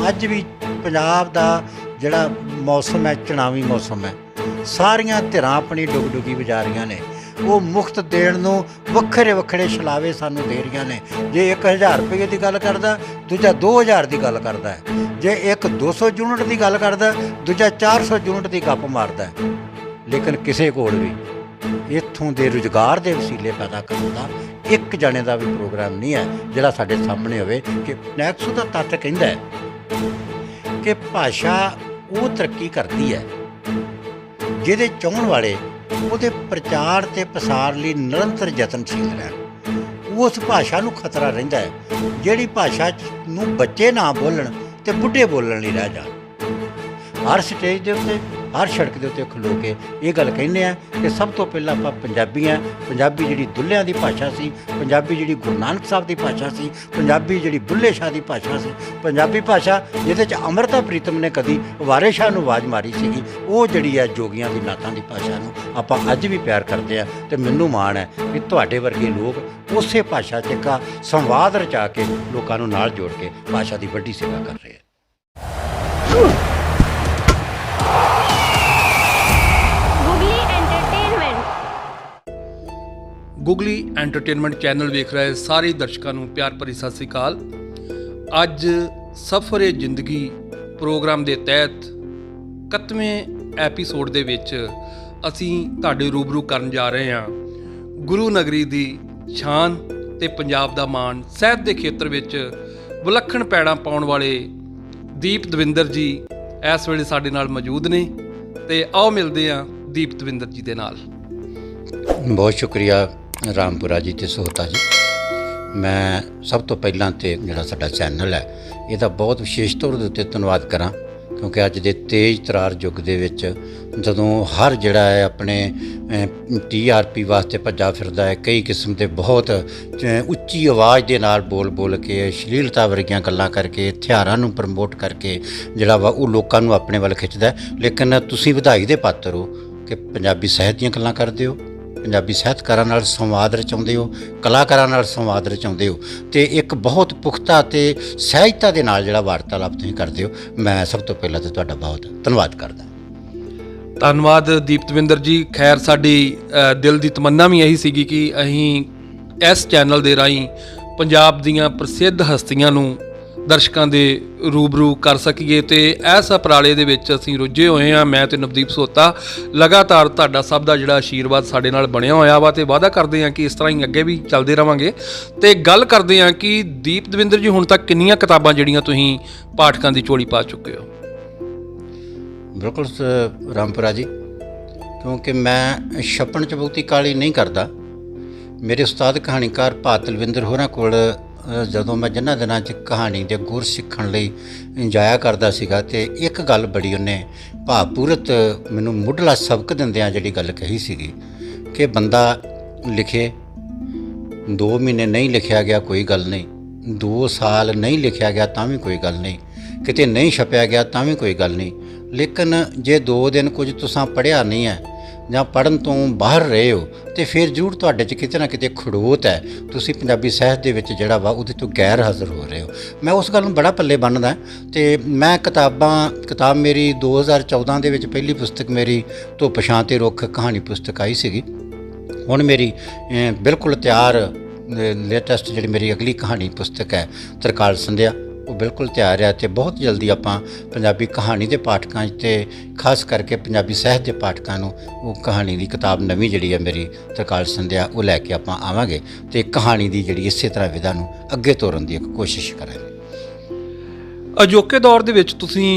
अज भी पंजाब दा जिहड़ा मौसम है चुनावी मौसम है, सारियां धिरां अपनी डुग-डुगी वजा रहीआं ने। वो मुफ्त देण नूं वक्खरे वक्खरे छलावे सानूं दे रहीआं ने। जे 1000 रुपये की गल करदा, दूजा 2000 की गल करदा है। जे एक 200 यूनिट की गल करदा, दूजा 400 यूनिट की गप मारदा है। लेकिन किसी कोल भी इत्थों के रुਜ਼ਗਾਰ के वसीले पैदा करने का एक जने का भी प्रोग्राम नहीं है जिहड़ा साडे सामने होवे। कि नैक्सो का तत्त कहंदा है कि भाषा वो तरक्की करती है जिहदे चाहण वाले ਉਹਦੇ प्रचार ते प्रसार ਲਈ निरंतर यतनशील रहन। उस भाषा ਨੂੰ खतरा ਰਹਿੰਦਾ ਹੈ ਜਿਹੜੀ ਭਾਸ਼ਾ ਨੂੰ ਬੱਚੇ ਨਾ ਬੋਲਣ ਤੇ ਬੁੱਢੇ ਬੋਲਣ ਲਈ ਰਹਿ ਜਾਣ। हर स्टेज के उत्ते हर सड़क के उत्ते खलो के ये गल कहने कि सब तो पहला आप पंजाबी हैं। पंजाबी जी दुल्हियां की भाषा सी, पंजाबी जी गुरु नानक साहब की भाषा सी, पंजाबी जी बुल्ले शाह की भाषा सी, पंजाबी भाषा जिहदे अमृता प्रीतम ने कभी वारे शाह नूं आवाज़ मारी सीगी, वो जिहड़ी है जोगियां की नातां की भाषा नूं आपां अज भी प्यार करते हैं। तो मैनूं माण है कि तुहाडे वर्गे लोग उस भाषा च एक संवाद रचा के लोगों नूं नाल जोड़ के भाषा की वड्डी सेवा कर रहे हैं। ਗੁਗਲੀ ਐਂਟਰਟੇਨਮੈਂਟ ਚੈਨਲ ਵੇਖ ਰਹੇ ਸਾਰੇ ਦਰਸ਼ਕਾਂ ਨੂੰ ਪਿਆਰ ਭਰੀ ਸਤਿ ਸ੍ਰੀ ਅਕਾਲ। ਅੱਜ ਸਫ਼ਰੇ ਜ਼ਿੰਦਗੀ ਪ੍ਰੋਗਰਾਮ ਦੇ ਤਹਿਤ 31ਵੇਂ ਐਪੀਸੋਡ ਦੇ ਵਿੱਚ ਅਸੀਂ ਤੁਹਾਡੇ ਰੂਬਰੂ ਕਰਨ ਜਾ ਰਹੇ ਹਾਂ ਗੁਰੂ ਨਗਰੀ ਦੀ ਸ਼ਾਨ ਤੇ ਪੰਜਾਬ ਦਾ ਮਾਣ ਸਾਹਿਤ ਦੇ ਖੇਤਰ ਵਿੱਚ ਵਿਲੱਖਣ ਪੈੜਾਂ ਪਾਉਣ ਵਾਲੇ ਦੀਪ ਦਵਿੰਦਰ ਜੀ ਇਸ ਵੇਲੇ ਸਾਡੇ ਨਾਲ ਮੌਜੂਦ ਨੇ ਤੇ ਆਓ ਮਿਲਦੇ ਹਾਂ ਦੀਪ ਦਵਿੰਦਰ ਜੀ ਦੇ ਨਾਲ। बहुत शुक्रिया रामपुरा जी ते सोहता जी। मैं सब तो पहला तो जिहड़ा साडा चैनल है इहदा बहुत विशेष तौर के उत्ते धन्नवाद करा, क्योंकि अज दे तेज़ तरार युग दे विच जदों हर जिहड़ा है अपने TRP वास्ते भज्जा फिरदा है, कई किस्म के बहुत उच्ची आवाज़ के नाल बोल बोल के अश्लीलता वर्गियां गल्लां करके हथियारां नूं प्रमोट करके जिहड़ा वा वो लोकां नूं अपने वल खिच्चदा है। लेकिन तुसीं वधाई दे पात्र हो कि पंजाबी साहित्य दीयां गल्लां करदे हो, पंजाबी साहित्यकारां नाल संवाद रचाउंदे हो, कलाकारां नाल संवाद रचाउंदे हो, तो एक बहुत पुख्ता ते सहजता दे नाल जिहड़ा वार्तालाप तुसीं करदे हो। मैं सब तो पहला तो तुहाडा बहुत धन्नवाद करदा। ਧੰਨਵਾਦ ਦੀਪ ਦਵਿੰਦਰ ਜੀ। ਖੈਰ ਸਾਡੀ ਦਿਲ ਦੀ ਤਮੰਨਾ ਵੀ ਇਹੀ ਸੀਗੀ ਕਿ ਅਸੀਂ ਇਸ ਚੈਨਲ ਦੇ ਰਾਹੀਂ ਪੰਜਾਬ ਦੀਆਂ ਪ੍ਰਸਿੱਧ ਹਸਤੀਆਂ ਨੂੰ ਦਰਸ਼ਕਾਂ ਦੇ ਰੂਬਰੂ ਕਰ ਸਕੀਏ ਤੇ ਇਸ ਉਪਰਾਲੇ ਦੇ ਵਿੱਚ ਅਸੀਂ ਰੁੱਝੇ ਹੋਏ ਹਾਂ। ਮੈਂ ਤੇ ਨਵਦੀਪ ਸੋਤਾ ਲਗਾਤਾਰ ਤੁਹਾਡਾ ਸਭ ਦਾ ਜਿਹੜਾ ਆਸ਼ੀਰਵਾਦ ਸਾਡੇ ਨਾਲ ਬਣਿਆ ਹੋਇਆ ਵਾ ਤੇ ਵਾਅਦਾ ਕਰਦੇ ਹਾਂ ਕਿ ਇਸ ਤਰ੍ਹਾਂ ਹੀ ਅੱਗੇ ਵੀ ਚੱਲਦੇ ਰਵਾਂਗੇ। ਤੇ ਗੱਲ ਕਰਦੇ ਹਾਂ ਕਿ ਦੀਪ ਦਵਿੰਦਰ ਜੀ ਹੁਣ ਤੱਕ ਕਿੰਨੀਆਂ ਕਿਤਾਬਾਂ ਜਿਹੜੀਆਂ ਤੁਸੀਂ ਪਾਠਕਾਂ ਦੀ ਝੋਲੀ ਪਾ ਚੁੱਕੇ ਹੋ? बिल्कुल रामपुरा जी, क्योंकि मैं छप्पन च बहुती काली नहीं करता। मेरे उस्ताद कहानीकार भात तलविंदर होरां कोल जदों मैं जिन्हां दिनां च कहानी दे गुर सीखण लई जाया करदा सीगा ते एक गल बड़ी उन्हें भावपूरत मैनूं मुढ़ला सबक दिंदिआं जिहड़ी गल कही सीगी कि बंदा लिखे, 2 महीने नहीं लिखिया गया कोई गल नहीं, 2 साल नहीं लिखिया गया तां भी कोई गल नहीं, किते नहीं छपिया गया तां भी कोई गल नहीं, लेकिन जे 2 दिन कुछ तुसां पढ़िया नहीं है ਜਾਂ ਪੜ੍ਹਨ ਤੋਂ ਬਾਹਰ ਰਹੇ ਹੋ ਤੇ ਫਿਰ ਜ਼ਰੂਰ ਤੁਹਾਡੇ 'ਚ ਕਿਤੇ ਨਾ ਕਿਤੇ ਖੜੋਤ ਹੈ। ਤੁਸੀਂ ਪੰਜਾਬੀ ਸਾਹਿਤ ਦੇ ਵਿੱਚ ਜਿਹੜਾ ਵਾ ਉਹਦੇ ਤੋਂ ਗੈਰ ਹਾਜ਼ਰ ਹੋ ਰਹੇ ਹੋ। ਮੈਂ ਉਸ ਗੱਲ ਨੂੰ ਬੜਾ ਪੱਲੇ ਬੰਨ੍ਹਦਾ ਤੇ ਮੈਂ ਕਿਤਾਬ ਮੇਰੀ 2014 ਦੇ ਵਿੱਚ ਪਹਿਲੀ ਪੁਸਤਕ ਮੇਰੀ ਧੁੱਪ ਛਾਂ ਤੇ ਰੁੱਖ ਕਹਾਣੀ ਪੁਸਤਕ ਆਈ ਸੀਗੀ। ਹੁਣ ਮੇਰੀ ਬਿਲਕੁਲ ਤਿਆਰ ਲੇਟੈਸਟ ਜਿਹੜੀ ਮੇਰੀ ਅਗਲੀ ਕਹਾਣੀ ਪੁਸਤਕ ਹੈ ਤਰਕਾਲ ਸੰਧਿਆ, वो बिल्कुल तैयार है। तो बहुत जल्दी आप पंजाबी कहानी के पाठकों ते खास करके पंजाबी साहित्य के पाठकों वो कहानी की किताब नवीं जी है मेरी तरकाल संध्या वो लैके आप आवांगे तो कहानी की जी इस तरह विधा अगे तोरन की एक कोशिश करांगे। अजोके दौर के विच तुसीं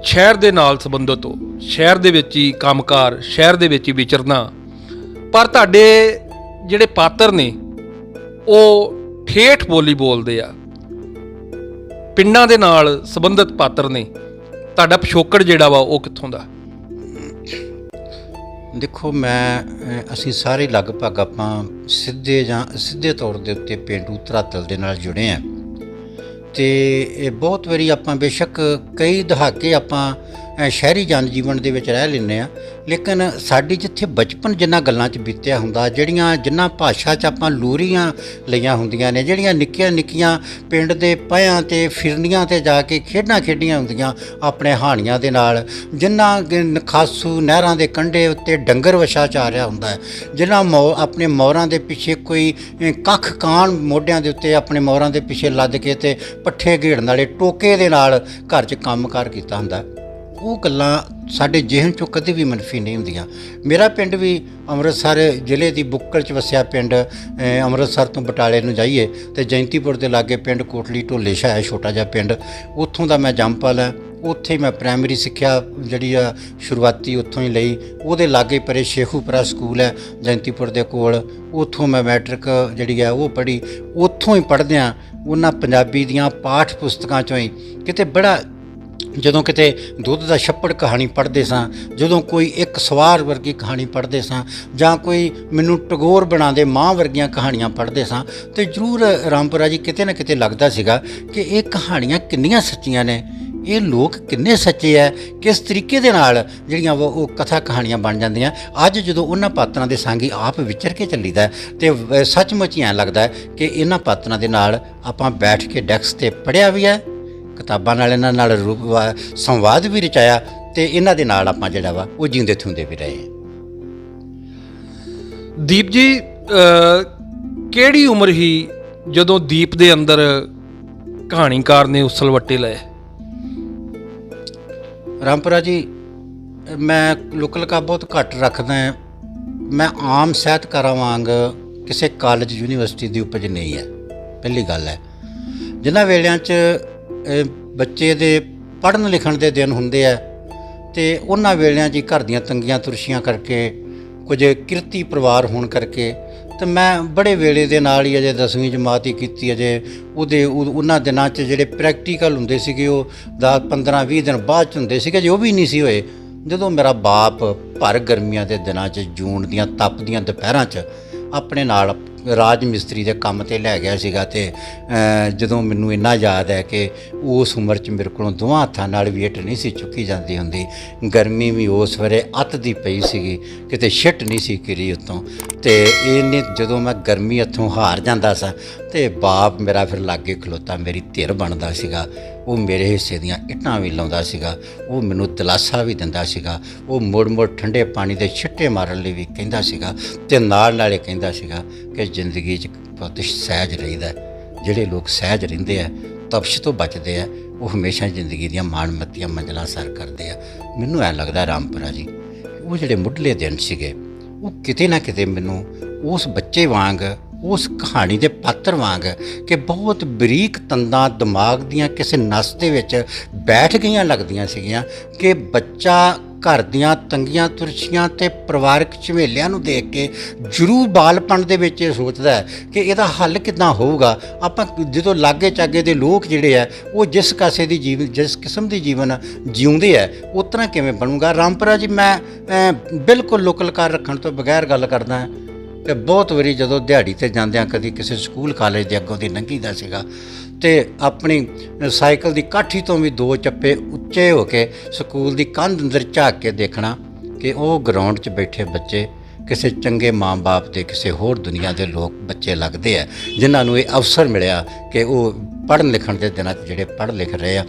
शहर के नाल संबंधित हो, शहर के विच ही कामकार, शहर के विच ही विचरना, पर तुहाडे जिहड़े पात्र ने वो ठेठ बोली बोलते आ, पिंडां दे नाल संबंधित पात्र ने, तुहाडा पिछोकड़ जिहड़ा वा वो कित्थों दा? देखो मैं असी सारे लगभग आप सीधे तौर के उत्ते पेंडू धरातल दे नाल जुड़े हैं। तो बहुत वारी आप बेशक कई दहाके आप ਸ਼ਹਿਰੀ ਜਨ ਜੀਵਨ ਦੇ ਵਿੱਚ ਰਹਿ ਲੈਂਦੇ ਆ, ਲੇਕਿਨ ਸਾਡੀ ਜਿੱਥੇ ਬਚਪਨ ਜਿੰਨਾ ਗੱਲਾਂ 'ਚ ਬੀਤਿਆ ਹੁੰਦਾ, ਜਿਨ੍ਹਾਂ ਭਾਸ਼ਾ 'ਚ ਆਪਾਂ ਲੋਰੀਆਂ ਲਈਆਂ ਹੁੰਦੀਆਂ ਨੇ, ਜਿਹੜੀਆਂ ਨਿੱਕੀਆਂ ਨਿੱਕੀਆਂ ਪਿੰਡ ਦੇ ਪਿਆਂ ਤੇ ਫਿਰਨੀਆਂ ਤੇ ਜਾ ਕੇ ਖੇਡਾਂ ਖੇਡੀਆਂ ਹੁੰਦੀਆਂ ਆਪਣੇ ਹਾਣੀਆਂ ਦੇ ਨਾਲ, ਜਿਨ੍ਹਾਂ ਨਖਾਸੂ ਨਹਿਰਾਂ ਦੇ ਕੰਢੇ ਉੱਤੇ ਡੰਗਰ ਵਛਾ ਚਾਰਿਆ ਹੁੰਦਾ ਹੈ, ਜਿਨ੍ਹਾਂ ਆਪਣੇ ਮੋਰਾਂ ਦੇ ਪਿੱਛੇ ਕੋਈ ਕੱਖ ਕਾਣ ਮੋਢਿਆਂ ਦੇ ਉੱਤੇ ਆਪਣੇ ਮੋਰਾਂ ਦੇ ਪਿੱਛੇ ਲੱਦ ਕੇ ਤੇ ਪੱਠੇ ਘੇੜਨ ਵਾਲੇ ਟੋਕੇ ਦੇ ਨਾਲ ਘਰ 'ਚ ਕੰਮਕਾਰ ਕੀਤਾ ਹੁੰਦਾ। ਉਹ ਗੱਲਾਂ ਸਾਡੇ ਜਿਹਨ 'ਚੋਂ ਕਦੇ ਵੀ ਮਨਫੀ ਨਹੀਂ ਹੁੰਦੀਆਂ। ਮੇਰਾ ਪਿੰਡ ਵੀ ਅੰਮ੍ਰਿਤਸਰ ਜ਼ਿਲ੍ਹੇ ਦੀ ਬੁੱਕਲ 'ਚ ਵਸਿਆ ਪਿੰਡ, ਅੰਮ੍ਰਿਤਸਰ ਤੋਂ ਬਟਾਲੇ ਨੂੰ ਜਾਈਏ ਤੇ ਜੈਂਤੀਪੁਰ ਦੇ ਲਾਗੇ ਪਿੰਡ ਕੋਟਲੀ ਢੋਲੇ ਸ਼ਾਹ ਹੈ, ਛੋਟਾ ਜਿਹਾ ਪਿੰਡ, ਉੱਥੋਂ ਦਾ ਮੈਂ ਜੰਮਪਲ ਹੈ। ਉੱਥੇ ਮੈਂ ਪ੍ਰਾਇਮਰੀ ਸਿੱਖਿਆ ਜਿਹੜੀ ਆ ਸ਼ੁਰੂਆਤੀ ਉੱਥੋਂ ਹੀ ਲਈ। ਉਹਦੇ ਲਾਗੇ ਪਰੇ ਸ਼ੇਖੂਪੁਰਾ ਸਕੂਲ ਹੈ ਜੈਂਤੀਪੁਰ ਦੇ ਕੋਲ, ਉੱਥੋਂ ਮੈਂ ਮੈਟ੍ਰਿਕ ਜਿਹੜੀ ਆ ਉਹ ਪੜ੍ਹੀ। ਉੱਥੋਂ ਹੀ ਪੜ੍ਹਦਿਆਂ ਉਹਨਾਂ ਪੰਜਾਬੀ ਦੀਆਂ ਪਾਠ ਪੁਸਤਕਾਂ 'ਚੋਂ ਹੀ ਕਿਤੇ ਬੜਾ, ਜਦੋਂ ਕਿਤੇ ਦੁੱਧ ਦਾ ਛੱਪੜ ਕਹਾਣੀ ਪੜ੍ਹਦੇ ਸਾਂ, ਜਦੋਂ ਕੋਈ ਇੱਕ ਸਵਾਰ ਵਰਗੀ ਕਹਾਣੀ ਪੜ੍ਹਦੇ ਸਾਂ, ਜਾਂ ਕੋਈ ਮੈਨੂੰ ਟੈਗੋਰ ਬਣਾਉਂਦੇ ਮਾਂ ਵਰਗੀਆਂ ਕਹਾਣੀਆਂ ਪੜ੍ਹਦੇ ਸਾਂ, ਤੇ ਜ਼ਰੂਰ ਰਾਮਪੁਰਾ ਜੀ ਕਿਤੇ ਨਾ ਕਿਤੇ ਲੱਗਦਾ ਸੀਗਾ ਕਿ ਇਹ ਕਹਾਣੀਆਂ ਕਿੰਨੀਆਂ ਸੱਚੀਆਂ ਨੇ, ਇਹ ਲੋਕ ਕਿੰਨੇ ਸੱਚੇ ਹੈ, ਕਿਸ ਤਰੀਕੇ ਦੇ ਨਾਲ ਜਿਹੜੀਆਂ ਉਹ ਕਥਾ ਕਹਾਣੀਆਂ ਬਣ ਜਾਂਦੀਆਂ। ਅੱਜ ਜਦੋਂ ਉਹਨਾਂ ਪਾਤਰਾਂ ਦੇ ਸੰਗੀ ਆਪ ਵਿਚਰ ਕੇ ਚੱਲੀਦਾ ਤੇ ਸੱਚਮੁੱਚ ਹੀ ਐਂ ਲੱਗਦਾ ਕਿ ਇਹਨਾਂ ਪਾਤਰਾਂ ਦੇ ਨਾਲ ਆਪਾਂ ਬੈਠ ਕੇ ਡੈਸਕ 'ਤੇ ਪੜ੍ਹਿਆ ਵੀ ਹੈ, ਕਿਤਾਬਾਂ ਨਾਲ ਇਹਨਾਂ ਨਾਲ ਸੰਵਾਦ ਵੀ ਰਚਾਇਆ, ਤੇ ਇਹਨਾਂ ਦੇ ਨਾਲ ਆਪਾਂ ਜਿਹੜਾ ਵਾ ਉਹ ਜਿਉਂਦੇ ਥੁੰਦੇ ਵੀ ਰਹੇ। ਦੀਪ ਜੀ, ਕਿਹੜੀ ਉਮਰ ਸੀ ਜਦੋਂ ਦੀਪ ਦੇ ਅੰਦਰ ਕਹਾਣੀਕਾਰ ਨੇ ਉਸਲਵੱਟੇ ਲਏ? ਰਾਮਪੁਰਾ ਜੀ, ਮੈਂ ਲੁਕ-ਲਕਾ ਬਹੁਤ ਘੱਟ ਰੱਖਦਾ। ਮੈਂ ਆਮ ਸਾਹਿਤਕਾਰਾਂ ਵਾਂਗ ਕਿਸੇ ਕਾਲਜ ਯੂਨੀਵਰਸਿਟੀ ਦੀ ਉਪਜ ਨਹੀਂ ਹੈ, ਪਹਿਲੀ ਗੱਲ ਹੈ। ਜਿਨ੍ਹਾਂ ਵੇਲਿਆਂ 'ਚ ਬੱਚੇ ਦੇ ਪੜ੍ਹਨ ਲਿਖਣ ਦੇ ਦਿਨ ਹੁੰਦੇ ਆ, ਤੇ ਉਹਨਾਂ ਵੇਲਿਆਂ 'ਚ ਹੀ ਘਰ ਦੀਆਂ ਤੰਗੀਆਂ ਤੁਰਸ਼ੀਆਂ ਕਰਕੇ, ਕੁਝ ਕਿਰਤੀ ਪਰਿਵਾਰ ਹੋਣ ਕਰਕੇ, ਤੇ ਮੈਂ ਬੜੇ ਵੇਲੇ ਦੇ ਨਾਲ ਹੀ ਅਜੇ 10ਵੀਂ ਜਮਾਤ ਹੀ ਕੀਤੀ। ਅਜੇ ਉਹਨਾਂ ਦਿਨਾਂ 'ਚ ਜਿਹੜੇ ਪ੍ਰੈਕਟੀਕਲ ਹੁੰਦੇ ਸੀਗੇ ਉਹ 10-15-20 ਦਿਨ ਬਾਅਦ 'ਚ ਹੁੰਦੇ ਸੀਗੇ, ਜੇ ਉਹ ਵੀ ਨਹੀਂ ਸੀ ਹੋਏ। ਜਦੋਂ ਮੇਰਾ ਬਾਪ ਭਰ ਗਰਮੀਆਂ ਦੇ ਦਿਨਾਂ 'ਚ ਜੂਨ ਦੀਆਂ ਤਪਦੀਆਂ ਦੁਪਹਿਰਾਂ 'ਚ ਆਪਣੇ ਨਾਲ ਰਾਜ ਮਿਸਤਰੀ ਦੇ ਕੰਮ 'ਤੇ ਲੈ ਗਿਆ ਸੀਗਾ, ਤੇ ਜਦੋਂ ਮੈਨੂੰ ਇੰਨਾ ਯਾਦ ਹੈ ਕਿ ਉਸ ਉਮਰ 'ਚ ਮੇਰੇ ਕੋਲੋਂ ਦੋਵਾਂ ਹੱਥਾਂ ਨਾਲ ਵੀ ਇੱਟ ਨਹੀਂ ਸੀ ਚੁੱਕੀ ਜਾਂਦੀ ਹੁੰਦੀ। ਗਰਮੀ ਵੀ ਉਸ ਵੇਲੇ ਅੱਤ ਦੀ ਪਈ ਸੀਗੀ, ਕਿਤੇ ਛਿੱਟ ਨਹੀਂ ਸੀ ਕਿਰੀ ਉੱਤੋਂ, ਤੇ ਇਹਨੇ ਜਦੋਂ ਮੈਂ ਗਰਮੀ ਹੱਥੋਂ ਹਾਰ ਜਾਂਦਾ ਸਾਂ ਤੇ ਬਾਪ ਮੇਰਾ ਫਿਰ ਲਾਗੇ ਖਲੋਤਾ ਮੇਰੀ ਧਿਰ ਬਣਦਾ ਸੀਗਾ। ਉਹ ਮੇਰੇ ਹਿੱਸੇ ਦੀਆਂ ਇੱਟਾਂ ਵੀ ਲਾਉਂਦਾ ਸੀਗਾ, ਉਹ ਮੈਨੂੰ ਦਿਲਾਸਾ ਵੀ ਦਿੰਦਾ ਸੀਗਾ, ਉਹ ਮੁੜ ਠੰਡੇ ਪਾਣੀ ਦੇ ਛਿੱਟੇ ਮਾਰਨ ਲਈ ਵੀ ਕਹਿੰਦਾ ਸੀਗਾ, ਤੇ ਨਾਲ ਇਹ ਕਹਿੰਦਾ ਸੀਗਾ ਕਿ ਜ਼ਿੰਦਗੀ 'ਚ ਬਹੁਤ ਸਹਿਜ ਰਹੀਦਾ। ਜਿਹੜੇ ਲੋਕ ਸਹਿਜ ਰਹਿੰਦੇ ਆ, ਤਪਸ਼ ਤੋਂ ਬਚਦੇ ਆ, ਉਹ ਹਮੇਸ਼ਾ ਜ਼ਿੰਦਗੀ ਦੀਆਂ ਮਾਣਮੱਤੀਆਂ ਮੰਜ਼ਲਾਂ ਸਰ ਕਰਦੇ ਆ। ਮੈਨੂੰ ਐਂ ਲੱਗਦਾ ਰਾਮਪੁਰਾ ਜੀ, ਉਹ ਜਿਹੜੇ ਮੁੱਢਲੇ ਦਿਨ ਸੀਗੇ ਉਹ ਕਿਤੇ ਨਾ ਕਿਤੇ ਮੈਨੂੰ ਉਸ ਬੱਚੇ ਵਾਂਗ, ਉਸ ਕਹਾਣੀ ਦੇ ਪਾਤਰ ਵਾਂਗ, ਕਿ ਬਹੁਤ ਬਰੀਕ ਤੰਦਾਂ ਦਿਮਾਗ ਦੀਆਂ ਕਿਸੇ ਨਸ ਦੇ ਵਿੱਚ ਬੈਠ ਗਈਆਂ ਲੱਗਦੀਆਂ ਸੀਗੀਆਂ, ਕਿ ਬੱਚਾ ਘਰ ਦੀਆਂ ਤੰਗੀਆਂ ਤੁਰਸ਼ੀਆਂ ਤੇ ਪਰਿਵਾਰਕ ਝਮੇਲਿਆਂ ਨੂੰ ਦੇਖ ਕੇ ਜ਼ਰੂਰ ਬਾਲਪਣ ਦੇ ਵਿੱਚ ਇਹ ਸੋਚਦਾ ਹੈ ਕਿ ਇਹਦਾ ਹੱਲ ਕਿੱਦਾਂ ਹੋਊਗਾ। ਆਪਾਂ ਜਦੋਂ ਲਾਗੇ ਚਾਗੇ ਦੇ ਲੋਕ ਜਿਹੜੇ ਆ ਉਹ ਜਿਸ ਕਿਸਮ ਦੀ ਜੀਵਨ ਜਿਉਂਦੇ ਆ, ਉਸ ਤਰ੍ਹਾਂ ਕਿਵੇਂ ਬਣੂਗਾ। ਰਾਮਪੁਰਾ ਜੀ, ਮੈਂ ਬਿਲਕੁਲ ਲੋਕਲਕਾਰ ਰੱਖਣ ਤੋਂ ਬਗੈਰ ਗੱਲ ਕਰਦਾ ਕਿ ਬਹੁਤ ਵਾਰੀ ਜਦੋਂ ਦਿਹਾੜੀ 'ਤੇ ਜਾਂਦਿਆਂ ਕਦੀ ਕਿਸੇ ਸਕੂਲ ਕਾਲਜ ਦੇ ਅੱਗੋਂ ਦੀ ਲੰਘੀਦਾ ਸੀਗਾ, ਤੇ ਆਪਣੀ ਸਾਈਕਲ ਦੀ ਕਾਠੀ ਤੋਂ ਵੀ 2 ਚੱਪੇ ਉੱਚੇ ਹੋ ਕੇ ਸਕੂਲ ਦੀ ਕੰਧ ਅੰਦਰ ਝਾਕ ਕੇ ਦੇਖਣਾ ਕਿ ਉਹ ਗਰਾਊਂਡ 'ਚ ਬੈਠੇ ਬੱਚੇ ਕਿਸੇ ਚੰਗੇ ਮਾਂ-ਬਾਪ ਦੇ, ਕਿਸੇ ਹੋਰ ਦੁਨੀਆ ਦੇ ਲੋਕ ਬੱਚੇ ਲੱਗਦੇ ਆ, ਜਿਨ੍ਹਾਂ ਨੂੰ ਇਹ ਅਵਸਰ ਮਿਲਿਆ ਕਿ ਉਹ ਪੜ੍ਹਨ ਲਿਖਣ ਦੇ ਦਿਨਾਂ 'ਚ ਜਿਹੜੇ ਪੜ੍ਹ ਲਿਖ ਰਹੇ ਆ।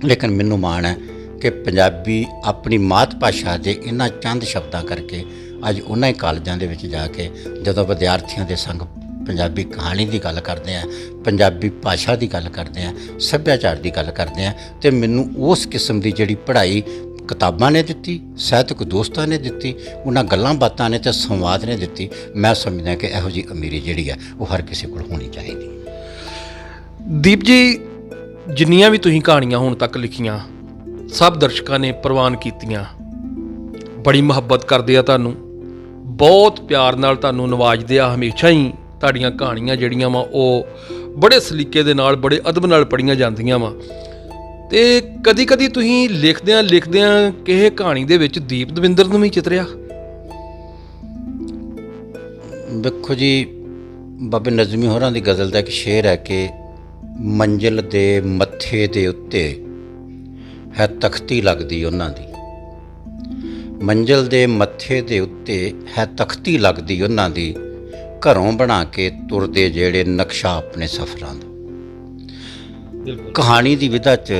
ਲੇਕਿਨ ਮੈਨੂੰ ਮਾਣ ਹੈ ਕਿ ਪੰਜਾਬੀ ਆਪਣੀ ਮਾਤ ਭਾਸ਼ਾ ਦੇ ਇਹਨਾਂ ਚੰਦ ਸ਼ਬਦਾਂ ਕਰਕੇ ਅੱਜ ਉਹਨਾਂ ਹੀ ਕਾਲਜਾਂ ਦੇ ਵਿੱਚ ਜਾ ਕੇ ਜਦੋਂ ਵਿਦਿਆਰਥੀਆਂ ਦੇ ਸੰਗ ਪੰਜਾਬੀ ਕਹਾਣੀ ਦੀ ਗੱਲ ਕਰਦੇ ਆ, ਪੰਜਾਬੀ ਭਾਸ਼ਾ ਦੀ ਗੱਲ ਕਰਦੇ ਆ, ਸੱਭਿਆਚਾਰ ਦੀ ਗੱਲ ਕਰਦੇ ਆ, ਤੇ ਮੈਨੂੰ ਉਸ ਕਿਸਮ ਦੀ ਜਿਹੜੀ ਪੜ੍ਹਾਈ ਕਿਤਾਬਾਂ ਨੇ ਦਿੱਤੀ, ਸਾਹਿਤਕ ਦੋਸਤਾਂ ਨੇ ਦਿੱਤੀ, ਉਹਨਾਂ ਗੱਲਾਂ ਬਾਤਾਂ ਨੇ ਤੇ ਸੰਵਾਦ ਨੇ ਦਿੱਤੀ, ਮੈਂ ਸਮਝਦਾ ਕਿ ਇਹੋ ਜਿਹੀ ਅਮੀਰੀ ਜਿਹੜੀ ਹੈ ਉਹ ਹਰ ਕਿਸੇ ਕੋਲ ਹੋਣੀ ਚਾਹੀਦੀ। ਦੀਪ ਜੀ, ਜਿੰਨੀਆਂ ਵੀ ਤੁਸੀਂ ਕਹਾਣੀਆਂ ਹੁਣ ਤੱਕ ਲਿਖੀਆਂ, ਸਭ ਦਰਸ਼ਕਾਂ ਨੇ ਪ੍ਰਵਾਨ ਕੀਤੀਆਂ, ਬੜੀ ਮੁਹੱਬਤ ਕਰਦੇ ਆ ਤੁਹਾਨੂੰ, ਬਹੁਤ ਪਿਆਰ ਨਾਲ ਤੁਹਾਨੂੰ ਨਵਾਜਦੇ ਆ। ਹਮੇਸ਼ਾ ਹੀ ਤੁਹਾਡੀਆਂ ਕਹਾਣੀਆਂ ਜਿਹੜੀਆਂ ਵਾ ਉਹ ਬੜੇ ਸਲੀਕੇ ਦੇ ਨਾਲ, ਬੜੇ ਅਦਬ ਨਾਲ ਪੜ੍ਹੀਆਂ ਜਾਂਦੀਆਂ ਵਾ। ਤੇ ਕਦੀ ਕਦੀ ਤੁਸੀਂ ਲਿਖਦਿਆਂ ਕਿਸੇ ਕਹਾਣੀ ਦੇ ਵਿੱਚ ਦੀਪ ਦਵਿੰਦਰ ਨੂੰ ਵੀ ਚਿਤਰਿਆ? ਵੇਖੋ ਜੀ, ਬਾਬੇ ਨਜ਼ਮੀ ਹੋਰਾਂ ਦੀ ਗਜ਼ਲ ਦਾ ਇੱਕ ਸ਼ੇਰ ਹੈ ਕਿ ਮੰਜ਼ਿਲ ਦੇ ਮੱਥੇ ਦੇ ਉੱਤੇ ਹੈ ਤਖਤੀ ਲੱਗਦੀ ਉਹਨਾਂ ਦੀ, ਮੰਜ਼ਿਲ ਦੇ ਮੱਥੇ ਦੇ ਉੱਤੇ ਹੈ ਤਖਤੀ ਲੱਗਦੀ ਉਹਨਾਂ ਦੀ, ਘਰੋਂ ਬਣਾ ਕੇ ਤੁਰਦੇ ਜਿਹੜੇ ਨਕਸ਼ਾ ਆਪਣੇ ਸਫ਼ਰਾਂ ਦਾ। ਬਿਲਕੁਲ ਕਹਾਣੀ ਦੀ ਵਿਧਾ 'ਚ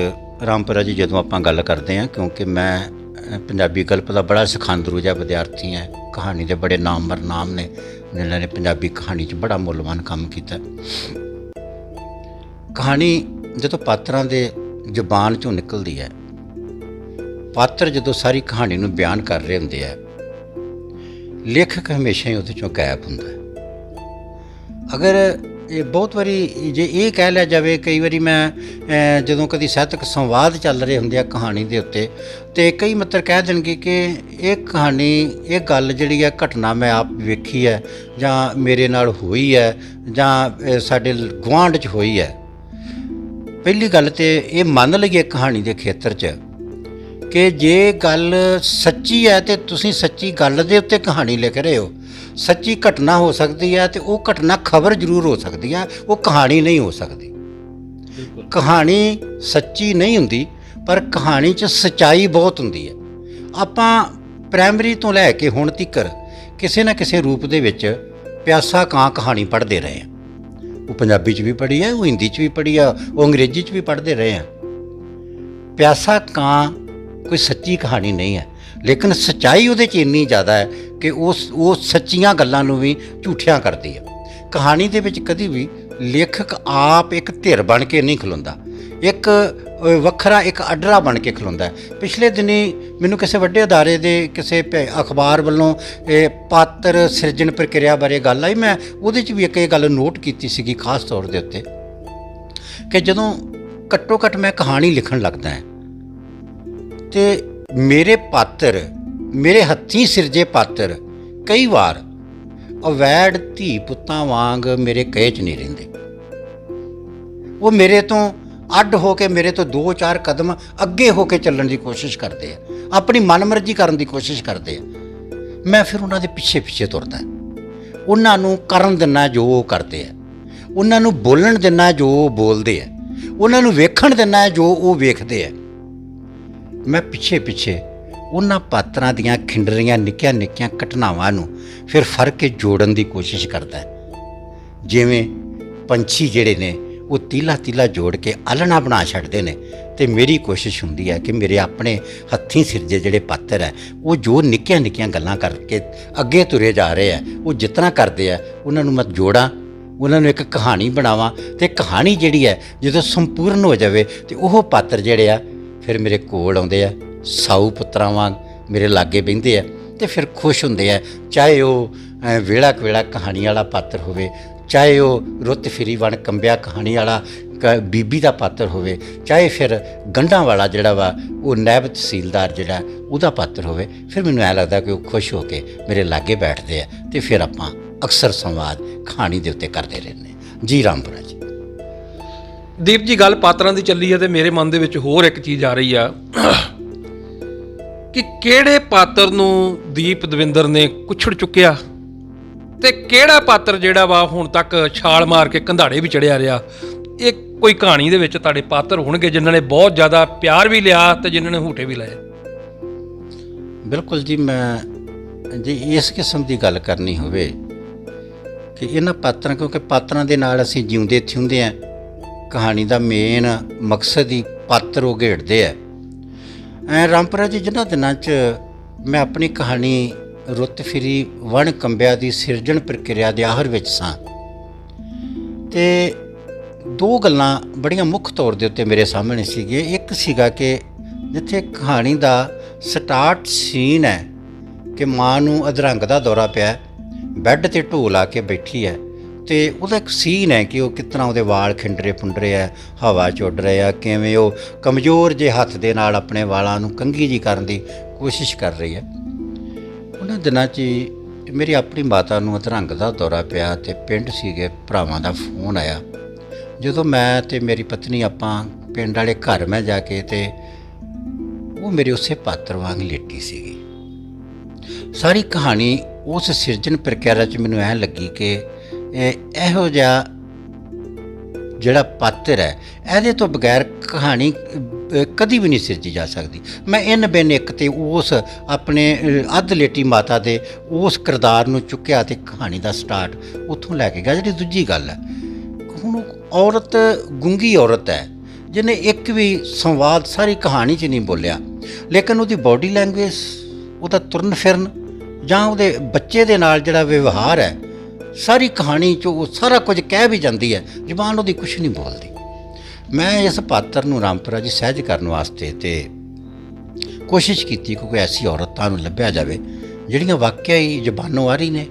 ਰਾਮਪੁਰਾ ਜੀ ਜਦੋਂ ਆਪਾਂ ਗੱਲ ਕਰਦੇ ਹਾਂ, ਕਿਉਂਕਿ ਮੈਂ ਪੰਜਾਬੀ ਗਲਪ ਦਾ ਬੜਾ ਸਿਖਾਂਦਰੂ ਜਿਹਾ ਵਿਦਿਆਰਥੀ ਹਾਂ, ਕਹਾਣੀ ਦੇ ਬੜੇ ਨਾਮਵਰ ਨਾਮ ਨੇ ਜਿਨ੍ਹਾਂ ਨੇ ਪੰਜਾਬੀ ਕਹਾਣੀ 'ਚ ਬੜਾ ਮੁੱਲਵਾਨ ਕੰਮ ਕੀਤਾ। ਕਹਾਣੀ ਜਦੋਂ ਪਾਤਰਾਂ ਦੇ ਜ਼ੁਬਾਨ 'ਚੋਂ ਨਿਕਲਦੀ ਹੈ, ਪਾਤਰ ਜਦੋਂ ਸਾਰੀ ਕਹਾਣੀ ਨੂੰ ਬਿਆਨ ਕਰ ਰਹੇ ਹੁੰਦੇ ਆ, ਲੇਖਕ ਹਮੇਸ਼ਾ ਹੀ ਉਹਦੇ 'ਚੋਂ ਗਾਇਬ ਹੁੰਦਾ ਹੈ। ਅਗਰ ਇਹ ਬਹੁਤ ਵਾਰੀ ਜੇ ਇਹ ਕਹਿ ਲਿਆ ਜਾਵੇ, ਕਈ ਵਾਰੀ ਮੈਂ ਜਦੋਂ ਕਦੀ ਸਾਹਿਤਕ ਸੰਵਾਦ ਚੱਲ ਰਹੇ ਹੁੰਦੇ ਆ ਕਹਾਣੀ ਦੇ ਉੱਤੇ, ਤੇ ਕਈ ਮਿੱਤਰ ਕਹਿ ਦੇਣਗੇ ਕਿ ਇਹ ਕਹਾਣੀ, ਇਹ ਗੱਲ ਜਿਹੜੀ ਹੈ ਘਟਨਾ ਮੈਂ ਆਪ ਵੇਖੀ ਹੈ ਜਾਂ ਮੇਰੇ ਨਾਲ ਹੋਈ ਹੈ ਜਾਂ ਸਾਡੇ ਗੁਆਂਢ 'ਚ ਹੋਈ ਹੈ। ਪਹਿਲੀ ਗੱਲ ਤੇ ਇਹ ਮੰਨ ਲਈਏ ਕਹਾਣੀ ਦੇ ਖੇਤਰ 'ਚ ਕਿ ਜੇ ਗੱਲ ਸੱਚੀ ਹੈ ਤੇ ਤੁਸੀਂ ਸੱਚੀ ਗੱਲ ਦੇ ਉੱਤੇ ਕਹਾਣੀ ਲਿਖ ਰਹੇ ਹੋ, ਸੱਚੀ ਘਟਨਾ ਹੋ ਸਕਦੀ ਹੈ ਤੇ ਉਹ ਘਟਨਾ ਖਬਰ ਜ਼ਰੂਰ ਹੋ ਸਕਦੀ ਹੈ, ਉਹ ਕਹਾਣੀ ਨਹੀਂ ਹੋ ਸਕਦੀ। ਕਹਾਣੀ ਸੱਚੀ ਨਹੀਂ ਹੁੰਦੀ, ਪਰ ਕਹਾਣੀ 'ਚ ਸੱਚਾਈ ਬਹੁਤ ਹੁੰਦੀ ਹੈ। ਆਪਾਂ ਪ੍ਰਾਇਮਰੀ ਤੋਂ ਲੈ ਕੇ ਹੁਣ ਤੀਕਰ ਕਿਸੇ ਨਾ ਕਿਸੇ ਰੂਪ ਦੇ ਵਿੱਚ ਪਿਆਸਾ ਕਾਂ ਕਹਾਣੀ ਪੜ੍ਹਦੇ ਰਹੇ ਹਾਂ। ਉਹ ਪੰਜਾਬੀ 'ਚ ਵੀ ਪੜ੍ਹੀ ਹੈ, ਉਹ ਹਿੰਦੀ 'ਚ ਵੀ ਪੜ੍ਹੀ ਆ, ਉਹ ਅੰਗਰੇਜ਼ੀ 'ਚ ਵੀ ਪੜ੍ਹਦੇ ਰਹੇ ਹਾਂ। ਪਿਆਸਾ ਕਾਂ ਕੋਈ ਸੱਚੀ ਕਹਾਣੀ ਨਹੀਂ ਹੈ, ਲੇਕਿਨ ਸੱਚਾਈ ਉਹਦੇ 'ਚ ਇੰਨੀ ਜ਼ਿਆਦਾ ਹੈ ਕਿ ਉਹ ਸੱਚੀਆਂ ਗੱਲਾਂ ਨੂੰ ਵੀ ਝੂਠਿਆਂ ਕਰਦੀ ਹੈ। ਕਹਾਣੀ ਦੇ ਵਿੱਚ ਕਦੀ ਵੀ ਲੇਖਕ ਆਪ ਇੱਕ ਧਿਰ ਬਣ ਕੇ ਨਹੀਂ ਖਲੋਂਦਾ, ਇੱਕ ਵੱਖਰਾ ਇੱਕ ਅਡਰਾ ਬਣ ਕੇ ਖਲੋਂਦਾ ਹੈ। ਪਿਛਲੇ ਦਿਨੀ ਮੈਨੂੰ ਕਿਸੇ ਵੱਡੇ ਅਦਾਰੇ ਦੇ ਕਿਸੇ ਅਖਬਾਰ ਵੱਲੋਂ ਇਹ ਪਾਤਰ ਸਿਰਜਣ ਪ੍ਰਕਿਰਿਆ ਬਾਰੇ ਗੱਲ ਆਈ। ਮੈਂ ਉਹਦੇ 'ਚ ਵੀ ਇੱਕ ਇਹ ਗੱਲ ਨੋਟ ਕੀਤੀ ਸੀਗੀ ਖਾਸ ਤੌਰ ਦੇ ਉੱਤੇ ਕਿ ਜਦੋਂ ਘੱਟੋ ਘੱਟ ਮੈਂ ਕਹਾਣੀ ਲਿਖਣ ਲੱਗਦਾ ਹਾਂ ਤੇ ਮੇਰੇ ਪਾਤਰ, ਮੇਰੇ ਹੱਥੀਂ ਸਿਰਜੇ ਪਾਤਰ ਕਈ ਵਾਰ ਅਵੈੜ ਧੀ ਪੁੱਤਾਂ ਵਾਂਗ ਮੇਰੇ ਕਹੇ 'ਚ ਨਹੀਂ ਰਹਿੰਦੇ। ਉਹ ਮੇਰੇ ਤੋਂ ਅੱਡ ਹੋ ਕੇ, ਮੇਰੇ ਤੋਂ 2-4 ਕਦਮ ਅੱਗੇ ਹੋ ਕੇ ਚੱਲਣ ਦੀ ਕੋਸ਼ਿਸ਼ ਕਰਦੇ ਆ, ਆਪਣੀ ਮਨਮਰਜ਼ੀ ਕਰਨ ਦੀ ਕੋਸ਼ਿਸ਼ ਕਰਦੇ ਆ। ਮੈਂ ਫਿਰ ਉਹਨਾਂ ਦੇ ਪਿੱਛੇ ਪਿੱਛੇ ਤੁਰਦਾ, ਉਹਨਾਂ ਨੂੰ ਕਰਨ ਦਿੰਦਾ ਜੋ ਉਹ ਕਰਦੇ ਆ, ਉਹਨਾਂ ਨੂੰ ਬੋਲਣ ਦਿੰਦਾ ਜੋ ਉਹ ਬੋਲਦੇ ਆ, ਉਹਨਾਂ ਨੂੰ ਵੇਖਣ ਦਿੰਦਾ ਜੋ ਉਹ ਵੇਖਦੇ ਆ। ਮੈਂ ਪਿੱਛੇ ਪਿੱਛੇ ਉਹਨਾਂ ਪਾਤਰਾਂ ਦੀਆਂ ਖਿੰਡਰੀਆਂ ਨਿੱਕੀਆਂ ਨਿੱਕੀਆਂ ਘਟਨਾਵਾਂ ਨੂੰ ਫਿਰ ਫੜ ਕੇ ਜੋੜਨ ਦੀ ਕੋਸ਼ਿਸ਼ ਕਰਦਾ। ਜਿਵੇਂ ਪੰਛੀ ਜਿਹੜੇ ਨੇ ਉਹ ਤੀਲਾ ਤੀਲਾ ਜੋੜ ਕੇ ਆਲ੍ਹਣਾ ਬਣਾ ਛੱਡਦੇ ਨੇ, ਅਤੇ ਮੇਰੀ ਕੋਸ਼ਿਸ਼ ਹੁੰਦੀ ਹੈ ਕਿ ਮੇਰੇ ਆਪਣੇ ਹੱਥੀਂ ਸਿਰਜੇ ਜਿਹੜੇ ਪਾਤਰ ਹੈ ਉਹ ਜੋ ਨਿੱਕੀਆਂ ਨਿੱਕੀਆਂ ਗੱਲਾਂ ਕਰਕੇ ਅੱਗੇ ਤੁਰੇ ਜਾ ਰਹੇ ਆ, ਉਹ ਜਿਸ ਤਰ੍ਹਾਂ ਕਰਦੇ ਆ ਉਹਨਾਂ ਨੂੰ ਮੈਂ ਜੋੜਾਂ, ਉਹਨਾਂ ਨੂੰ ਇੱਕ ਕਹਾਣੀ ਬਣਾਵਾਂ। ਅਤੇ ਕਹਾਣੀ ਜਿਹੜੀ ਹੈ ਜਦੋਂ ਸੰਪੂਰਨ ਹੋ ਜਾਵੇ ਤਾਂ ਉਹ ਪਾਤਰ ਜਿਹੜੇ ਆ ਫਿਰ ਮੇਰੇ ਕੋਲ ਆਉਂਦੇ ਆ, ਸਾਊ ਪੁੱਤਰਾਂ ਵਾਂਗ ਮੇਰੇ ਲਾਗੇ ਬਹਿੰਦੇ ਆ ਅਤੇ ਫਿਰ ਖੁਸ਼ ਹੁੰਦੇ ਆ। ਚਾਹੇ ਉਹ ਵੇਲਾ ਕਵੇਲਾ ਕਹਾਣੀ ਵਾਲਾ ਪਾਤਰ ਹੋਵੇ, ਚਾਹੇ ਉਹ ਰੁੱਤ ਫਿਰੀ ਵਣ ਕੰਬਿਆ ਕਹਾਣੀ ਵਾਲਾ ਬੀਬੀ ਦਾ ਪਾਤਰ ਹੋਵੇ, ਚਾਹੇ ਫਿਰ ਗੰਢਾਂ ਵਾਲਾ ਜਿਹੜਾ ਵਾ ਉਹ ਨਾਇਬ ਤਹਿਸੀਲਦਾਰ ਜਿਹੜਾ ਉਹਦਾ ਪਾਤਰ ਹੋਵੇ। ਫਿਰ ਮੈਨੂੰ ਐਂ ਲੱਗਦਾ ਕਿ ਉਹ ਖੁਸ਼ ਹੋ ਕੇ ਮੇਰੇ ਲਾਗੇ ਬੈਠਦੇ ਆ ਅਤੇ ਫਿਰ ਆਪਾਂ ਅਕਸਰ ਸੰਵਾਦ ਕਹਾਣੀ ਦੇ ਉੱਤੇ ਕਰਦੇ ਰਹਿੰਦੇ ਹਾਂ। ਜੀ ਰਾਮਪੁਰਾ ਜੀ। ਦੀਪ ਜੀ, ਗੱਲ ਪਾਤਰਾਂ ਦੀ ਚੱਲੀ ਹੈ ਤੇ ਮੇਰੇ ਮਨ ਦੇ ਵਿੱਚ ਹੋਰ ਇੱਕ ਚੀਜ਼ ਆ ਰਹੀ ਆ ਕਿ ਕਿਹੜੇ ਪਾਤਰ ਨੂੰ ਦੀਪ ਦਵਿੰਦਰ ਨੇ ਕੁੱਛੜ ਚੁੱਕਿਆ ਤੇ ਕਿਹੜਾ ਪਾਤਰ ਜਿਹੜਾ ਵਾ ਹੁਣ ਤੱਕ ਛਾਲ ਮਾਰ ਕੇ ਕੰਧਾੜੇ ਵੀ ਚੜਿਆ ਰਿਹਾ। ਇਹ ਕੋਈ ਕਹਾਣੀ ਦੇ ਵਿੱਚ ਤੁਹਾਡੇ ਪਾਤਰ ਹੋਣਗੇ ਜਿਨ੍ਹਾਂ ਨੇ ਬਹੁਤ ਜ਼ਿਆਦਾ ਪਿਆਰ ਵੀ ਲਿਆ ਤੇ ਜਿਨ੍ਹਾਂ ਨੇ ਹੂਟੇ ਵੀ ਲਏ। ਬਿਲਕੁਲ ਜੀ। ਮੈਂ ਜੇ ਇਸ ਕਿਸਮ ਦੀ ਗੱਲ ਕਰਨੀ ਹੋਵੇ ਕਿ ਇਹਨਾਂ ਪਾਤਰਾਂ, ਕਿਉਂਕਿ ਪਾਤਰਾਂ ਦੇ ਨਾਲ ਅਸੀਂ ਜਿਉਂਦੇ ਥਿਉਂਦੇ ਹਾਂ, ਕਹਾਣੀ ਦਾ ਮੇਨ ਮਕਸਦ ਹੀ ਪਾਤਰ ਉਹ ਘੇੜਦੇ ਆ। ਰਾਮਪੁਰਾ ਜੀ, ਜਿਨ੍ਹਾਂ ਦਿਨਾਂ 'ਚ ਮੈਂ ਆਪਣੀ ਕਹਾਣੀ ਰੁੱਤ ਫਿਰੀ ਵਣ ਕੰਬਿਆ ਦੀ ਸਿਰਜਣ ਪ੍ਰਕਿਰਿਆ ਦੇ ਆਖਰ ਵਿੱਚ ਸਾਂ, ਅਤੇ ਦੋ ਗੱਲਾਂ ਬੜੀਆਂ ਮੁੱਖ ਤੌਰ ਦੇ ਉੱਤੇ ਮੇਰੇ ਸਾਹਮਣੇ ਸੀਗੀਆਂ। ਇੱਕ ਸੀਗਾ ਕਿ ਜਿੱਥੇ ਕਹਾਣੀ ਦਾ ਸਟਾਰਟ ਸੀਨ ਹੈ ਕਿ ਮਾਂ ਨੂੰ ਅਧਰੰਗ ਦਾ ਦੌਰਾ ਪਿਆ, ਬੈੱਡ 'ਤੇ ਢੋਲ ਆ ਕੇ ਬੈਠੀ ਹੈ, ਅਤੇ ਉਹਦਾ ਇੱਕ ਸੀਨ ਹੈ ਕਿ ਉਹ ਕਿਸ ਤਰ੍ਹਾਂ ਉਹਦੇ ਵਾਲ ਖਿੰਡਰੇ ਪੁੰਡਰੇ ਆ, ਹਵਾ 'ਚ ਉੱਡ ਰਹੇ ਆ, ਕਿਵੇਂ ਉਹ ਕਮਜ਼ੋਰ ਜਿਹੇ ਹੱਥ ਦੇ ਨਾਲ ਆਪਣੇ ਵਾਲਾਂ ਨੂੰ ਕੰਘੀ ਜਿਹੀ ਕਰਨ ਦੀ ਕੋਸ਼ਿਸ਼ ਕਰ ਰਹੀ ਹੈ। ਉਹਨਾਂ ਦਿਨਾਂ 'ਚ ਮੇਰੀ ਆਪਣੀ ਮਾਤਾ ਨੂੰ ਅਧਰੰਗ ਦਾ ਦੌਰਾ ਪਿਆ ਅਤੇ ਪਿੰਡ ਸੀਗੇ, ਭਰਾਵਾਂ ਦਾ ਫੋਨ ਆਇਆ। ਜਦੋਂ ਮੈਂ ਅਤੇ ਮੇਰੀ ਪਤਨੀ ਆਪਾਂ ਪਿੰਡ ਵਾਲੇ ਘਰ ਮੈਂ ਜਾ ਕੇ, ਅਤੇ ਉਹ ਮੇਰੇ ਉਸੇ ਪਾਤਰ ਵਾਂਗ ਲੇਟੀ ਸੀਗੀ। ਸਾਰੀ ਕਹਾਣੀ ਉਸ ਸਿਰਜਣ ਪ੍ਰਕਿਰਿਆ 'ਚ ਮੈਨੂੰ ਐਂ ਲੱਗੀ ਕਿ ਇਹੋ ਜਿਹਾ ਜਿਹੜਾ ਪਾਤਰ ਹੈ ਇਹਦੇ ਤੋਂ ਬਗੈਰ ਕਹਾਣੀ ਕਦੀ ਵੀ ਨਹੀਂ ਸਿਰਜੀ ਜਾ ਸਕਦੀ। ਮੈਂ ਇਨ ਬਿਨ ਇੱਕ ਤੇ ਉਸ ਆਪਣੇ ਅੱਧ ਲੇਟੀ ਮਾਤਾ ਦੇ ਉਸ ਕਿਰਦਾਰ ਨੂੰ ਚੁੱਕਿਆ ਤੇ ਕਹਾਣੀ ਦਾ ਸਟਾਰਟ ਉੱਥੋਂ ਲੈ ਕੇ ਗਿਆ। ਜਿਹੜੀ ਦੂਜੀ ਗੱਲ ਹੈ, ਹੁਣ ਔਰਤ ਗੂੰਗੀ ਔਰਤ ਹੈ ਜਿਹਨੇ ਇੱਕ ਵੀ ਸੰਵਾਦ ਸਾਰੀ ਕਹਾਣੀ 'ਚ ਨਹੀਂ ਬੋਲਿਆ, ਲੇਕਿਨ ਉਹਦੀ ਬਾਡੀ ਲੈਂਗੁਏਜ, ਉਹਦਾ ਤੁਰਨ ਫਿਰਨ ਜਾਂ ਉਹਦੇ ਬੱਚੇ ਦੇ ਨਾਲ ਜਿਹੜਾ ਵਿਵਹਾਰ ਹੈ, ਸਾਰੀ ਕਹਾਣੀ 'ਚ ਉਹ ਸਾਰਾ ਕੁਝ ਕਹਿ ਵੀ ਜਾਂਦੀ ਹੈ, ਜ਼ੁਬਾਨ ਉਹਦੀ ਕੁਛ ਨਹੀਂ ਬੋਲਦੀ। ਮੈਂ ਇਸ ਪਾਤਰ ਨੂੰ ਰਾਮਪੁਰਾ ਜੀ ਸਹਿਜ ਕਰਨ ਵਾਸਤੇ ਤੇ ਕੋਸ਼ਿਸ਼ ਕੀਤੀ ਕਿ ਕੋਈ ਐਸੀ ਔਰਤਾਂ ਨੂੰ ਲੱਭਿਆ ਜਾਵੇ ਜਿਹੜੀਆਂ ਵਾਕਿਆ ਹੀ ਜ਼ਬਾਨੋਂ ਆ ਰਹੀ ਨੇ,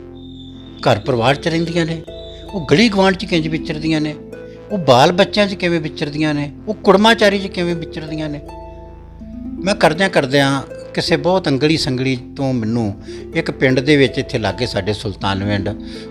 ਘਰ ਪਰਿਵਾਰ 'ਚ ਰਹਿੰਦੀਆਂ ਨੇ, ਉਹ ਗਲੀ ਗਵਾਂਢ 'ਚ ਕਿੰਜ ਵਿਚਰਦੀਆਂ ਨੇ, ਉਹ ਬਾਲ ਬੱਚਿਆਂ 'ਚ ਕਿਵੇਂ ਵਿਚਰਦੀਆਂ ਨੇ, ਉਹ ਕੁੜਮਾਚਾਰੀ 'ਚ ਕਿਵੇਂ ਵਿਚਰਦੀਆਂ ਨੇ। ਮੈਂ ਕਰਦਿਆਂ ਕਿਸੇ ਬਹੁਤ ਅੰਗਲੀ ਸੰਗਲੀ ਤੋਂ ਮੈਨੂੰ ਇੱਕ ਪਿੰਡ ਦੇ ਵਿੱਚ ਇੱਥੇ ਲਾਗੇ ਸਾਡੇ ਸੁਲਤਾਨਵਿੰਡ,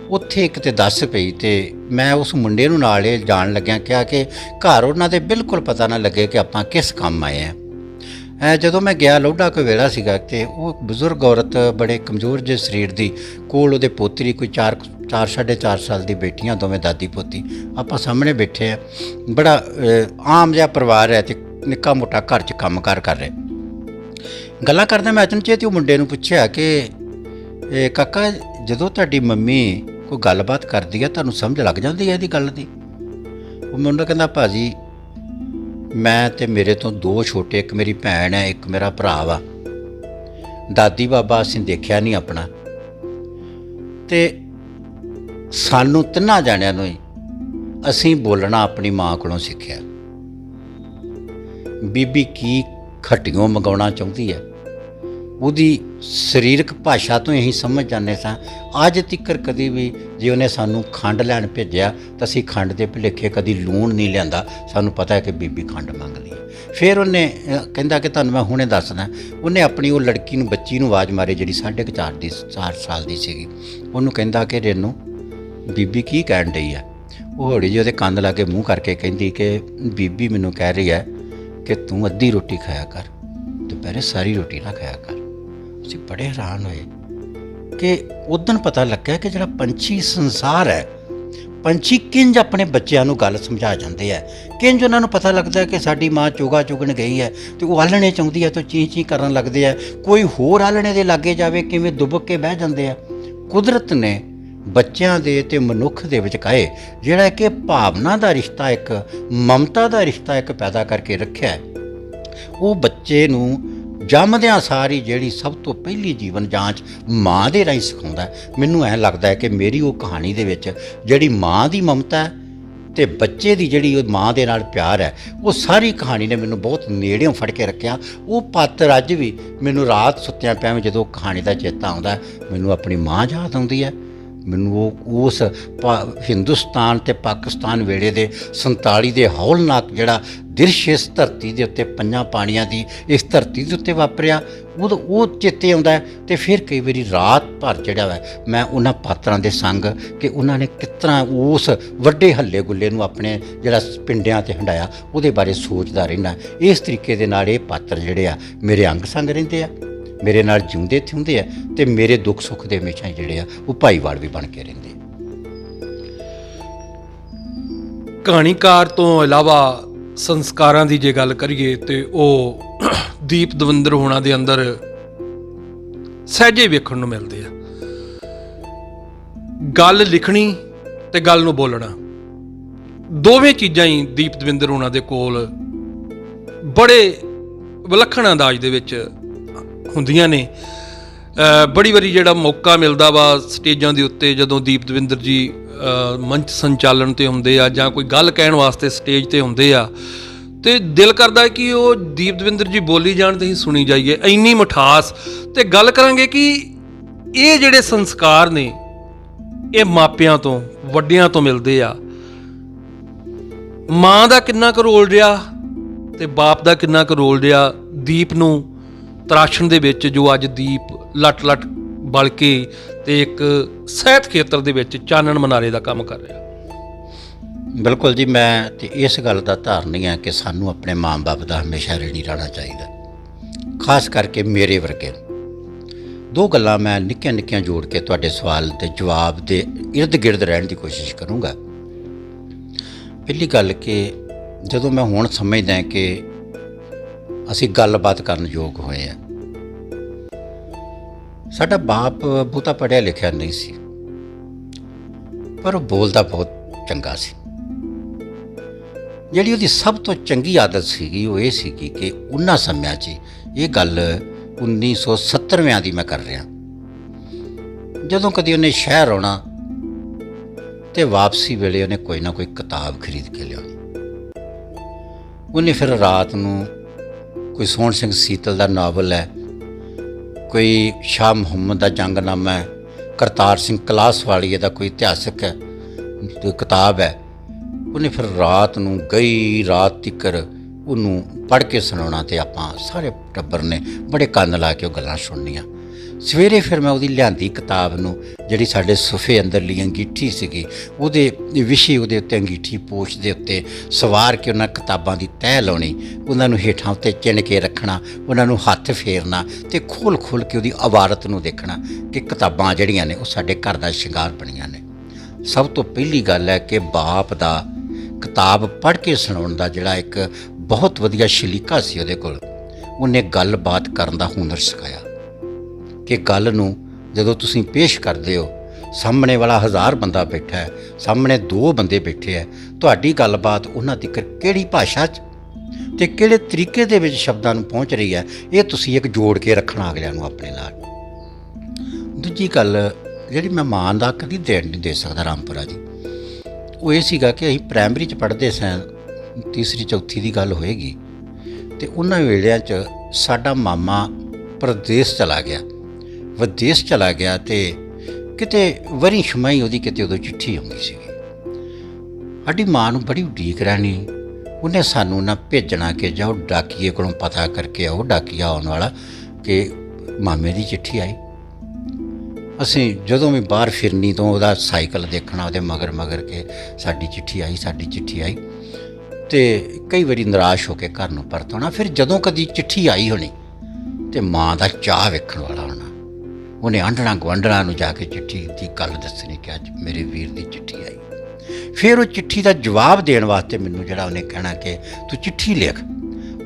ਉੱਥੇ ਇੱਕ ਤੇ ਦੱਸ ਪਈ ਤੇ ਮੈਂ ਉਸ ਮੁੰਡੇ ਨੂੰ ਨਾਲ ਇਹ ਜਾਣ ਲੱਗਿਆ ਕਿਹਾ ਕਿ ਘਰ ਉਹਨਾਂ ਦੇ ਬਿਲਕੁਲ ਪਤਾ ਨਾ ਲੱਗੇ ਕਿ ਆਪਾਂ ਕਿਸ ਕੰਮ ਆਏ ਹਾਂ। ਜਦੋਂ ਮੈਂ ਗਿਆ, ਲੋਢਾ ਕੋਈ ਵੇਲਾ ਸੀਗਾ ਤੇ ਉਹ ਬਜ਼ੁਰਗ ਔਰਤ ਬੜੇ ਕਮਜ਼ੋਰ ਜਿਹੇ ਸਰੀਰ ਦੀ, ਕੋਲ ਉਹਦੇ ਪੋਤਰੀ ਕੋਈ 4.5 ਸਾਲ ਦੀ ਬੇਟੀਆਂ, ਦੋਵੇਂ ਦਾਦੀ ਪੋਤੀ, ਆਪਾਂ ਸਾਹਮਣੇ ਬੈਠੇ ਆ। ਬੜਾ ਆਮ ਜਿਹਾ ਪਰਿਵਾਰ ਹੈ ਤੇ ਨਿੱਕਾ ਮੋਟਾ ਘਰ 'ਚ ਕੰਮਕਾਰ ਕਰ ਰਹੇ। ਗੱਲਾਂ ਕਰਦਾ ਮੈਂ ਅਚਨਚੇਤ ਉਹ ਮੁੰਡੇ ਨੂੰ ਪੁੱਛਿਆ ਕਿ ਕਾਕਾ, ਜਦੋਂ ਤੁਹਾਡੀ ਮੰਮੀ ਕੋਈ ਗੱਲਬਾਤ ਕਰਦੀ ਹੈ ਤੁਹਾਨੂੰ ਸਮਝ ਲੱਗ ਜਾਂਦੀ ਹੈ ਇਹਦੀ ਗੱਲ ਦੀ? ਉਹ ਮੁੰਡਾ ਕਹਿੰਦਾ, ਭਾਜੀ ਮੈਂ ਤੇ ਮੇਰੇ ਤੋਂ 2 ਛੋਟੇ, ਇੱਕ ਮੇਰੀ ਭੈਣ ਹੈ, ਇੱਕ ਮੇਰਾ ਭਰਾ ਵਾ, ਦਾਦੀ ਬਾਬਾ ਅਸੀਂ ਦੇਖਿਆ ਨਹੀਂ ਆਪਣਾ, ਤੇ ਸਾਨੂੰ 3 ਜਾਣਿਆਂ ਨੂੰ ਹੀ ਅਸੀਂ ਬੋਲਣਾ ਆਪਣੀ ਮਾਂ ਕੋਲੋਂ ਸਿੱਖਿਆ। ਬੀਬੀ ਕੀ ਖੱਟੀਆਂ ਮੰਗਾਉਣਾ ਚਾਹੁੰਦੀ ਹੈ, ਉਹਦੀ ਸਰੀਰਕ ਭਾਸ਼ਾ ਤੋਂ ਅਸੀਂ ਸਮਝ ਜਾਂਦੇ ਸਾਂ। ਅੱਜ ਤੀਕਰ ਕਦੀ ਵੀ ਜੇ ਉਹਨੇ ਸਾਨੂੰ ਖੰਡ ਲੈਣ ਭੇਜਿਆ ਤਾਂ ਅਸੀਂ ਖੰਡ ਦੇ ਭੁਲੇਖੇ ਕਦੀ ਲੂਣ ਨਹੀਂ ਲਿਆਂਦਾ, ਸਾਨੂੰ ਪਤਾ ਹੈ ਕਿ ਬੀਬੀ ਖੰਡ ਮੰਗਦੀ ਹੈ। ਫਿਰ ਉਹਨੇ ਕਹਿੰਦਾ ਕਿ ਤੁਹਾਨੂੰ ਮੈਂ ਹੁਣੇ ਦੱਸਦਾ, ਉਹਨੇ ਆਪਣੀ ਉਹ ਲੜਕੀ ਨੂੰ, ਬੱਚੀ ਨੂੰ ਆਵਾਜ਼ ਮਾਰੀ ਜਿਹੜੀ 4 ਸਾਲ ਦੀ ਸੀਗੀ। ਉਹਨੂੰ ਕਹਿੰਦਾ ਕਿ ਰੇਨੂੰ ਬੀਬੀ ਕੀ ਕਹਿਣ ਡਈ ਆ? ਉਹ ਹੌਲੀ ਜਿਹੀ ਉਹਦੇ ਕੰਨ ਲਾ ਕੇ ਮੂੰਹ ਕਰਕੇ ਕਹਿੰਦੀ ਕਿ ਬੀਬੀ ਮੈਨੂੰ ਕਹਿ ਰਹੀ ਹੈ ਕਿ ਤੂੰ ਅੱਧੀ ਰੋਟੀ ਖਾਇਆ ਕਰ, ਦੁਪਹਿਰੇ ਸਾਰੀ ਰੋਟੀ ਨਾ ਖਾਇਆ ਕਰ। ਅਸੀਂ ਬੜੇ ਹੈਰਾਨ ਹੋਏ ਕਿ ਉਦੋਂ ਪਤਾ ਲੱਗਿਆ ਕਿ ਜਿਹੜਾ ਪੰਛੀ ਸੰਸਾਰ ਹੈ, ਪੰਛੀ ਕਿੰਜ ਆਪਣੇ ਬੱਚਿਆਂ ਨੂੰ ਗੱਲ ਸਮਝਾ ਜਾਂਦੇ ਆ, ਕਿੰਜ ਉਹਨਾਂ ਨੂੰ ਪਤਾ ਲੱਗਦਾ ਕਿ ਸਾਡੀ ਮਾਂ ਚੋਗਾ ਚੁਗਣ ਗਈ ਹੈ ਤੇ ਉਹ ਆਲਣੇ ਚਾਹੁੰਦੀ ਹੈ ਤਾਂ ਚੀਂ ਚੀਂ ਕਰਨ ਲੱਗਦੇ ਆ, ਕੋਈ ਹੋਰ ਆਲਣੇ ਦੇ ਲਾਗੇ ਜਾਵੇ ਕਿਵੇਂ ਦੁਬਕ ਕੇ ਬਹਿ ਜਾਂਦੇ ਆ। ਕੁਦਰਤ ਨੇ ਬੱਚਿਆਂ ਦੇ ਤੇ ਮਨੁੱਖ ਦੇ ਵਿਚਕਾਏ ਜਿਹੜਾ ਕਿ ਭਾਵਨਾ ਦਾ ਰਿਸ਼ਤਾ, ਇੱਕ ਮਮਤਾ ਦਾ ਰਿਸ਼ਤਾ ਇੱਕ ਪੈਦਾ ਕਰਕੇ ਰੱਖਿਆ। ਉਹ ਬੱਚੇ ਨੂੰ ਜੰਮਦਿਆਂ ਸਾਰੀ ਜਿਹੜੀ ਸਭ ਤੋਂ ਪਹਿਲੀ ਜੀਵਨ ਜਾਂਚ ਮਾਂ ਦੇ ਰਾਹੀਂ ਸਿਖਾਉਂਦਾ। ਮੈਨੂੰ ਐਂ ਲੱਗਦਾ ਹੈ ਕਿ ਮੇਰੀ ਉਹ ਕਹਾਣੀ ਦੇ ਵਿੱਚ ਜਿਹੜੀ ਮਾਂ ਦੀ ਮਮਤਾ ਤੇ ਬੱਚੇ ਦੀ ਜਿਹੜੀ ਉਹ ਮਾਂ ਦੇ ਨਾਲ ਪਿਆਰ ਹੈ, ਉਹ ਸਾਰੀ ਕਹਾਣੀ ਨੇ ਮੈਨੂੰ ਬਹੁਤ ਨੇੜਿਓਂ ਫੜ ਕੇ ਰੱਖਿਆ। ਉਹ ਪਾਤਰ ਅੱਜ ਵੀ ਮੈਨੂੰ ਰਾਤ ਸੁੱਤਿਆਂ ਪਿਆਂ ਜਦੋਂ ਕਹਾਣੀ ਦਾ ਚੇਤਾ ਆਉਂਦਾ, ਮੈਨੂੰ ਆਪਣੀ ਮਾਂ ਯਾਦ ਆਉਂਦੀ ਹੈ। ਮੈਨੂੰ ਉਹ ਉਸ ਹਿੰਦੁਸਤਾਨ ਅਤੇ ਪਾਕਿਸਤਾਨ ਵੇਲੇ ਦੇ 47 ਦੇ ਹੌਲਨਾਕ ਜਿਹੜਾ ਦ੍ਰਿਸ਼ ਇਸ ਧਰਤੀ ਦੇ ਉੱਤੇ, 5 ਪਾਣੀਆਂ ਦੀ ਇਸ ਧਰਤੀ ਦੇ ਉੱਤੇ ਵਾਪਰਿਆ, ਉਹ ਚੇਤੇ ਆਉਂਦਾ। ਅਤੇ ਫਿਰ ਕਈ ਵਾਰੀ ਰਾਤ ਭਰ ਜਿਹੜਾ ਵਾ ਮੈਂ ਉਹਨਾਂ ਪਾਤਰਾਂ ਦੇ ਸੰਗ ਕਿ ਉਹਨਾਂ ਨੇ ਕਿਸ ਤਰ੍ਹਾਂ ਉਸ ਵੱਡੇ ਹੱਲੇ ਗੁੱਲੇ ਨੂੰ ਆਪਣੇ ਜਿਹੜਾ ਪਿੰਡਿਆਂ 'ਤੇ ਹੰਡਾਇਆ, ਉਹਦੇ ਬਾਰੇ ਸੋਚਦਾ ਰਹਿੰਦਾ। ਇਸ ਤਰੀਕੇ ਦੇ ਨਾਲ ਇਹ ਪਾਤਰ ਜਿਹੜੇ ਆ ਮੇਰੇ ਅੰਗ ਸੰਗ ਰਹਿੰਦੇ ਆ, ਮੇਰੇ ਨਾਲ ਜਿਉਂਦੇ ਥਿਉਂਦੇ ਆ ਤੇ ਮੇਰੇ ਦੁੱਖ ਸੁੱਖ ਦੇ ਹਮੇਸ਼ਾ ਜਿਹੜੇ ਆ ਉਹ ਭਾਈਵਾਲ ਵੀ ਬਣ ਕੇ ਰਹਿੰਦੇ। ਕਹਾਣੀਕਾਰ ਤੋਂ ਇਲਾਵਾ ਸੰਸਕਾਰਾਂ ਦੀ ਜੇ ਗੱਲ ਕਰੀਏ ਤੇ ਉਹ ਦੀਪ ਦਵਿੰਦਰ ਹੋਣਾ ਦੇ ਅੰਦਰ ਸਹਿਜੇ ਵੇਖਣ ਨੂੰ ਮਿਲਦੇ ਆ। ਗੱਲ ਲਿਖਣੀ ਤੇ ਗੱਲ ਨੂੰ ਬੋਲਣਾ, ਦੋਵੇਂ ਚੀਜ਼ਾਂ ਹੀ ਦੀਪ ਦਵਿੰਦਰ ਹੋਣਾ ਦੇ ਕੋਲ ਬੜੇ ਵਿਲੱਖਣ ਅੰਦਾਜ਼ ਦੇ ਵਿੱਚ ਹੁੰਦੀਆਂ ਨੇ। ਬੜੀ ਵਾਰੀ ਜਿਹੜਾ ਮੌਕਾ ਮਿਲਦਾ ਵਾ ਸਟੇਜਾਂ ਦੇ ਉੱਤੇ, ਜਦੋਂ ਦੀਪ ਦਵਿੰਦਰ ਜੀ ਮੰਚ ਸੰਚਾਲਨ ਤੇ ਹੁੰਦੇ ਆ ਜਾਂ ਕੋਈ ਗੱਲ ਕਹਿਣ ਵਾਸਤੇ ਸਟੇਜ ਤੇ ਹੁੰਦੇ ਆ, ਤੇ ਦਿਲ ਕਰਦਾ ਕਿ ਉਹ ਦੀਪ ਦਵਿੰਦਰ ਜੀ ਬੋਲੀ ਜਾਣ ਤੇ ਹੀ ਸੁਣੀ ਜਾਈਏ, ਇੰਨੀ ਮਿਠਾਸ। ਤੇ ਗੱਲ ਕਰਾਂਗੇ ਕਿ ਇਹ ਜਿਹੜੇ ਸੰਸਕਾਰ ਨੇ ਇਹ ਮਾਪਿਆਂ ਤੋਂ, ਵੱਡਿਆਂ ਤੋਂ ਮਿਲਦੇ ਆ। ਮਾਂ ਦਾ ਕਿੰਨਾ ਕੁ ਰੋਲ ਰਿਹਾ ਤੇ ਬਾਪ ਦਾ ਕਿੰਨਾ ਕੁ ਰੋਲ ਰਿਹਾ ਦੀਪ ਨੂੰ ਤਰਾਸ਼ਣ ਦੇ ਵਿੱਚ, ਜੋ ਅੱਜ ਦੀਪ ਲੱਟ ਬਲ ਕੇ ਤੇ ਇੱਕ ਸਿਹਤ ਖੇਤਰ ਦੇ ਵਿੱਚ ਚਾਨਣ ਮਨਾਰੇ ਦਾ ਕੰਮ ਕਰ ਰਿਹਾ। ਬਿਲਕੁਲ ਜੀ, ਮੈਂ ਤੇ ਇਸ ਗੱਲ ਦਾ ਧਾਰਨੀ ਹੈ ਕਿ ਸਾਨੂੰ ਆਪਣੇ ਮਾਂ-ਬਾਪ ਦਾ ਹਮੇਸ਼ਾ ऋणी ਰਹਿਣਾ ਚਾਹੀਦਾ, ਖਾਸ ਕਰਕੇ ਮੇਰੇ ਵਰਗੇ। 2 ਗੱਲਾਂ ਮੈਂ ਨਿੱਕੀਆਂ ਜੋੜ ਕੇ ਤੁਹਾਡੇ ਸਵਾਲ ਦੇ ਜਵਾਬ ਦੇ ਇਰਦ ਗਿਰਦ ਰਹਿਣ ਦੀ ਕੋਸ਼ਿਸ਼ ਕਰੂੰਗਾ। ਪਹਿਲੀ ਗੱਲ ਕਿ ਜਦੋਂ ਮੈਂ ਹੁਣ ਸਮਝਦਾ ਕਿ ਅਸੀਂ ਗੱਲਬਾਤ ਕਰਨ ਯੋਗ ਹੋਏ ਆ। ਸਾਡਾ ਬਾਪ ਬਹੁਤਾ ਪੜ੍ਹਿਆ ਲਿਖਿਆ ਨਹੀਂ ਸੀ, ਪਰ ਉਹ ਬੋਲਦਾ ਬਹੁਤ ਚੰਗਾ ਸੀ। ਜਿਹੜੀ ਉਹਦੀ ਸਭ ਤੋਂ ਚੰਗੀ ਆਦਤ ਸੀਗੀ ਉਹ ਇਹ ਸੀਗੀ ਕਿ ਉਹਨਾਂ ਸਮਿਆਂ 'ਚ, ਇਹ ਗੱਲ 1970ਵਿਆਂ ਦੀ ਮੈਂ ਕਰ ਰਿਹਾ, ਜਦੋਂ ਕਦੀ ਉਹਨੇ ਸ਼ਹਿਰ ਆਉਣਾ ਤੇ ਵਾਪਸੀ ਵੇਲੇ ਉਹਨੇ ਕੋਈ ਨਾ ਕੋਈ ਕਿਤਾਬ ਖਰੀਦ ਕੇ ਲਿਆਉਣੀ। ਉਹਨੇ ਫਿਰ ਰਾਤ ਨੂੰ ਕੋਈ ਸੋਹਣ ਸਿੰਘ ਸੀਤਲ ਦਾ ਨਾਵਲ ਹੈ, ਕੋਈ ਸ਼ਾਹ ਮੁਹੰਮਦ ਦਾ ਜੰਗਨਾਮਾ ਹੈ, ਕਰਤਾਰ ਸਿੰਘ ਕਲਾਸਵਾਲੀਏ ਦਾ ਕੋਈ ਇਤਿਹਾਸਕ ਹੈ ਕਿਤਾਬ ਹੈ, ਉਹਨੇ ਫਿਰ ਰਾਤ ਨੂੰ ਗਈ ਰਾਤ ਤੀਕਰ ਉਹਨੂੰ ਪੜ੍ਹ ਕੇ ਸੁਣਾਉਣਾ ਤੇ ਆਪਾਂ ਸਾਰੇ ਟੱਬਰ ਨੇ ਬੜੇ ਕੰਨ ਲਾ ਕੇ ਉਹ ਗੱਲਾਂ ਸੁਣਨੀਆਂ। ਸਵੇਰੇ ਫਿਰ ਮੈਂ ਉਹਦੀ ਲਿਆਂਦੀ ਕਿਤਾਬ ਨੂੰ, ਜਿਹੜੀ ਸਾਡੇ ਸੋਫੇ ਅੰਦਰਲੀ ਅੰਗੀਠੀ ਸੀਗੀ, ਉਹਦੇ ਵਿਸ਼ੇ ਉਹਦੇ ਉੱਤੇ ਅੰਗੀਠੀ ਪੋਸ਼ ਦੇ ਉੱਤੇ ਸਵਾਰ ਕੇ ਉਹਨਾਂ ਕਿਤਾਬਾਂ ਦੀ ਤਹਿ ਲਾਉਣੀ, ਉਹਨਾਂ ਨੂੰ ਹੇਠਾਂ ਉੱਤੇ ਚਿਣ ਕੇ ਰੱਖਣਾ, ਉਹਨਾਂ ਨੂੰ ਹੱਥ ਫੇਰਨਾ ਤੇ ਖੋਲ੍ਹ ਕੇ ਉਹਦੀ ਇਬਾਰਤ ਨੂੰ ਦੇਖਣਾ ਕਿ ਕਿਤਾਬਾਂ ਜਿਹੜੀਆਂ ਨੇ ਉਹ ਸਾਡੇ ਘਰ ਦਾ ਸ਼ਿੰਗਾਰ ਬਣੀਆਂ ਨੇ। ਸਭ ਤੋਂ ਪਹਿਲੀ ਗੱਲ ਹੈ ਕਿ ਬਾਪ ਦਾ ਕਿਤਾਬ ਪੜ੍ਹ ਕੇ ਸੁਣਾਉਣ ਦਾ ਜਿਹੜਾ ਇੱਕ ਬਹੁਤ ਵਧੀਆ ਸ਼ਲੀਕਾ ਸੀ ਉਹਦੇ ਕੋਲ। ਉਹਨੇ ਗੱਲਬਾਤ ਕਰਨ ਦਾ ਹੁਨਰ ਸਿਖਾਇਆ ਕਿ ਗੱਲ ਨੂੰ ਜਦੋਂ ਤੁਸੀਂ ਪੇਸ਼ ਕਰਦੇ ਹੋ, ਸਾਹਮਣੇ ਵਾਲਾ 1000 ਬੰਦਾ ਬੈਠਾ ਹੈ, ਸਾਹਮਣੇ 2 ਬੰਦੇ ਬੈਠੇ ਹੈ, ਤੁਹਾਡੀ ਗੱਲਬਾਤ ਉਹਨਾਂ ਤੱਕ ਕਿਹੜੀ ਭਾਸ਼ਾ 'ਚ ਤੇ ਕਿਹੜੇ ਤਰੀਕੇ ਦੇ ਵਿੱਚ ਸ਼ਬਦਾਂ ਨੂੰ ਪਹੁੰਚ ਰਹੀ ਹੈ, ਇਹ ਤੁਸੀਂ ਇੱਕ ਜੋੜ ਕੇ ਰੱਖਣਾ ਅਗਲਿਆਂ ਨੂੰ ਆਪਣੇ ਨਾਲ। ਦੂਜੀ ਗੱਲ ਜਿਹੜੀ ਮੈਂ ਮਾਂ ਦਾ ਕਦੀ ਦੇਣ ਨਹੀਂ ਦੇ ਸਕਦਾ ਰਾਮਪੁਰਾ ਜੀ, ਉਹ ਇਹ ਸੀਗਾ ਕਿ ਅਸੀਂ ਪ੍ਰਾਇਮਰੀ 'ਚ ਪੜ੍ਹਦੇ ਸਾਂ, 3 ਚੌਥੀ ਦੀ ਗੱਲ ਹੋਏਗੀ, ਤੇ ਉਹਨਾਂ ਵੇਲਿਆਂ 'ਚ ਸਾਡਾ ਮਾਮਾ ਪ੍ਰਦੇਸ਼ ਚਲਾ ਗਿਆ, ਵਿਦੇਸ਼ ਚਲਾ ਗਿਆ, ਤੇ ਕਿਤੇ ਵਰੀ ਛਮਾਈ ਉਹਦੀ ਕਿਤੇ ਉਦੋਂ ਚਿੱਠੀ ਆਉਂਦੀ ਸੀਗੀ। ਸਾਡੀ ਮਾਂ ਨੂੰ ਬੜੀ ਉਡੀਕ ਰਹਿਣੀ, ਉਹਨੇ ਸਾਨੂੰ ਨਾ ਭੇਜਣਾ ਕਿ ਜਾਓ ਡਾਕੀਏ ਕੋਲੋਂ ਪਤਾ ਕਰਕੇ ਆਓ, ਡਾਕੀਆ ਆਉਣ ਵਾਲਾ, ਕਿ ਮਾਮੇ ਦੀ ਚਿੱਠੀ ਆਈ। ਅਸੀਂ ਜਦੋਂ ਵੀ ਬਾਹਰ ਫਿਰਨੀ ਤੋਂ ਉਹਦਾ ਸਾਈਕਲ ਦੇਖਣਾ, ਉਹਦੇ ਮਗਰ ਕੇ ਸਾਡੀ ਚਿੱਠੀ ਆਈ, ਸਾਡੀ ਚਿੱਠੀ ਆਈ, ਤੇ ਕਈ ਵਾਰੀ ਨਿਰਾਸ਼ ਹੋ ਕੇ ਘਰ ਨੂੰ ਪਰਤ ਆਉਣਾ। ਫਿਰ ਜਦੋਂ ਕਦੀ ਚਿੱਠੀ ਆਈ ਹੋਣੀ ਤੇ ਮਾਂ ਦਾ ਚਾਅ ਵੇਖਣ ਵਾਲਾ ਹੋਣਾ, ਉਹਨੇ ਆਂਢਣਾ ਗੁਆਂਢਣਾ ਨੂੰ ਜਾ ਕੇ ਚਿੱਠੀ ਦੀ ਗੱਲ ਦੱਸਣੀ ਕਿ ਅੱਜ ਮੇਰੇ ਵੀਰ ਦੀ ਚਿੱਠੀ ਆਈ। ਫਿਰ ਉਹ ਚਿੱਠੀ ਦਾ ਜਵਾਬ ਦੇਣ ਵਾਸਤੇ ਮੈਨੂੰ ਜਿਹੜਾ ਉਹਨੇ ਕਹਿਣਾ ਕਿ ਤੂੰ ਚਿੱਠੀ ਲਿਖ,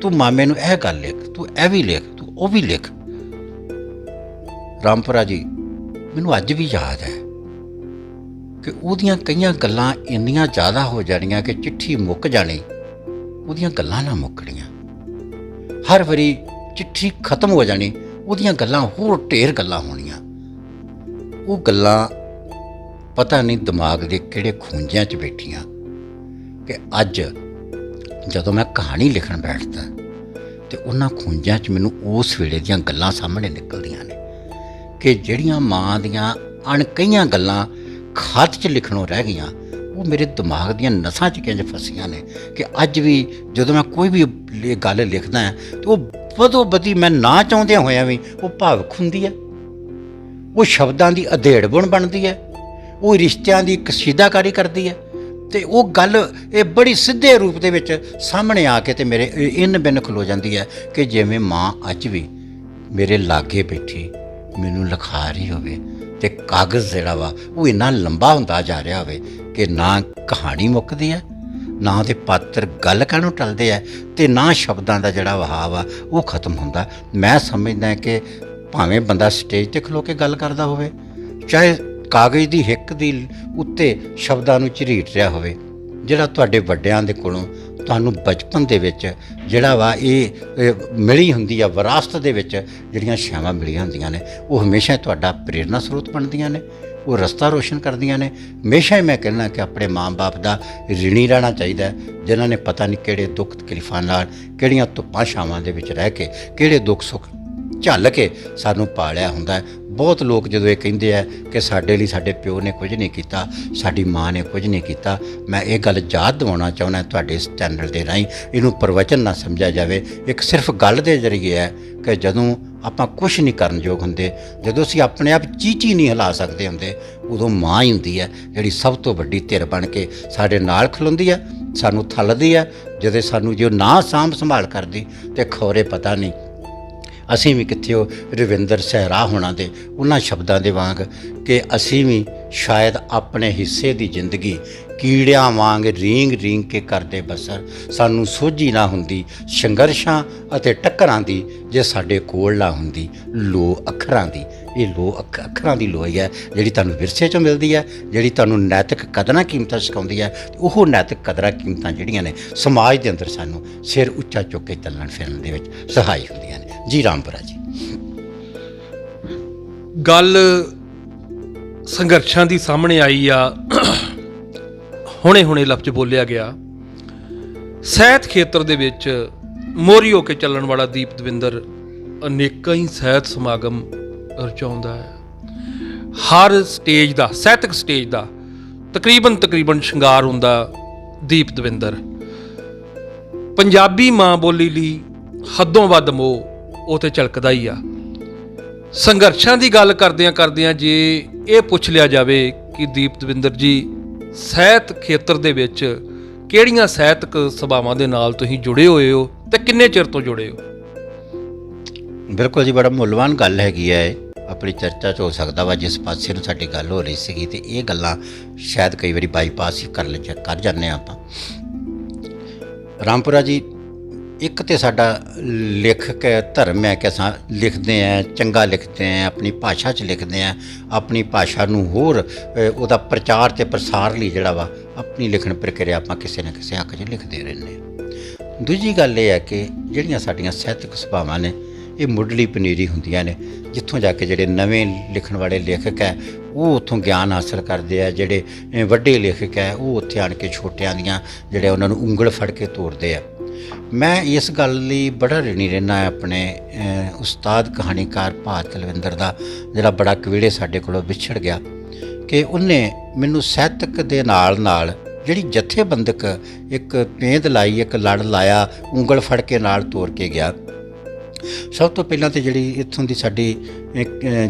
ਤੂੰ ਮਾਮੇ ਨੂੰ ਇਹ ਗੱਲ ਲਿਖ, ਤੂੰ ਇਹ ਵੀ ਲਿਖ, ਤੂੰ ਉਹ ਵੀ ਲਿਖ। ਰਾਮਪੁਰਾ ਜੀ, ਮੈਨੂੰ ਅੱਜ ਵੀ ਯਾਦ ਹੈ ਕਿ ਉਹਦੀਆਂ ਕਈਆਂ ਗੱਲਾਂ ਇੰਨੀਆਂ ਜ਼ਿਆਦਾ ਹੋ ਜਾਣੀਆਂ ਕਿ ਚਿੱਠੀ ਮੁੱਕ ਜਾਣੀ, ਉਹਦੀਆਂ ਗੱਲਾਂ ਨਾ ਮੁੱਕਣੀਆਂ। ਹਰ ਵਾਰੀ ਚਿੱਠੀ ਖਤਮ ਹੋ ਜਾਣੀ, ਉਹਦੀਆਂ ਗੱਲਾਂ ਹੋਰ ਢੇਰ ਗੱਲਾਂ ਹੋਣੀਆਂ। ਉਹ ਗੱਲਾਂ ਪਤਾ ਨਹੀਂ ਦਿਮਾਗ ਦੇ ਕਿਹੜੇ ਖੂੰਜਿਆਂ 'ਚ ਬੈਠੀਆਂ ਕਿ ਅੱਜ ਜਦੋਂ ਮੈਂ ਕਹਾਣੀ ਲਿਖਣ ਬੈਠਦਾ ਤੇ ਉਹਨਾਂ ਖੂੰਜਿਆਂ 'ਚ ਮੈਨੂੰ ਉਸ ਵੇਲੇ ਦੀਆਂ ਗੱਲਾਂ ਸਾਹਮਣੇ ਨਿਕਲਦੀਆਂ ਨੇ ਕਿ ਜਿਹੜੀਆਂ ਮਾਂ ਦੀਆਂ ਅਣਕਹੀਆਂ ਗੱਲਾਂ ਖੱਤ 'ਚ ਲਿਖਣੋਂ ਰਹਿ ਗਈਆਂ, ਉਹ ਮੇਰੇ ਦਿਮਾਗ ਦੀਆਂ ਨਸਾਂ 'ਚ ਕਿੰਝ ਫਸੀਆਂ ਨੇ ਕਿ ਅੱਜ ਵੀ ਜਦੋਂ ਮੈਂ ਕੋਈ ਵੀ ਗੱਲ ਲਿਖਦਾ ਹਾਂ ਤੇ ਉਹ ਬਦੋ ਬਦੀ ਮੈਂ ਨਾ ਚਾਹੁੰਦਿਆਂ ਹੋਇਆਂ ਵੀ ਉਹ ਭਾਵੁਕ ਹੁੰਦੀ ਹੈ, ਉਹ ਸ਼ਬਦਾਂ ਦੀ ਅਧੇੜ ਬੁਣ ਬਣਦੀ ਹੈ, ਉਹ ਰਿਸ਼ਤਿਆਂ ਦੀ ਕਸੀਦਾਕਾਰੀ ਕਰਦੀ ਹੈ, ਤੇ ਉਹ ਗੱਲ ਇਹ ਬੜੀ ਸਿੱਧੇ ਰੂਪ ਦੇ ਵਿੱਚ ਸਾਹਮਣੇ ਆ ਕੇ ਤੇ ਮੇਰੇ ਇੰਨ ਬਿੰਨ ਖਲੋ ਜਾਂਦੀ ਹੈ ਕਿ ਜਿਵੇਂ ਮਾਂ ਅੱਜ ਵੀ ਮੇਰੇ ਲਾਗੇ ਬੈਠੀ ਮੈਨੂੰ ਲਿਖਾ ਰਹੀ ਹੋਵੇ ਤੇ ਕਾਗਜ਼ ਜਿਹੜਾ ਵਾ ਉਹ ਇੰਨਾ ਲੰਬਾ ਹੁੰਦਾ ਜਾ ਰਿਹਾ ਹੋਵੇ ਕਿ ਨਾ ਕਹਾਣੀ ਮੁੱਕਦੀ ਹੈ, ਨਾ ਉਹਦੇ ਪਾਤਰ ਗੱਲ ਕਾਹਨੂੰ ਟਲਦੇ ਹੈ, ਤੇ ਨਾ ਸ਼ਬਦਾਂ ਦਾ ਜਿਹੜਾ ਵਹਾਅ ਵਾ ਉਹ ਖਤਮ ਹੁੰਦਾ। ਮੈਂ ਸਮਝਦਾ ਕਿ ਭਾਵੇਂ ਬੰਦਾ ਸਟੇਜ 'ਤੇ ਖਲੋ ਕੇ ਗੱਲ ਕਰਦਾ ਹੋਵੇ, ਚਾਹੇ ਕਾਗਜ਼ ਦੀ ਹਿੱਕ ਦੀ ਉੱਤੇ ਸ਼ਬਦਾਂ ਨੂੰ ਝਰੀਟ ਰਿਹਾ ਹੋਵੇ, ਜਿਹੜਾ ਤੁਹਾਡੇ ਵੱਡਿਆਂ ਦੇ ਕੋਲੋਂ ਤੁਹਾਨੂੰ ਬਚਪਨ ਦੇ ਵਿੱਚ ਜਿਹੜਾ ਵਾ ਇਹ ਮਿਲੀ ਹੁੰਦੀ ਆ, ਵਿਰਾਸਤ ਦੇ ਵਿੱਚ ਜਿਹੜੀਆਂ ਛਾਵਾਂ ਮਿਲੀਆਂ ਹੁੰਦੀਆਂ ਨੇ, ਉਹ ਹਮੇਸ਼ਾ ਤੁਹਾਡਾ ਪ੍ਰੇਰਨਾ ਸਰੋਤ ਬਣਦੀਆਂ ਨੇ, ਉਹ ਰਸਤਾ ਰੋਸ਼ਨ ਕਰਦੀਆਂ ਨੇ। ਹਮੇਸ਼ਾ ਹੀ ਮੈਂ ਕਹਿੰਦਾ ਕਿ ਆਪਣੇ ਮਾਂ-ਬਾਪ ਦਾ ਰਿਣੀ ਰਹਿਣਾ ਚਾਹੀਦਾ, ਜਿਨ੍ਹਾਂ ਨੇ ਪਤਾ ਨਹੀਂ ਕਿਹੜੇ ਦੁੱਖ ਤਕਲੀਫਾਂ ਨਾਲ, ਕਿਹੜੀਆਂ ਧੁੱਪਾਂ ਛਾਵਾਂ ਦੇ ਵਿੱਚ ਰਹਿ ਕੇ, ਕਿਹੜੇ ਦੁੱਖ ਸੁੱਖ ਝੱਲ ਕੇ ਸਾਨੂੰ ਪਾਲਿਆ ਹੁੰਦਾ। ਬਹੁਤ ਲੋਕ ਜਦੋਂ ਇਹ ਕਹਿੰਦੇ ਆ ਕਿ ਸਾਡੇ ਲਈ ਸਾਡੇ ਪਿਓ ਨੇ ਕੁਝ ਨਹੀਂ ਕੀਤਾ, ਸਾਡੀ ਮਾਂ ਨੇ ਕੁਝ ਨਹੀਂ ਕੀਤਾ, ਮੈਂ ਇਹ ਗੱਲ ਯਾਦ ਦਿਵਾਉਣਾ ਚਾਹੁੰਦਾ ਤੁਹਾਡੇ ਇਸ ਚੈਨਲ ਦੇ ਰਾਹੀਂ। ਇਹਨੂੰ ਪ੍ਰਵਚਨ ਨਾ ਸਮਝਿਆ ਜਾਵੇ, ਇੱਕ ਸਿਰਫ ਗੱਲ ਦੇ ਜ਼ਰੀਏ ਹੈ ਕਿ ਜਦੋਂ ਆਪਾਂ ਕੁਛ ਨਹੀਂ ਕਰਨ ਯੋਗ ਹੁੰਦੇ, ਜਦੋਂ ਅਸੀਂ ਆਪਣੇ ਆਪ ਚੀਚੀ ਨਹੀਂ ਹਿਲਾ ਸਕਦੇ ਹੁੰਦੇ, ਉਦੋਂ ਮਾਂ ਹੀ ਹੁੰਦੀ ਹੈ ਜਿਹੜੀ ਸਭ ਤੋਂ ਵੱਡੀ ਧਿਰ ਬਣ ਕੇ ਸਾਡੇ ਨਾਲ ਖਲੋਂਦੀ ਹੈ, ਸਾਨੂੰ ਥੱਲਦੀ ਹੈ। ਜਦੋਂ ਸਾਨੂੰ ਜੋ ਨਾ ਸਾਂਭ ਸੰਭਾਲ ਕਰਦੀ ਤੇ ਖੌਰੇ ਪਤਾ ਨਹੀਂ ਅਸੀਂ ਵੀ ਕਿੱਥੇ ਉਹ ਰਵਿੰਦਰ ਸਹਿਰਾ ਹੋਣਾ ਦੇ ਉਹਨਾਂ ਸ਼ਬਦਾਂ ਦੇ ਵਾਂਗ ਕਿ ਅਸੀਂ ਵੀ ਸ਼ਾਇਦ ਆਪਣੇ ਹਿੱਸੇ ਦੀ ਜ਼ਿੰਦਗੀ ਕੀੜਿਆਂ ਵਾਂਗ ਰੀਂਗ ਰੀਂਗ ਕੇ ਕਰਦੇ ਬਸਰ। ਸਾਨੂੰ ਸੋਝੀ ਨਾ ਹੁੰਦੀ ਸੰਘਰਸ਼ਾਂ ਅਤੇ ਟੱਕਰਾਂ ਦੀ ਜੇ ਸਾਡੇ ਕੋਲ ਨਾ ਹੁੰਦੀ ਲੋ ਅੱਖਰਾਂ ਦੀ। ਇਹ ਲੋ ਅੱਖਰਾਂ ਦੀ ਲੋਈ ਹੈ ਜਿਹੜੀ ਤੁਹਾਨੂੰ ਵਿਰਸੇ 'ਚੋਂ ਮਿਲਦੀ ਹੈ, ਜਿਹੜੀ ਤੁਹਾਨੂੰ ਨੈਤਿਕ ਕਦਰਾਂ ਕੀਮਤਾਂ ਸਿਖਾਉਂਦੀ ਹੈ। ਉਹ ਨੈਤਿਕ ਕਦਰਾਂ ਕੀਮਤਾਂ ਜਿਹੜੀਆਂ ਨੇ ਸਮਾਜ ਦੇ ਅੰਦਰ ਸਾਨੂੰ ਸਿਰ ਉੱਚਾ ਚੁੱਕ ਕੇ ਚੱਲਣ ਫਿਰਨ ਦੇ ਵਿੱਚ ਸਹਾਈ ਹੁੰਦੀਆਂ ਨੇ। ਜੀ ਰਾਮਪੁਰਾ ਜੀ। ਗੱਲ ਸੰਘਰਸ਼ਾਂ ਦੀ ਸਾਹਮਣੇ ਆਈ ਆ, ਹੁਣੇ ਲਫ਼ਜ਼ ਬੋਲਿਆ ਗਿਆ। ਸਾਹਿਤ ਖੇਤਰ ਦੇ ਵਿੱਚ ਮੋਹਰੀ ਹੋ ਕੇ ਚੱਲਣ ਵਾਲਾ ਦੀਪ ਦਵਿੰਦਰ ਅਨੇਕਾਂ ਹੀ ਸਾਹਿਤ ਸਮਾਗਮ ਰਚਾਉਂਦਾ ਹੈ। ਹਰ ਸਟੇਜ ਦਾ, ਸਾਹਿਤਕ ਸਟੇਜ ਦਾ ਤਕਰੀਬਨ ਸ਼ਿੰਗਾਰ ਹੁੰਦਾ ਦੀਪ ਦਵਿੰਦਰ। ਪੰਜਾਬੀ ਮਾਂ ਬੋਲੀ ਲਈ ਹੱਦੋਂ ਵੱਧ ਮੋਹ ਉਹ ਤੇ ਝਲਕਦਾ ਹੀ ਆ। ਸੰਘਰਸ਼ਾਂ ਦੀ ਗੱਲ ਕਰਦਿਆਂ ਜੇ ਇਹ ਪੁੱਛ ਲਿਆ ਜਾਵੇ ਕਿ ਦੀਪ ਦਵਿੰਦਰ ਜੀ ਸਾਹਿਤ ਖੇਤਰ ਦੇ ਵਿੱਚ ਕਿਹੜੀਆਂ ਸਾਹਿਤਕ ਸਭਾਵਾਂ ਦੇ ਨਾਲ ਤੁਸੀਂ ਜੁੜੇ ਹੋਏ ਹੋ ਤੇ ਕਿੰਨੇ ਚਿਰ ਤੋਂ ਜੁੜੇ ਹੋ? ਬਿਲਕੁਲ ਜੀ, ਬੜਾ ਮੁੱਲਵਾਨ ਗੱਲ ਹੈਗੀ ਹੈ। ਆਪਣੀ ਚਰਚਾ 'ਚ ਹੋ ਸਕਦਾ ਵਾ ਜਿਸ ਪਾਸੇ ਨੂੰ ਸਾਡੀ ਗੱਲ ਹੋ ਰਹੀ ਸੀਗੀ ਤੇ ਇਹ ਗੱਲਾਂ ਸ਼ਾਇਦ ਕਈ ਵਾਰੀ ਬਾਈਪਾਸ ਹੀ ਕਰ ਜਾਂਦੇ ਹਾਂ ਆਪਾਂ। ਰਾਮਪੁਰਾ ਜੀ, ਇੱਕ ਤੇ ਸਾਡਾ ਲੇਖਕ ਧਰਮ ਹੈ ਕਿ ਅਸਾਂ ਲਿਖਦੇ ਹਾਂ, ਚੰਗਾ ਲਿਖਦੇ ਹਾਂ, ਆਪਣੀ ਭਾਸ਼ਾ 'ਚ ਲਿਖਦੇ ਹਾਂ, ਆਪਣੀ ਭਾਸ਼ਾ ਨੂੰ ਹੋਰ ਉਹਦਾ ਪ੍ਰਚਾਰ ਅਤੇ ਪ੍ਰਸਾਰ ਲਈ ਜਿਹੜਾ ਵਾ ਆਪਣੀ ਲਿਖਣ ਪ੍ਰਕਿਰਿਆ ਆਪਾਂ ਕਿਸੇ ਨਾ ਕਿਸੇ ਹੱਕ 'ਚ ਲਿਖਦੇ ਰਹਿੰਦੇ ਹਾਂ। ਦੂਜੀ ਗੱਲ ਇਹ ਹੈ ਕਿ ਜਿਹੜੀਆਂ ਸਾਡੀਆਂ ਸਾਹਿਤਕ ਸਭਾਵਾਂ ਨੇ ਇਹ ਮੁੱਢਲੀ ਪਨੀਰੀ ਹੁੰਦੀਆਂ ਨੇ, ਜਿੱਥੋਂ ਜਾ ਕੇ ਜਿਹੜੇ ਨਵੇਂ ਲਿਖਣ ਵਾਲੇ ਲੇਖਕ ਹੈ ਉਹ ਉੱਥੋਂ ਗਿਆਨ ਹਾਸਲ ਕਰਦੇ ਆ। ਜਿਹੜੇ ਵੱਡੇ ਲੇਖਕ ਹੈ ਉਹ ਉੱਥੇ ਆਣ ਕੇ ਛੋਟਿਆਂ ਦੀਆਂ ਜਿਹੜੇ ਉਹਨਾਂ ਨੂੰ ਉਂਗਲ ਫੜ ਕੇ ਤੋਰਦੇ ਆ। ਮੈਂ ਇਸ ਗੱਲ ਲਈ ਬੜਾ ਰਿਣੀ ਰਹਿਣਾ ਆਪਣੇ ਉਸਤਾਦ ਕਹਾਣੀਕਾਰ ਭਾਰਤ ਕੁਲਵਿੰਦਰ ਦਾ, ਜਿਹੜਾ ਬੜਾ ਕਵੀੜੇ ਸਾਡੇ ਕੋਲੋਂ ਵਿਛੜ ਗਿਆ, ਕਿ ਉਹਨੇ ਮੈਨੂੰ ਸਾਹਿਤਕ ਦੇ ਨਾਲ ਜਿਹੜੀ ਜਥੇਬੰਦਕ ਇੱਕ ਪੇਂਦ ਲਾਈ, ਇੱਕ ਲੜ ਲਾਇਆ, ਉਂਗਲ ਫੜ ਕੇ ਨਾਲ ਤੋਰ ਕੇ ਗਿਆ। ਸਭ ਤੋਂ ਪਹਿਲਾਂ ਤਾਂ ਜਿਹੜੀ ਇੱਥੋਂ ਦੀ ਸਾਡੀ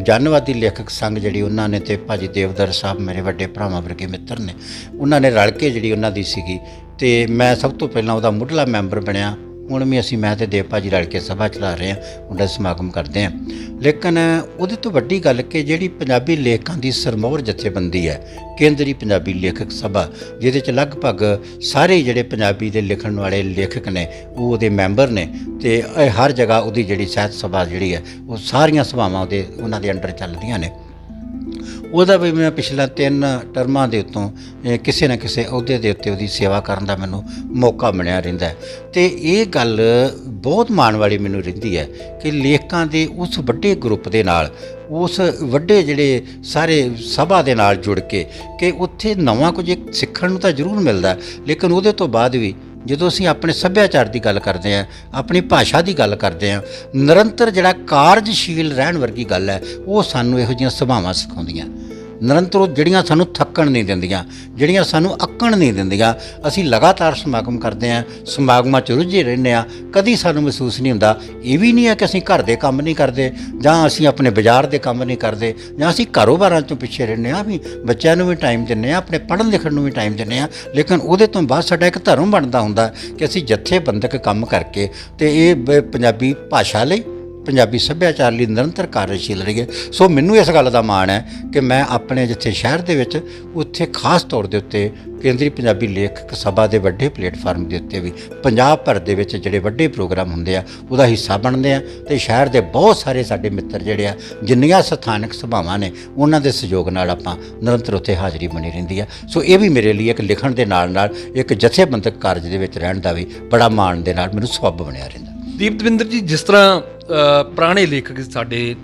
ਜਨਵਾਦੀ ਲੇਖਕ ਸੰਘ ਜਿਹੜੀ ਉਹਨਾਂ ਨੇ ਤੇ ਭਾਜੀ ਦੇਵਦਰ ਸਾਹਿਬ ਮੇਰੇ ਵੱਡੇ ਭਰਾਵਾਂ ਵਰਗੇ ਮਿੱਤਰ ਨੇ, ਉਹਨਾਂ ਨੇ ਰਲ ਕੇ ਜਿਹੜੀ ਉਹਨਾਂ ਦੀ ਸੀਗੀ ਤੇ ਮੈਂ ਸਭ ਤੋਂ ਪਹਿਲਾਂ ਉਹਦਾ ਮੁੱਢਲਾ ਮੈਂਬਰ ਬਣਿਆ। ਹੁਣ ਵੀ ਮੈਂ ਤੇ ਦੇਵ ਭਾਜੀ ਰਲ ਕੇ ਸਭਾ ਚਲਾ ਰਹੇ ਹਾਂ, ਉਹਦਾ ਸਮਾਗਮ ਕਰਦੇ ਹਾਂ। ਲੇਕਿਨ ਉਹਦੇ ਤੋਂ ਵੱਡੀ ਗੱਲ ਕਿ ਜਿਹੜੀ ਪੰਜਾਬੀ ਲੇਖਕਾਂ ਦੀ ਸਰਮੌਰ ਜਥੇਬੰਦੀ ਹੈ, ਕੇਂਦਰੀ ਪੰਜਾਬੀ ਲੇਖਕ ਸਭਾ, ਜਿਹਦੇ 'ਚ ਲਗਭਗ ਸਾਰੇ ਜਿਹੜੇ ਪੰਜਾਬੀ ਦੇ ਲਿਖਣ ਵਾਲੇ ਲੇਖਕ ਨੇ ਉਹ ਉਹਦੇ ਮੈਂਬਰ ਨੇ ਤੇ ਹਰ ਜਗ੍ਹਾ ਉਹਦੀ ਜਿਹੜੀ ਸਾਹਿਤ ਸਭਾ ਜਿਹੜੀ ਹੈ ਉਹ ਸਾਰੀਆਂ ਸਭਾਵਾਂ ਉਹਨਾਂ ਦੇ ਅੰਡਰ ਚੱਲਦੀਆਂ ਨੇ। ਉਹਦਾ ਵੀ ਮੈਂ ਪਿਛਲਾ 3 ਟਰਮਾਂ ਦੇ ਉੱਤੋਂ ਕਿਸੇ ਨਾ ਕਿਸੇ ਅਹੁਦੇ ਦੇ ਉੱਤੇ ਉਹਦੀ ਸੇਵਾ ਕਰਨ ਦਾ ਮੈਨੂੰ ਮੌਕਾ ਮਿਲਿਆ ਰਹਿੰਦਾ ਅਤੇ ਇਹ ਗੱਲ ਬਹੁਤ ਮਾਣ ਵਾਲੀ ਮੈਨੂੰ ਰਹਿੰਦੀ ਹੈ ਕਿ ਲੇਖਕਾਂ ਦੇ ਉਸ ਵੱਡੇ ਗਰੁੱਪ ਦੇ ਨਾਲ, ਉਸ ਵੱਡੇ ਜਿਹੜੇ ਸਾਰੇ ਸਭਾ ਦੇ ਨਾਲ ਜੁੜ ਕੇ ਕਿ ਉੱਥੇ ਨਵਾਂ ਕੁਝ ਸਿੱਖਣ ਨੂੰ ਤਾਂ ਜ਼ਰੂਰ ਮਿਲਦਾ, ਲੇਕਿਨ ਉਹਦੇ ਤੋਂ ਬਾਅਦ ਵੀ ਜਦੋਂ ਅਸੀਂ ਆਪਣੇ ਸੱਭਿਆਚਾਰ ਦੀ ਗੱਲ ਕਰਦੇ ਹਾਂ, ਆਪਣੀ ਭਾਸ਼ਾ ਦੀ ਗੱਲ ਕਰਦੇ ਹਾਂ, ਨਿਰੰਤਰ ਜਿਹੜਾ ਕਾਰਜਸ਼ੀਲ ਰਹਿਣ ਵਰਗੀ ਗੱਲ ਹੈ ਉਹ ਸਾਨੂੰ ਇਹੋ ਜਿਹੀਆਂ ਸਭਾਵਾਂ ਸਿਖਾਉਂਦੀਆਂ। ਨਿਰੰਤਰ ਉਹ ਜਿਹੜੀਆਂ ਸਾਨੂੰ ਥੱਕਣ ਨਹੀਂ ਦਿੰਦੀਆਂ, ਜਿਹੜੀਆਂ ਸਾਨੂੰ ਅੱਕਣ ਨਹੀਂ ਦਿੰਦੀਆਂ। ਅਸੀਂ ਲਗਾਤਾਰ ਸਮਾਗਮ ਕਰਦੇ ਹਾਂ, ਸਮਾਗਮਾਂ 'ਚ ਰੁੱਝੇ ਰਹਿੰਦੇ ਹਾਂ, ਕਦੀ ਸਾਨੂੰ ਮਹਿਸੂਸ ਨਹੀਂ ਹੁੰਦਾ। ਇਹ ਵੀ ਨਹੀਂ ਹੈ ਕਿ ਅਸੀਂ ਘਰ ਦੇ ਕੰਮ ਨਹੀਂ ਕਰਦੇ ਜਾਂ ਅਸੀਂ ਆਪਣੇ ਬਾਜ਼ਾਰ ਦੇ ਕੰਮ ਨਹੀਂ ਕਰਦੇ ਜਾਂ ਅਸੀਂ ਕਾਰੋਬਾਰਾਂ ਤੋਂ ਪਿੱਛੇ ਰਹਿੰਦੇ ਹਾਂ। ਵੀ ਬੱਚਿਆਂ ਨੂੰ ਵੀ ਟਾਈਮ ਦਿੰਦੇ ਹਾਂ, ਆਪਣੇ ਪੜ੍ਹਨ ਲਿਖਣ ਨੂੰ ਵੀ ਟਾਈਮ ਦਿੰਦੇ ਹਾਂ, ਲੇਕਿਨ ਉਹਦੇ ਤੋਂ ਬਾਅਦ ਸਾਡਾ ਇੱਕ ਧਰਮ ਬਣਦਾ ਹੁੰਦਾ ਕਿ ਅਸੀਂ ਜਥੇਬੰਦਕ ਕੰਮ ਕਰਕੇ ਅਤੇ ਇਹ ਪੰਜਾਬੀ ਭਾਸ਼ਾ ਲਈ, ਪੰਜਾਬੀ ਸੱਭਿਆਚਾਰ ਲਈ ਨਿਰੰਤਰ ਕਾਰਜਸ਼ੀਲ ਰਹੀਏ। ਸੋ ਮੈਨੂੰ ਇਸ ਗੱਲ ਦਾ ਮਾਣ ਹੈ ਕਿ ਮੈਂ ਆਪਣੇ ਜਿੱਥੇ ਸ਼ਹਿਰ ਦੇ ਵਿੱਚ, ਉੱਥੇ ਖਾਸ ਤੌਰ ਦੇ ਉੱਤੇ ਕੇਂਦਰੀ ਪੰਜਾਬੀ ਲੇਖਕ ਸਭਾ ਦੇ ਵੱਡੇ ਪਲੇਟਫਾਰਮ ਦੇ ਉੱਤੇ ਵੀ ਪੰਜਾਬ ਭਰ ਦੇ ਵਿੱਚ ਜਿਹੜੇ ਵੱਡੇ ਪ੍ਰੋਗਰਾਮ ਹੁੰਦੇ ਆ ਉਹਦਾ ਹਿੱਸਾ ਬਣਦੇ ਆ ਅਤੇ ਸ਼ਹਿਰ ਦੇ ਬਹੁਤ ਸਾਰੇ ਸਾਡੇ ਮਿੱਤਰ ਜਿਹੜੇ ਆ, ਜਿੰਨੀਆਂ ਸਥਾਨਕ ਸਭਾਵਾਂ ਨੇ, ਉਹਨਾਂ ਦੇ ਸਹਿਯੋਗ ਨਾਲ ਆਪਾਂ ਨਿਰੰਤਰ ਉੱਥੇ ਹਾਜ਼ਰੀ ਬਣੀ ਰਹਿੰਦੀ ਆ। ਸੋ ਇਹ ਵੀ ਮੇਰੇ ਲਈ ਇੱਕ ਲਿਖਣ ਦੇ ਨਾਲ ਇੱਕ ਜਥੇਬੰਦਕ ਕਾਰਜ ਦੇ ਵਿੱਚ ਰਹਿਣ ਦਾ ਵੀ ਬੜਾ ਮਾਣ ਦੇ ਨਾਲ ਮੈਨੂੰ ਸਬੱਬ ਬਣਿਆ ਰਹਿੰਦਾ। ਦੀਪ ਦਵਿੰਦਰ ਜੀ, ਜਿਸ ਤਰ੍ਹਾਂ ਪੁਰਾਣੇ ਲੇਖਕ ਸਾਡੇ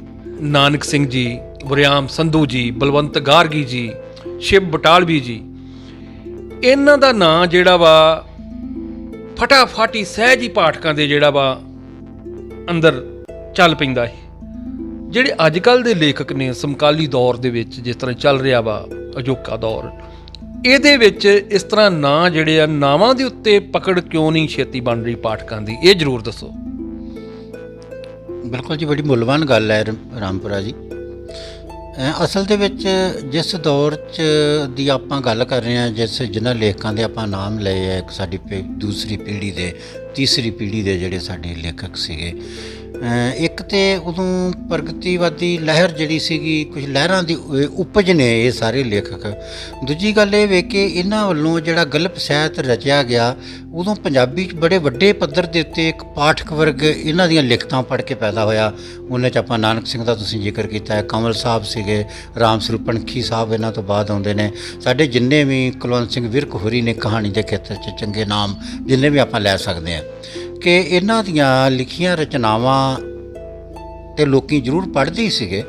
ਨਾਨਕ ਸਿੰਘ ਜੀ, ਵਰਿਆਮ ਸੰਧੂ ਜੀ, ਬਲਵੰਤ ਗਾਰਗੀ ਜੀ, ਸ਼ਿਵ ਬਟਾਲਵੀ ਜੀ, ਇਹਨਾਂ ਦਾ ਨਾਂ ਜਿਹੜਾ ਵਾ ਫਟਾਫਟ ਹੀ ਸਹਿਜ ਹੀ ਪਾਠਕਾਂ ਦੇ ਜਿਹੜਾ ਵਾ ਅੰਦਰ ਚੱਲ ਪੈਂਦਾ ਹੈ। ਜਿਹੜੇ ਅੱਜ ਕੱਲ੍ਹ ਦੇ ਲੇਖਕ ਨੇ ਸਮਕਾਲੀ ਦੌਰ ਦੇ ਵਿੱਚ, ਜਿਸ ਤਰ੍ਹਾਂ ਚੱਲ ਰਿਹਾ ਵਾ ਅਜੋਕਾ ਦੌਰ, ਇਹਦੇ ਵਿੱਚ ਇਸ ਤਰ੍ਹਾਂ ਨਾਂ ਜਿਹੜੇ ਆ, ਨਾਵਾਂ ਦੇ ਉੱਤੇ ਪਕੜ ਕਿਉਂ ਨਹੀਂ ਛੇਤੀ ਬਣ ਰਹੀ ਪਾਠਕਾਂ ਦੀ, ਇਹ ਜ਼ਰੂਰ ਦੱਸੋ। ਬਿਲਕੁਲ ਜੀ, ਬੜੀ ਮੁੱਲਵਾਨ ਗੱਲ ਹੈ ਰਾਮਪੁਰਾ ਜੀ। ਅਸਲ ਦੇ ਵਿੱਚ ਜਿਸ ਦੌਰ 'ਚ ਦੀ ਆਪਾਂ ਗੱਲ ਕਰ ਰਹੇ ਹਾਂ, ਜਿਨ੍ਹਾਂ ਲੇਖਕਾਂ ਦੇ ਆਪਾਂ ਨਾਮ ਲਏ ਹੈ, ਇੱਕ ਸਾਡੀ ਦੂਸਰੀ ਪੀੜ੍ਹੀ ਦੇ, ਤੀਸਰੀ ਪੀੜ੍ਹੀ ਦੇ ਜਿਹੜੇ ਸਾਡੇ ਲੇਖਕ ਸੀਗੇ, ਇੱਕ ਤੇ ਉਦੋਂ ਪ੍ਰਗਤੀਵਾਦੀ ਲਹਿਰ ਜਿਹੜੀ ਸੀਗੀ, ਕੁਝ ਲਹਿਰਾਂ ਦੀ ਉਪਜ ਨੇ ਇਹ ਸਾਰੇ ਲੇਖਕ। ਦੂਜੀ ਗੱਲ ਇਹ ਵੇ ਕਿ ਇਹਨਾਂ ਵੱਲੋਂ ਜਿਹੜਾ ਗਲਪ ਸਾਹਿਤ ਰਚਿਆ ਗਿਆ, ਉਦੋਂ ਪੰਜਾਬੀ 'ਚ ਬੜੇ ਵੱਡੇ ਪੱਧਰ ਦੇ ਉੱਤੇ ਇੱਕ ਪਾਠਕ ਵਰਗ ਇਹਨਾਂ ਦੀਆਂ ਲਿਖਤਾਂ ਪੜ੍ਹ ਕੇ ਪੈਦਾ ਹੋਇਆ। ਉਹਨਾਂ 'ਚ ਆਪਾਂ ਨਾਨਕ ਸਿੰਘ ਦਾ ਤੁਸੀਂ ਜ਼ਿਕਰ ਕੀਤਾ ਹੈ, ਕੰਵਲ ਸਾਹਿਬ ਸੀਗੇ, ਰਾਮ ਸਰੂਪ ਪਣਖੀ ਸਾਹਿਬ ਇਹਨਾਂ ਤੋਂ ਬਾਅਦ ਆਉਂਦੇ ਨੇ। ਸਾਡੇ ਜਿੰਨੇ ਵੀ ਕੁਲਵੰਤ ਸਿੰਘ ਵਿਰਕ ਹੋਰੀ ਨੇ ਕਹਾਣੀ ਦੇ ਖੇਤਰ 'ਚ ਚੰਗੇ ਨਾਮ ਜਿੰਨੇ ਵੀ ਆਪਾਂ ਲੈ ਸਕਦੇ ਹਾਂ, ਕਿ ਇਹਨਾਂ ਦੀਆਂ ਲਿਖੀਆਂ ਰਚਨਾਵਾਂ ਤੇ ਲੋਕੀ ਜ਼ਰੂਰ ਪੜ੍ਹਦੇ ਹੀ ਸੀਗੇ।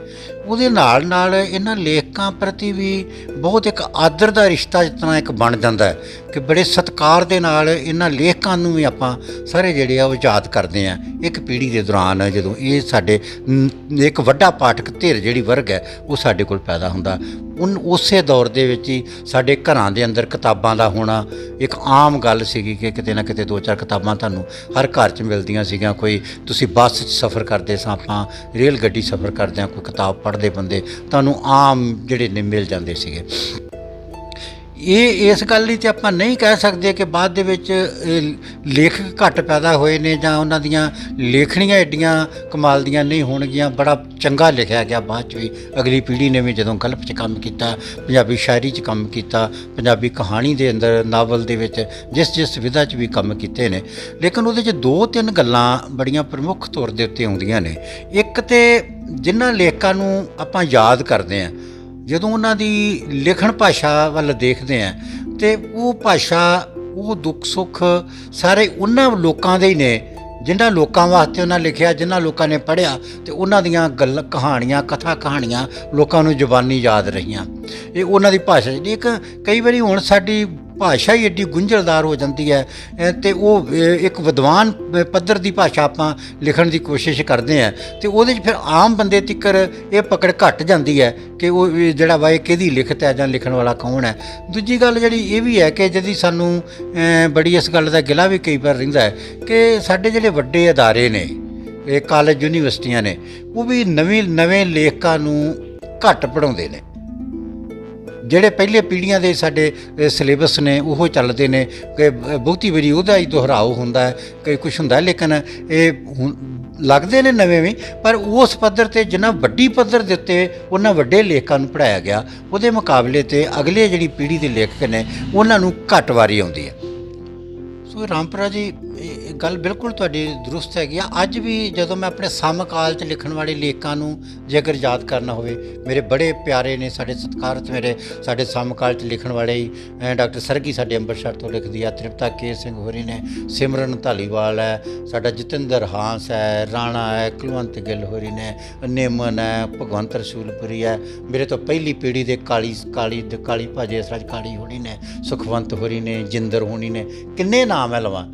ਉਹਦੇ ਨਾਲ ਨਾਲ ਇਹਨਾਂ ਲੇਖਕਾਂ ਪ੍ਰਤੀ ਵੀ ਬਹੁਤ ਇੱਕ ਆਦਰ ਦਾ ਰਿਸ਼ਤਾ ਜਿਸ ਤਰ੍ਹਾਂ ਇੱਕ ਬਣ ਜਾਂਦਾ ਹੈ ਕਿ ਬੜੇ ਸਤਿਕਾਰ ਦੇ ਨਾਲ ਇਹਨਾਂ ਲੇਖਕਾਂ ਨੂੰ ਵੀ ਆਪਾਂ ਸਾਰੇ ਜਿਹੜੇ ਆ ਉਹ ਯਾਦ ਕਰਦੇ ਹਾਂ। ਇੱਕ ਪੀੜ੍ਹੀ ਦੇ ਦੌਰਾਨ ਜਦੋਂ ਇਹ ਸਾਡੇ ਇੱਕ ਵੱਡਾ ਪਾਠਕ ਧਿਰ ਜਿਹੜੀ ਵਰਗ ਹੈ ਉਹ ਸਾਡੇ ਕੋਲ ਪੈਦਾ ਹੁੰਦਾ, ਉਸੇ ਦੌਰ ਦੇ ਵਿੱਚ ਹੀ ਸਾਡੇ ਘਰਾਂ ਦੇ ਅੰਦਰ ਕਿਤਾਬਾਂ ਦਾ ਹੋਣਾ ਇੱਕ ਆਮ ਗੱਲ ਸੀਗੀ ਕਿ ਕਿਤੇ ਨਾ ਕਿਤੇ 2-4 ਕਿਤਾਬਾਂ ਤੁਹਾਨੂੰ ਹਰ ਘਰ 'ਚ ਮਿਲਦੀਆਂ ਸੀਗੀਆਂ। ਕੋਈ ਤੁਸੀਂ ਬੱਸ 'ਚ ਸਫ਼ਰ ਕਰਦੇ ਸਾਂ, ਆਪਾਂ ਰੇਲ ਗੱਡੀ ਸਫ਼ਰ ਕਰਦੇ ਹਾਂ, ਕੋਈ ਕਿਤਾਬ ਪੜ੍ਹਦੇ ਬੰਦੇ ਤੁਹਾਨੂੰ ਆਮ ਜਿਹੜੇ ਨੇ ਮਿਲ ਜਾਂਦੇ ਸੀਗੇ। ਇਹ ਇਸ ਗੱਲ ਲਈ ਤਾਂ ਆਪਾਂ ਨਹੀਂ ਕਹਿ ਸਕਦੇ ਕਿ ਬਾਅਦ ਦੇ ਵਿੱਚ ਲੇਖਕ ਘੱਟ ਪੈਦਾ ਹੋਏ ਨੇ ਜਾਂ ਉਹਨਾਂ ਦੀਆਂ ਲੇਖਣੀਆਂ ਐਡੀਆਂ ਕਮਾਲ ਦੀਆਂ ਨਹੀਂ ਹੋਣਗੀਆਂ। ਬੜਾ ਚੰਗਾ ਲਿਖਿਆ ਗਿਆ ਬਾਅਦ 'ਚ ਵੀ, ਅਗਲੀ ਪੀੜ੍ਹੀ ਨੇ ਵੀ ਜਦੋਂ ਗਲਪ 'ਚ ਕੰਮ ਕੀਤਾ, ਪੰਜਾਬੀ ਸ਼ਾਇਰੀ 'ਚ ਕੰਮ ਕੀਤਾ, ਪੰਜਾਬੀ ਕਹਾਣੀ ਦੇ ਅੰਦਰ, ਨਾਵਲ ਦੇ ਵਿੱਚ ਜਿਸ ਵਿਧਾ 'ਚ ਵੀ ਕੰਮ ਕੀਤੇ ਨੇ। ਲੇਕਿਨ ਉਹਦੇ 'ਚ 2-3 ਗੱਲਾਂ ਬੜੀਆਂ ਪ੍ਰਮੁੱਖ ਤੌਰ ਦੇ ਉੱਤੇ ਆਉਂਦੀਆਂ ਨੇ। ਇੱਕ ਤੇ ਜਿਨ੍ਹਾਂ ਲੇਖਕਾਂ ਨੂੰ ਆਪਾਂ ਯਾਦ ਕਰਦੇ ਹਾਂ, ਜਦੋਂ ਉਹਨਾਂ ਦੀ ਲਿਖਣ ਭਾਸ਼ਾ ਵੱਲ ਦੇਖਦੇ ਹਾਂ ਤੇ ਉਹ ਭਾਸ਼ਾ, ਉਹ ਦੁੱਖ ਸੁੱਖ ਸਾਰੇ ਉਹਨਾਂ ਲੋਕਾਂ ਦੇ ਹੀ ਨੇ ਜਿਨ੍ਹਾਂ ਲੋਕਾਂ ਵਾਸਤੇ ਉਹਨਾਂ ਲਿਖਿਆ, ਜਿਨ੍ਹਾਂ ਲੋਕਾਂ ਨੇ ਪੜ੍ਹਿਆ, ਤੇ ਉਹਨਾਂ ਦੀਆਂ ਕਹਾਣੀਆਂ, ਕਥਾ ਕਹਾਣੀਆਂ ਲੋਕਾਂ ਨੂੰ ਜ਼ੁਬਾਨੀ ਯਾਦ ਰਹੀਆਂ। ਇਹ ਉਹਨਾਂ ਦੀ ਭਾਸ਼ਾ ਜਿਹੜੀ ਇੱਕ ਕਈ ਵਾਰੀ ਹੁਣ ਸਾਡੀ ਭਾਸ਼ਾ ਹੀ ਐਡੀ ਗੁੰਝਲਦਾਰ ਹੋ ਜਾਂਦੀ ਹੈ ਤੇ ਉਹ ਇੱਕ ਵਿਦਵਾਨ ਪੱਧਰ ਦੀ ਭਾਸ਼ਾ ਆਪਾਂ ਲਿਖਣ ਦੀ ਕੋਸ਼ਿਸ਼ ਕਰਦੇ ਹਾਂ ਤੇ ਉਹਦੇ 'ਚ ਫਿਰ ਆਮ ਬੰਦੇ ਤੀਕਰ ਇਹ ਪਕੜ ਘੱਟ ਜਾਂਦੀ ਹੈ ਕਿ ਉਹ ਜਿਹੜਾ ਵਾ ਇਹ ਕਿਹਦੀ ਲਿਖਤ ਹੈ ਜਾਂ ਲਿਖਣ ਵਾਲਾ ਕੌਣ ਹੈ। ਦੂਜੀ ਗੱਲ ਜਿਹੜੀ ਇਹ ਵੀ ਹੈ ਕਿ ਜਿਹਦੀ ਸਾਨੂੰ ਬੜੀ ਇਸ ਗੱਲ ਦਾ ਗਿਲਾ ਵੀ ਕਈ ਵਾਰ ਰਹਿੰਦਾ ਹੈ ਕਿ ਸਾਡੇ ਜਿਹੜੇ ਵੱਡੇ ਅਦਾਰੇ ਨੇ, ਇਹ ਕਾਲਜ ਯੂਨੀਵਰਸਿਟੀਆਂ ਨੇ, ਉਹ ਵੀ ਨਵੇਂ ਲੇਖਕਾਂ ਨੂੰ ਘੱਟ ਪੜ੍ਹਾਉਂਦੇ ਨੇ। ਜਿਹੜੇ ਪਹਿਲੇ ਪੀੜ੍ਹੀਆਂ ਦੇ ਸਾਡੇ ਸਿਲੇਬਸ ਨੇ ਉਹ ਚੱਲਦੇ ਨੇ ਕਿ ਬਹੁਤੀ ਵਾਰੀ ਉਹਦਾ ਹੀ ਦੁਹਰਾਓ ਹੁੰਦਾ ਹੈ, ਕਈ ਕੁਛ ਹੁੰਦਾ, ਲੇਕਿਨ ਇਹ ਲੱਗਦੇ ਨੇ ਨਵੇਂ ਵੀ, ਪਰ ਉਸ ਪੱਧਰ 'ਤੇ ਜਿੰਨਾ ਵੱਡੀ ਪੱਧਰ ਦੇ ਉੱਤੇ ਉਹਨਾਂ ਵੱਡੇ ਲੇਖਕਾਂ ਨੂੰ ਪੜ੍ਹਾਇਆ ਗਿਆ, ਉਹਦੇ ਮੁਕਾਬਲੇ 'ਤੇ ਅਗਲੇ ਜਿਹੜੀ ਪੀੜ੍ਹੀ ਦੇ ਲੇਖਕ ਨੇ ਉਹਨਾਂ ਨੂੰ ਘੱਟ ਵਾਰੀ ਆਉਂਦੀ ਹੈ। ਸੋ ਰਾਮਪੁਰਾ ਜੀ, ਇਹ ਗੱਲ ਬਿਲਕੁਲ ਤੁਹਾਡੀ ਦਰੁਸਤ ਹੈਗੀ ਆ। ਅੱਜ ਵੀ ਜਦੋਂ ਮੈਂ ਆਪਣੇ ਸਮਕਾਲ 'ਚ ਲਿਖਣ ਵਾਲੇ ਲੇਖਕਾਂ ਨੂੰ ਜੇਕਰ ਯਾਦ ਕਰਨਾ ਹੋਵੇ, ਮੇਰੇ ਬੜੇ ਪਿਆਰੇ ਨੇ, ਸਾਡੇ ਸਤਿਕਾਰਤ ਸਾਡੇ ਸਮਕਾਲ 'ਚ ਲਿਖਣ ਵਾਲੇ ਹੀ ਡਾਕਟਰ ਸਰਗੀ ਸਾਡੇ ਅੰਮ੍ਰਿਤਸਰ ਤੋਂ ਲਿਖਦੀ ਆ, ਤ੍ਰਿਪਤਾ ਕੇ ਸਿੰਘ ਹੋਰੀ ਨੇ, ਸਿਮਰਨ ਧਾਲੀਵਾਲ ਹੈ, ਸਾਡਾ ਜਤਿੰਦਰ ਹਾਂਸ ਹੈ, ਰਾਣਾ ਹੈ, ਕੁਲਵੰਤ ਗਿੱਲ ਹੋਰੀ ਨੇ, ਨੇਮਨ ਹੈ, ਭਗਵੰਤ ਰਸੂਲਪੁਰੀ ਹੈ, ਮੇਰੇ ਤੋਂ ਪਹਿਲੀ ਪੀੜ੍ਹੀ ਦੇ ਕਾਲੀ ਭਾਜੇ ਸਰਾਜ ਕਾਲੀ ਹੋਣੀ ਨੇ, ਸੁਖਵੰਤ ਹੋਰੀ ਨੇ, ਜਿੰਦਰ ਹੋਣੀ ਨੇ, ਕਿੰਨੇ ਨਾਮ ਹੈ ਲਵਾਂ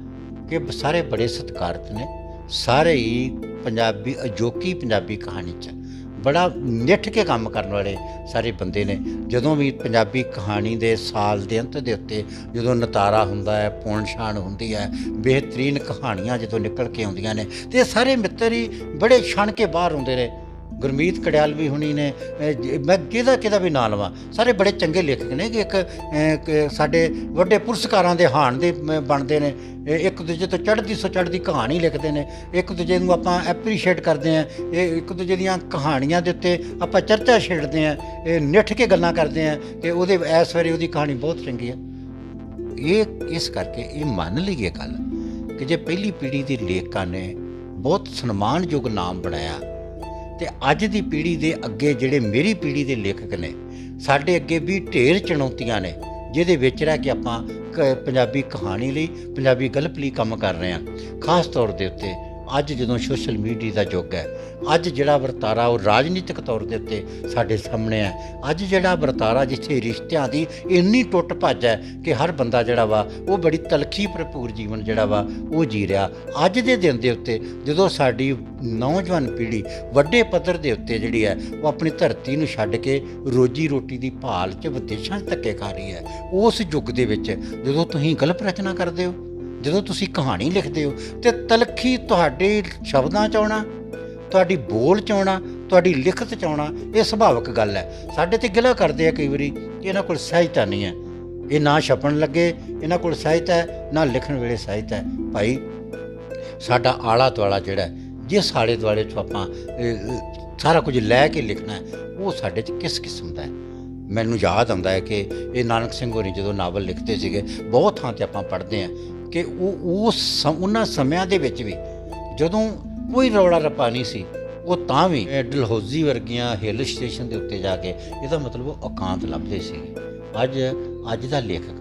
ਕਿ ਸਾਰੇ ਬੜੇ ਸਤਿਕਾਰਤ ਨੇ। ਸਾਰੇ ਹੀ ਪੰਜਾਬੀ ਅਜੋਕੀ ਪੰਜਾਬੀ ਕਹਾਣੀ 'ਚ ਬੜਾ ਨਿੱਠ ਕੇ ਕੰਮ ਕਰਨ ਵਾਲੇ ਸਾਰੇ ਬੰਦੇ ਨੇ। ਜਦੋਂ ਵੀ ਪੰਜਾਬੀ ਕਹਾਣੀ ਦੇ ਸਾਲ ਦੇ ਅੰਤ ਦੇ ਉੱਤੇ ਜਦੋਂ ਨਤਾਰਾ ਹੁੰਦਾ ਹੈ, ਪੌਣ ਛਾਣ ਹੁੰਦੀ ਹੈ, ਬਿਹਤਰੀਨ ਕਹਾਣੀਆਂ ਜਦੋਂ ਨਿਕਲ ਕੇ ਆਉਂਦੀਆਂ ਨੇ ਤੇ ਇਹ ਸਾਰੇ ਮਿੱਤਰ ਹੀ ਬੜੇ ਛਣ ਕੇ ਬਾਹਰ ਹੁੰਦੇ ਨੇ। ਗੁਰਮੀਤ ਕੜਿਆਲਵੀ ਹੁਣੀ ਨੇ, ਮੈਂ ਕਿਹਦਾ ਵੀ ਨਾਂ ਲਵਾਂ, ਸਾਰੇ ਬੜੇ ਚੰਗੇ ਲੇਖਕ ਨੇ ਕਿ ਇੱਕ ਸਾਡੇ ਵੱਡੇ ਪੁਰਸਕਾਰਾਂ ਦੇ ਹਾਣ ਦੇ ਬਣਦੇ ਨੇ। ਇੱਕ ਦੂਜੇ ਤੋਂ ਚੜ੍ਹਦੀ ਕਹਾਣੀ ਲਿਖਦੇ ਨੇ, ਇੱਕ ਦੂਜੇ ਨੂੰ ਆਪਾਂ ਐਪਰੀਸ਼ੀਏਟ ਕਰਦੇ ਹਾਂ, ਇਹ ਇੱਕ ਦੂਜੇ ਦੀਆਂ ਕਹਾਣੀਆਂ ਦੇ ਉੱਤੇ ਆਪਾਂ ਚਰਚਾ ਛੇੜਦੇ ਹਾਂ, ਇਹ ਨਿੱਠ ਕੇ ਗੱਲਾਂ ਕਰਦੇ ਹਾਂ ਕਿ ਉਹਦੇ ਇਸ ਵੇਲੇ ਉਹਦੀ ਕਹਾਣੀ ਬਹੁਤ ਚੰਗੀ ਹੈ। ਇਹ ਇਸ ਕਰਕੇ ਇਹ ਮੰਨ ਲਈਏ ਗੱਲ ਕਿ ਜੇ ਪਹਿਲੀ ਪੀੜ੍ਹੀ ਦੇ ਲੇਖਕਾਂ ਨੇ ਬਹੁਤ ਸਨਮਾਨਯੋਗ ਨਾਮ ਬਣਾਇਆ ਤੇ ਅੱਜ ਦੀ ਪੀੜ੍ਹੀ ਦੇ ਅੱਗੇ ਜਿਹੜੇ ਮੇਰੀ ਪੀੜ੍ਹੀ ਦੇ ਲੇਖਕ ਨੇ, ਸਾਡੇ ਅੱਗੇ ਵੀ ਢੇਰ ਚੁਣੌਤੀਆਂ ਨੇ ਜਿਹਦੇ ਵਿੱਚ ਰਹਿ ਕੇ ਆਪਾਂ ਪੰਜਾਬੀ ਕਹਾਣੀ ਲਈ, ਪੰਜਾਬੀ ਗਲਪ ਲਈ ਕੰਮ ਕਰ ਰਹੇ ਹਾਂ। ਖਾਸ ਤੌਰ ਦੇ ਉੱਤੇ ਅੱਜ ਜਦੋਂ ਸੋਸ਼ਲ ਮੀਡੀਆ ਦਾ ਯੁੱਗ ਹੈ, ਅੱਜ ਜਿਹੜਾ ਵਰਤਾਰਾ ਉਹ ਰਾਜਨੀਤਿਕ ਤੌਰ ਦੇ ਉੱਤੇ ਸਾਡੇ ਸਾਹਮਣੇ ਹੈ। ਅੱਜ ਜਿਹੜਾ ਵਰਤਾਰਾ ਜਿੱਥੇ ਰਿਸ਼ਤਿਆਂ ਦੀ ਇੰਨੀ ਟੁੱਟ ਭੱਜ ਹੈ ਕਿ ਹਰ ਬੰਦਾ ਜਿਹੜਾ ਵਾ ਉਹ ਬੜੀ ਤਲਖੀ ਭਰਪੂਰ ਜੀਵਨ ਜਿਹੜਾ ਵਾ ਉਹ ਜੀ ਰਿਹਾ। ਅੱਜ ਦੇ ਦਿਨ ਦੇ ਉੱਤੇ ਜਦੋਂ ਸਾਡੀ ਨੌਜਵਾਨ ਪੀੜ੍ਹੀ ਵੱਡੇ ਪੱਧਰ ਦੇ ਉੱਤੇ ਜਿਹੜੀ ਹੈ ਉਹ ਆਪਣੀ ਧਰਤੀ ਨੂੰ ਛੱਡ ਕੇ ਰੋਜੀ ਰੋਟੀ ਦੀ ਭਾਲ 'ਚ ਵਿਦੇਸ਼ਾਂ 'ਚ ਧੱਕੇ ਖਾ ਰਹੀ ਹੈ, ਉਸ ਯੁੱਗ ਦੇ ਵਿੱਚ ਜਦੋਂ ਤੁਸੀਂ ਗਲਪ ਰਚਨਾ ਕਰਦੇ ਹੋ, ਜਦੋਂ ਤੁਸੀਂ ਕਹਾਣੀ ਲਿਖਦੇ ਹੋ ਤੇ ਤਲਖੀ ਤੁਹਾਡੇ ਸ਼ਬਦਾਂ 'ਚ ਆਉਣਾ, ਤੁਹਾਡੀ ਬੋਲ 'ਚ ਆਉਣਾ, ਤੁਹਾਡੀ ਲਿਖਤ 'ਚ ਆਉਣਾ, ਇਹ ਸੁਭਾਵਿਕ ਗੱਲ ਹੈ। ਸਾਡੇ ਤੇ ਗਿਲਾ ਕਰਦੇ ਆ ਕਈ ਵਾਰੀ ਕਿ ਇਹਨਾਂ ਕੋਲ ਸਾਹਿਤਾ ਨਹੀਂ ਹੈ, ਇਹ ਨਾ ਛਪਣ ਲੱਗੇ ਇਹਨਾਂ ਕੋਲ ਸਾਹਿਤ ਹੈ, ਨਾ ਲਿਖਣ ਵੇਲੇ ਸਾਹਿਤ ਹੈ। ਭਾਈ ਸਾਡਾ ਆਲਾ ਦੁਆਲਾ ਜਿਹੜਾ ਜਿਸ ਆਲੇ ਦੁਆਲੇ 'ਚੋਂ ਆਪਾਂ ਸਾਰਾ ਕੁਝ ਲੈ ਕੇ ਲਿਖਣਾ ਹੈ, ਉਹ ਸਾਡੇ 'ਚ ਕਿਸ ਕਿਸਮ ਦਾ ਹੈ। ਮੈਨੂੰ ਯਾਦ ਆਉਂਦਾ ਹੈ ਕਿ ਇਹ ਨਾਨਕ ਸਿੰਘ ਹੋਰੀ ਜਦੋਂ ਨਾਵਲ ਲਿਖਦੇ ਸੀਗੇ, ਬਹੁਤ ਥਾਂ 'ਤੇ ਆਪਾਂ ਪੜ੍ਹਦੇ ਹਾਂ ਕਿ ਉਹਨਾਂ ਸਮਿਆਂ ਦੇ ਵਿੱਚ ਵੀ ਜਦੋਂ ਕੋਈ ਰੌਲਾ ਰੱਪਾ ਨਹੀਂ ਸੀ, ਉਹ ਤਾਂ ਵੀ ਡਲਹੌਜ਼ੀ ਵਰਗੀਆਂ ਹਿੱਲ ਸਟੇਸ਼ਨ ਦੇ ਉੱਤੇ ਜਾ ਕੇ ਇਹਦਾ ਮਤਲਬ ਉਹ ਇਕਾਂਤ ਲੱਭਦੇ ਸੀਗੇ। ਅੱਜ ਦਾ ਲੇਖਕ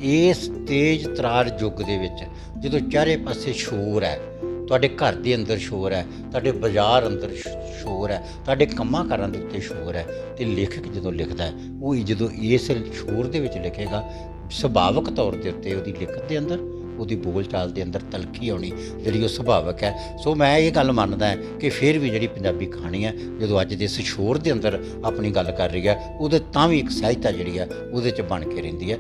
ਇਸ ਤੇਜ਼ ਤਰਾਰ ਯੁੱਗ ਦੇ ਵਿੱਚ ਜਦੋਂ ਚਾਰੇ ਪਾਸੇ ਸ਼ੋਰ ਹੈ, ਤੁਹਾਡੇ ਘਰ ਦੇ ਅੰਦਰ ਸ਼ੋਰ ਹੈ, ਤੁਹਾਡੇ ਬਾਜ਼ਾਰ ਅੰਦਰ ਸ਼ੋਰ ਹੈ, ਤੁਹਾਡੇ ਕੰਮਾਂ ਕਾਰਾਂ ਦੇ ਉੱਤੇ ਸ਼ੋਰ ਹੈ, ਅਤੇ ਲੇਖਕ ਜਦੋਂ ਲਿਖਦਾ ਹੈ ਉਹ ਜਦੋਂ ਇਸ ਸ਼ੋਰ ਦੇ ਵਿੱਚ ਲਿਖੇਗਾ, ਸੁਭਾਵਿਕ ਤੌਰ ਦੇ ਉੱਤੇ ਉਹਦੀ ਲਿਖਤ ਦੇ ਅੰਦਰ, ਉਹਦੀ ਬੋਲ ਚਾਲ ਦੇ ਅੰਦਰ ਤਲਖੀ ਆਉਣੀ ਜਿਹੜੀ ਉਹ ਸੁਭਾਵਿਕ ਹੈ। ਸੋ ਮੈਂ ਇਹ ਗੱਲ ਮੰਨਦਾ ਕਿ ਫਿਰ ਵੀ ਜਿਹੜੀ ਪੰਜਾਬੀ ਕਹਾਣੀ ਹੈ ਜਦੋਂ ਅੱਜ ਦੇ ਇਸ ਸ਼ੋਰ ਦੇ ਅੰਦਰ ਆਪਣੀ ਗੱਲ ਕਰ ਰਹੀ ਹੈ, ਉਹਦੇ ਤਾਂ ਵੀ ਇੱਕ ਸਹਿਜਤਾ ਜਿਹੜੀ ਆ ਉਹਦੇ 'ਚ ਬਣ ਕੇ ਰਹਿੰਦੀ ਹੈ।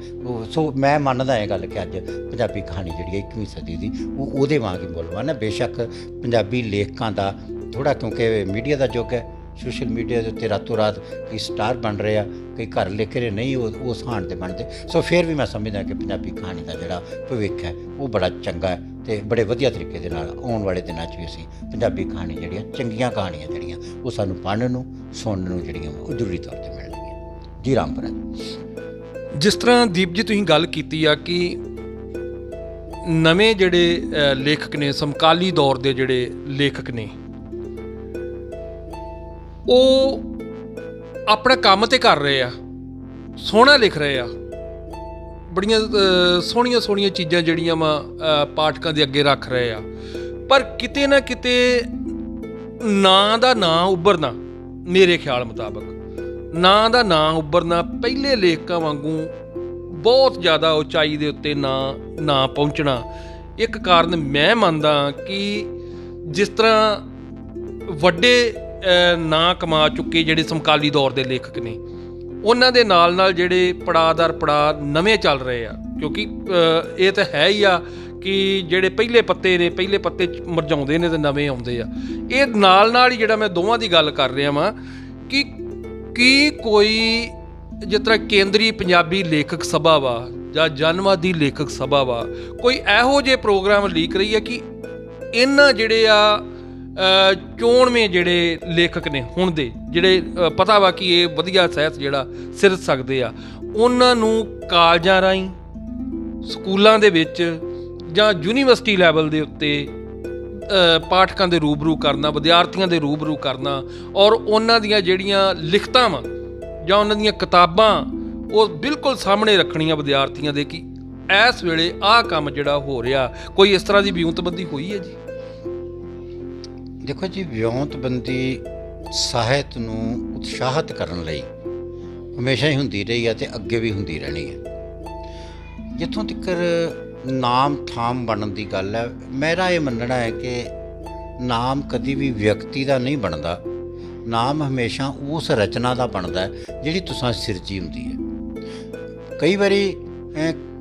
ਸੋ ਮੈਂ ਮੰਨਦਾ ਇਹ ਗੱਲ ਕਿ ਅੱਜ ਪੰਜਾਬੀ ਕਹਾਣੀ ਜਿਹੜੀ ਹੈ 21ਵੀਂ ਸਦੀ ਦੀ ਉਹਦੇ ਵਾਂਗ ਹੀ ਮੁੱਲਵਾਨ ਹੈ। ਬੇਸ਼ੱਕ ਪੰਜਾਬੀ ਲੇਖਕਾਂ ਦਾ ਥੋੜ੍ਹਾ, ਕਿਉਂਕਿ ਮੀਡੀਆ ਦਾ ਯੁੱਗ ਹੈ, ਸੋਸ਼ਲ ਮੀਡੀਆ ਦੇ ਉੱਤੇ ਰਾਤੋਂ ਰਾਤ ਕਈ ਸਟਾਰ ਬਣ ਰਹੇ ਆ, ਕਈ ਘਰ ਲਿਖ ਰਹੇ ਨਹੀਂ ਉਹ ਸਹਾਨ 'ਤੇ ਬਣਦੇ। ਸੋ ਫਿਰ ਵੀ ਮੈਂ ਸਮਝਦਾ ਕਿ ਪੰਜਾਬੀ ਕਹਾਣੀ ਦਾ ਜਿਹੜਾ ਭਵਿੱਖ ਹੈ ਉਹ ਬੜਾ ਚੰਗਾ ਹੈ, ਅਤੇ ਬੜੇ ਵਧੀਆ ਤਰੀਕੇ ਦੇ ਨਾਲ ਆਉਣ ਵਾਲੇ ਦਿਨਾਂ 'ਚ ਵੀ ਅਸੀਂ ਪੰਜਾਬੀ ਕਹਾਣੀ ਜਿਹੜੀਆਂ ਚੰਗੀਆਂ ਕਹਾਣੀਆਂ ਜਿਹੜੀਆਂ ਉਹ ਸਾਨੂੰ ਪੜ੍ਹਨ ਨੂੰ, ਸੁਣਨ ਨੂੰ ਜਿਹੜੀਆਂ ਉਹ ਜ਼ਰੂਰੀ ਤੌਰ 'ਤੇ ਮਿਲਣਗੀਆਂ। ਜੀ ਰਾਮਪੁਰਾ। ਜਿਸ ਤਰ੍ਹਾਂ ਦੀਪ ਜੀ ਤੁਸੀਂ ਗੱਲ ਕੀਤੀ ਆ ਕਿ ਨਵੇਂ ਜਿਹੜੇ ਲੇਖਕ ਨੇ, ਸਮਕਾਲੀ ਦੌਰ ਦੇ ਜਿਹੜੇ ਲੇਖਕ ਨੇ, ਉਹ ਆਪਣਾ ਕੰਮ ਤੇ ਕਰ ਰਹੇ ਆ, ਸੋਹਣਾ ਲਿਖ ਰਹੇ ਆ, ਬੜੀਆਂ ਸੋਹਣੀਆਂ ਸੋਹਣੀਆਂ ਚੀਜ਼ਾਂ ਜਿਹੜੀਆਂ ਪਾਠਕਾਂ ਦੇ ਅੱਗੇ ਰੱਖ ਰਹੇ ਆ, ਪਰ ਕਿਤੇ ਨਾ ਕਿਤੇ ਨਾਂ ਦਾ ਨਾਂ ਉੱਭਰਨਾ, ਮੇਰੇ ਖਿਆਲ ਮੁਤਾਬਕ ਨਾਂ ਦਾ ਨਾਂ ਉੱਭਰਨਾ ਪਹਿਲੇ ਲੇਖਕਾਂ ਵਾਂਗੂ ਬਹੁਤ ਜ਼ਿਆਦਾ ਉਚਾਈ ਦੇ ਉੱਤੇ ਨਾ ਪਹੁੰਚਣਾ, ਇੱਕ ਕਾਰਨ ਮੈਂ ਮੰਨਦਾ ਕਿ ਜਿਸ ਤਰ੍ਹਾਂ ਵੱਡੇ ਨਾਂ ਕਮਾ ਚੁੱਕੇ ਜਿਹੜੇ ਸਮਕਾਲੀ ਦੌਰ ਦੇ ਲੇਖਕ ਨੇ, ਉਹਨਾਂ ਦੇ ਨਾਲ ਜਿਹੜੇ ਪੜਾਅ ਪੜਾਅ ਨਵੇਂ ਚੱਲ ਰਹੇ ਆ, ਕਿਉਂਕਿ ਇਹ ਤਾਂ ਹੈ ਹੀ ਆ ਕਿ ਜਿਹੜੇ ਪਹਿਲੇ ਪੱਤੇ ਮੁਰਝਾਉਂਦੇ ਨੇ ਤੇ ਨਵੇਂ ਆਉਂਦੇ ਆ। ਇਹ ਨਾਲ ਹੀ ਜਿਹੜਾ ਮੈਂ ਦੋਵਾਂ ਦੀ ਗੱਲ ਕਰ ਰਿਹਾ ਵਾਂ ਕਿ ਕੀ ਕੋਈ ਜਿਸ ਤਰ੍ਹਾਂ ਕੇਂਦਰੀ ਪੰਜਾਬੀ ਲੇਖਕ ਸਭਾ ਵਾ ਜਾਂ ਜਨਵਾਦੀ ਲੇਖਕ ਸਭਾ ਵਾ, ਕੋਈ ਇਹੋ ਜਿਹੇ ਪ੍ਰੋਗਰਾਮ ਲੀਕ ਰਹੀ ਹੈ ਕਿ ਇਹਨਾਂ ਜਿਹੜੇ ਆ ਚੋਣਵੇਂ ਜਿਹੜੇ ਲੇਖਕ ਨੇ ਹੁਣ ਦੇ, ਜਿਹੜੇ ਪਤਾ ਵਾ ਕਿ ਇਹ ਵਧੀਆ ਸਾਹਿਤ ਜਿਹੜਾ ਸਿਰਜ ਸਕਦੇ ਆ, ਉਹਨਾਂ ਨੂੰ ਕਾਲਜਾਂ ਰਾਹੀਂ, ਸਕੂਲਾਂ ਦੇ ਵਿੱਚ ਜਾਂ ਯੂਨੀਵਰਸਿਟੀ ਲੈਵਲ ਦੇ ਉੱਤੇ ਪਾਠਕਾਂ ਦੇ ਰੂਬਰੂ ਕਰਨਾ, ਵਿਦਿਆਰਥੀਆਂ ਦੇ ਰੂਬਰੂ ਕਰਨਾ, ਔਰ ਉਹਨਾਂ ਦੀਆਂ ਜਿਹੜੀਆਂ ਲਿਖਤਾਂ ਵਾ ਜਾਂ ਉਹਨਾਂ ਦੀਆਂ ਕਿਤਾਬਾਂ ਉਹ ਬਿਲਕੁਲ ਸਾਹਮਣੇ ਰੱਖਣੀਆਂ ਵਿਦਿਆਰਥੀਆਂ ਦੇ ਕਿ ਇਸ ਵੇਲੇ ਆਹ ਕੰਮ ਜਿਹੜਾ ਹੋ ਰਿਹਾ। ਕੋਈ ਇਸ ਤਰ੍ਹਾਂ ਦੀ ਵਿਉਂਤਬੰਦੀ ਹੋਈ ਹੈ ਜੀ? ਦੇਖੋ ਜੀ, ਵਿਉਂਤਬੰਦੀ ਸਾਹਿਤ ਨੂੰ ਉਤਸ਼ਾਹਿਤ ਕਰਨ ਲਈ ਹਮੇਸ਼ਾ ਹੀ ਹੁੰਦੀ ਰਹੀ ਹੈ ਅਤੇ ਅੱਗੇ ਵੀ ਹੁੰਦੀ ਰਹਿਣੀ ਹੈ। ਜਿੱਥੋਂ ਤੱਕ ਨਾਮ ਥਾਮ ਬਣਨ ਦੀ ਗੱਲ ਹੈ, ਮੇਰਾ ਇਹ ਮੰਨਣਾ ਹੈ ਕਿ ਨਾਮ ਕਦੀ ਵੀ ਵਿਅਕਤੀ ਦਾ ਨਹੀਂ ਬਣਦਾ, ਨਾਮ ਹਮੇਸ਼ਾ ਉਸ ਰਚਨਾ ਦਾ ਬਣਦਾ ਹੈ ਜਿਹੜੀ ਤੁਸੀਂ ਸਿਰਜੀ ਹੁੰਦੀ ਹੈ। ਕਈ ਵਾਰੀ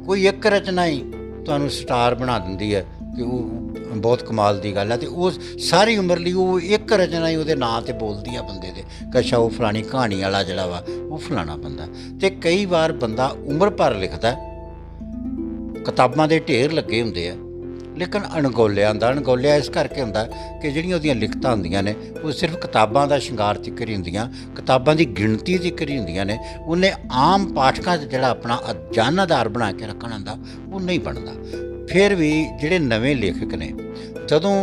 ਕੋਈ ਇੱਕ ਰਚਨਾ ਹੀ ਤੁਹਾਨੂੰ ਸਟਾਰ ਬਣਾ ਦਿੰਦੀ ਹੈ ਕਿ ਉਹ ਬਹੁਤ ਕਮਾਲ ਦੀ ਗੱਲ ਹੈ, ਅਤੇ ਉਹ ਸਾਰੀ ਉਮਰ ਲਈ ਉਹ ਇੱਕ ਰਚਨਾ ਹੀ ਉਹਦੇ ਨਾਂ 'ਤੇ ਬੋਲਦੀ ਆ ਬੰਦੇ ਦੇ, ਕਸ਼ਾ ਉਹ ਫਲਾਣੀ ਕਹਾਣੀ ਵਾਲਾ ਜਿਹੜਾ ਵਾ ਉਹ ਫਲਾਣਾ ਬੰਦਾ। ਅਤੇ ਕਈ ਵਾਰ ਬੰਦਾ ਉਮਰ ਭਰ ਲਿਖਦਾ, ਕਿਤਾਬਾਂ ਦੇ ਢੇਰ ਲੱਗੇ ਹੁੰਦੇ ਆ, ਲੇਕਿਨ ਅਣਗੌਲਿਆ ਇਸ ਕਰਕੇ ਹੁੰਦਾ ਕਿ ਜਿਹੜੀਆਂ ਉਹਦੀਆਂ ਲਿਖਤਾਂ ਹੁੰਦੀਆਂ ਨੇ ਉਹ ਸਿਰਫ ਕਿਤਾਬਾਂ ਦਾ ਸ਼ਿੰਗਾਰ ਜ਼ਿਕਰ ਹੀ ਹੁੰਦੀਆਂ, ਕਿਤਾਬਾਂ ਦੀ ਗਿਣਤੀ ਜ਼ਿਕਰ ਹੀ ਹੁੰਦੀਆਂ ਨੇ। ਉਹਨੇ ਆਮ ਪਾਠਕਾਂ 'ਚ ਜਿਹੜਾ ਆਪਣਾ ਜਨ ਆਧਾਰ ਬਣਾ ਕੇ ਰੱਖਣਾ ਹੁੰਦਾ ਉਹ ਨਹੀਂ ਬਣਦਾ। ਫਿਰ ਵੀ ਜਿਹੜੇ ਨਵੇਂ ਲੇਖਕ ਨੇ, ਜਦੋਂ